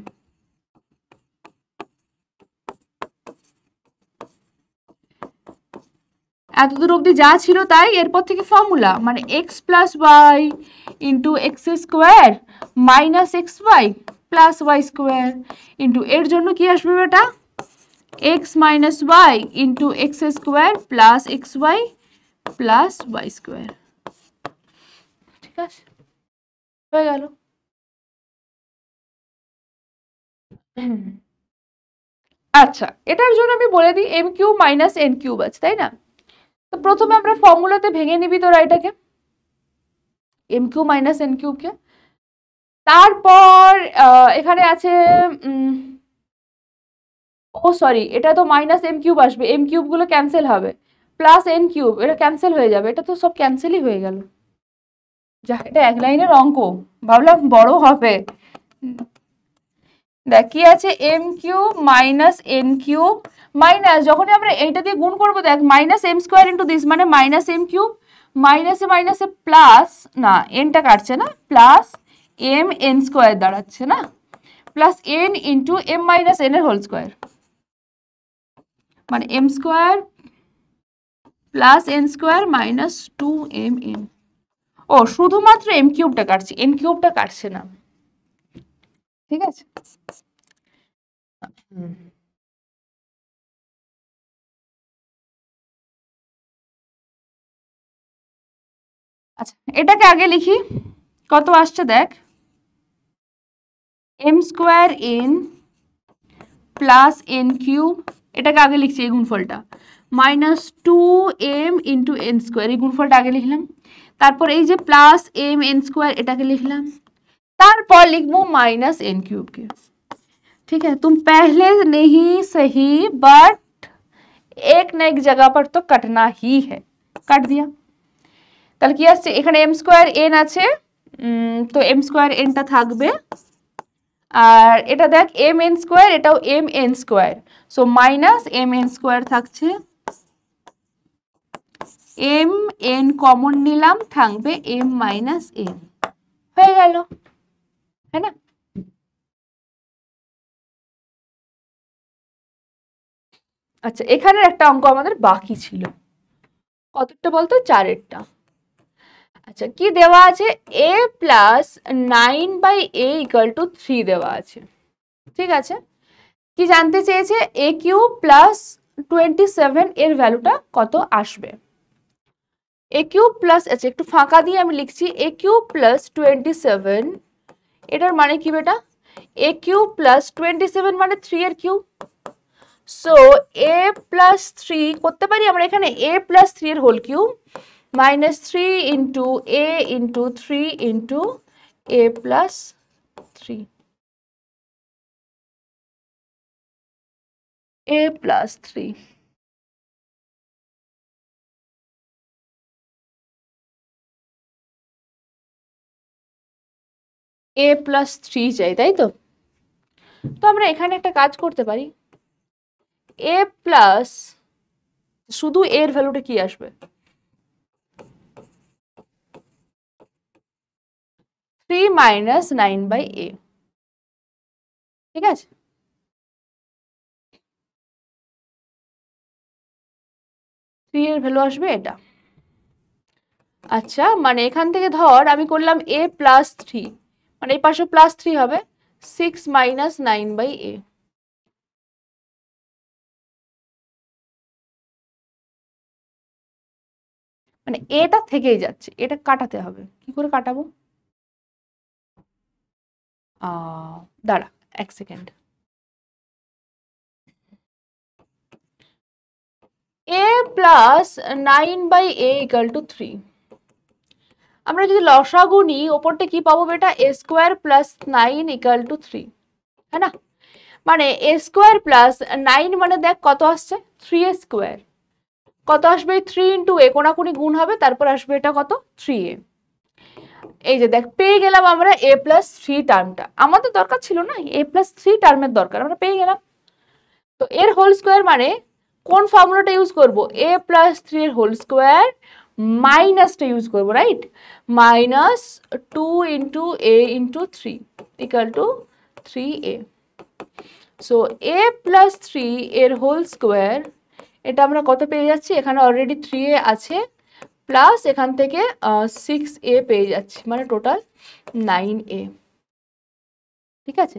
এতদূর অবধি যা ছিল তাই, এরপর থেকে ফর্মুলা মানে x plus y into x square minus x Y plus y square into এর জন্য কি আসবে বেটা x minus y into x square plus x Y plus y square. ঠিক আছে, হয়ে গেল। আচ্ছা, এটার জন্য আমি বলে দিই m cube minus n cube আছে, তাই না? তো প্রথমে আমরা ফর্মুলাতে ভেঙে নিবি তোরা এটাকে, এম কিউব মাইনাস এন কিউবকে। তারপর এখানে আছে ও সরি, এটা তো মাইনাস এম কিউব আসবে, এম কিউব গুলো ক্যান্সেল হবে, প্লাস এন কিউব এটা ক্যান্সেল হয়ে যাবে, এটা তো সব ক্যান্সেলই হয়ে গেল। যা, এটা এক লাইনের অঙ্ক, ভাবলাম বড় হবে। দেখ কি আছে, m cube minus n cube minus, যখনই আমরা এইটা দিয়ে গুণ করবো দেখ minus m square into this মানে মাইনাস এম কিউব, মাইনাসে মাইনাসে প্লাস, না এনটা কাটছে না, প্লাস এম এন স্কোয়ার দাঁড়াচ্ছে না, plus n into m minus n এর হোল স্কোয়ার মানে m square plus n square minus 2mm। ও শুধুমাত্র এম কিউবটা কাটছে, এন কিউবটা কাটছে না। ঠিক আছে, আচ্ছা এটাকে আগে লিখি, কত আসছে দেখ, m square n plus n cube, এটাকে আগে লিখছি এই গুণফলটা, minus 2m into n square, এই গুণফলটা আগে লিখলাম। তারপর এই যে প্লাস এম এন স্কোয়ার এটাকে লিখলাম, तारपर लिखबो माइनस एन क्यूब के। ठीक है, तुम पहले नहीं सही बट एक न एक जगह पर तो कटना ही है, काट दिया। তাহলে কি আসছে এখানে m স্কয়ার n আছে, তো m স্কয়ার n টা থাকবে, আর এটা দেখ m n স্কয়ার, এটাও m n square, so minus m n square থাকছে, m n কমন নিলাম, থাকবে m মাইনাস n, হয়ে গেল, है ना। আচ্ছা এখানে একটা অঙ্ক আমাদের বাকি ছিল, কতটা বলতো, 4এরটা। আচ্ছা কি দেওয়া আছে, a প্লাস 9/a = 3 দেওয়া আছে। ঠিক আছে, কি জানতে চেয়েছে, a কিউব প্লাস 27 এর ভ্যালুটা কত আসবে। a কিউব প্লাস, আচ্ছা একটু ফাঁকা দিয়ে আমি লিখছি, a কিউব প্লাস 27, এটার মানে কি বেটা, a কিউব প্লাস 27 মানে 3 এর কিউব, সো a প্লাস 3 করতে পারি আমরা এখানে, a প্লাস 3 এর whole cube minus 3 into a into 3 into a plus 3, a plus 3, a plus 3 চাই, তাই তো। তো আমরা এখানে একটা কাজ করতে পারি, a প্লাস শুধু a এর ভ্যালুটা কি আসবে, 3 माइनस 9/a। ঠিক আছে, এর ভ্যালু আসবে এটা। আচ্ছা মানে এখান থেকে ধর আমি করলাম a প্লাস 3, মানে এই পাশে প্লাস 3 হবে, 6 মাইনাস 9/a। মানে এটা থেকেই যাচ্ছে, এটা কাটাতে হবে, কি করে কাটাবো, দাঁড়া এক সেকেন্ড, a প্লাস 9/a = 3, আমরা যদি লসাগু নিই ওপরটা কি পাবো বেটা, a স্কোয়ার প্লাস 9 = 3, है ना। মানে a স্কোয়ার প্লাস 9 মানে দেখ কত আসছে, 3a স্কোয়ার, কত আসবে 3 ইন্টু a, কোনাকুনি গুণ হবে, তারপর আসবে এটা কত 3a। এই যে দেখ পেয়ে গেলাম আমরা a প্লাস 3 টার্মটা, আমাদের দরকার ছিল না, a প্লাস 3 টার্মের দরকার, আমরা পেয়ে গেলাম। তো এর হোল স্কোয়ার মানে কোন ফর্মুলাটা ইউজ করব, a প্লাস 3 এর হোল স্কোয়ার মাইনাসটা ইউজ করবো, right? Minus 2 into A into 3 equal to 3a। So a plus 3 এর হোল স্কোয়ার, এটা আমরা কত পেয়ে যাচ্ছি? এখানে অলরেডি 3a আছে, প্লাস এখান থেকে 6a পেয়ে যাচ্ছি, মানে টোটাল 9a। ঠিক আছে,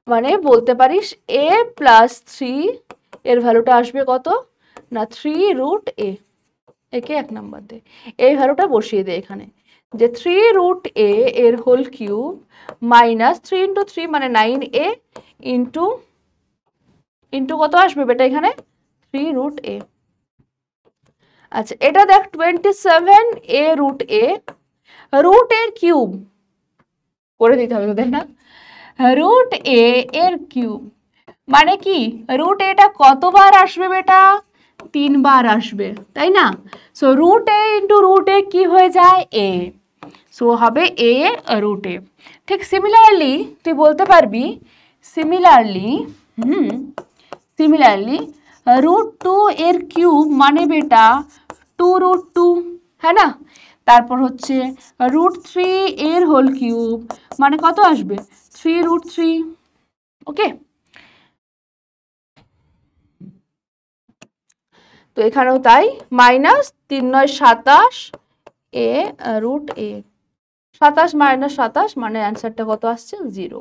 মানে বলতে পারিস a প্লাস 3 এর ভ্যালুটা আসবে কত না 3√a। একে 1 নাম্বার দে, এই ভ্যালুটা বসিয়ে দে এখানে, যে 3√a এর হোল কিউব মাইনাস 3 ইন্টু 3 মানে 9a ইন্টু ইন্টু কত আসবে বেটা এখানে 3√a। আচ্ছা এটা দেখ 27a রুট a, রুট এর কিউব করে দিতে হবে তোদের না, রুট a এর কিউব মানে কি রুট এটা কতবার আসবে বেটা? 3 বার আসবে, তাই না? So root a into root a কি হয়ে যায়? a। সো হবে a রুট a। ঠিক সিমিলারলি তুই বলতে পারবি সিমিলারলি √2 এর কিউব মানে বেটা 2√2, হ্যাঁ না? তারপর হচ্ছে √3 এর হোল কিউব মানে কত আসবে? 3√3। ওকে, তো এখানেও তাই, minus 3 9 27 a root a। 27 minus 27 মানে অ্যান্সারটা কত আসছে? 0।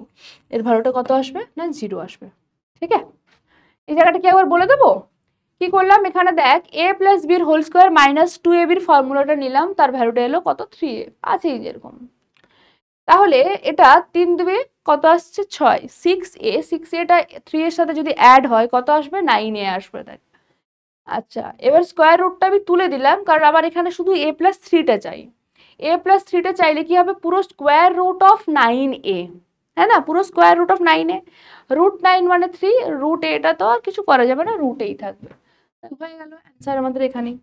এর ভ্যালুটা কত আসবে? না 0 আসবে। ঠিক আছে, এই জায়গাটা কি একবার বলে দেবো কি করলাম? এখানে দেখ a প্লাস b এর হোল স্কোয়ার মাইনাস 2ab এর ফর্মুলাটা নিলাম, তার ভ্যালুটা এলো কত? 3a আছেই যেরকম। তাহলে এটা 3 2 কত আসছে? 6। 6a, 6a টা 3 এর সাথে যদি অ্যাড হয় কত আসবে? 9a আসবে। দেখ আচ্ছা এবার স্কোয়ার রুটটা আমি তুলে দিলাম, কারণ আবার এখানে শুধু a প্লাস 3টা চাই। a প্লাস 3টা চাইলে কি হবে? পুরো স্কোয়ার রুট অফ 9a, হ্যাঁ না? পুরো স্কোয়ার রুট অফ 9a, √9 মানে 3, রুট এটা তো আর কিছু করা যাবে না, রুটেই থাকবে। হয়ে গেল অ্যান্সার আমাদের এখানেই।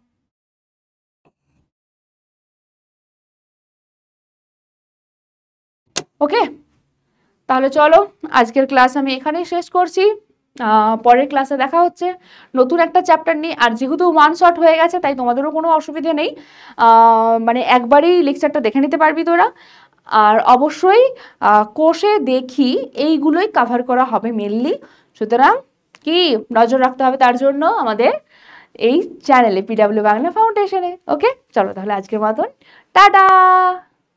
ওকে, তাহলে চলো আজকের ক্লাস আমি এখানেই শেষ করছি। পরের ক্লাসে দেখা হচ্ছে নতুন একটা চ্যাপ্টার নিয়ে। আর যেহেতু ওয়ান শট হয়ে গেছে তাই তোমাদেরও কোনো অসুবিধে নেই, মানে একবারই লেকচারটা দেখে নিতে পারবি তোরা। আর অবশ্যই কোর্সে দেখি এইগুলোই কাভার করা হবে মেনলি, সুতরাং কি নজর রাখতে হবে তার জন্য আমাদের এই চ্যানেলে PW বাংলা ফাউন্ডেশনে। ওকে চলো তাহলে আজকের মতন টাটা।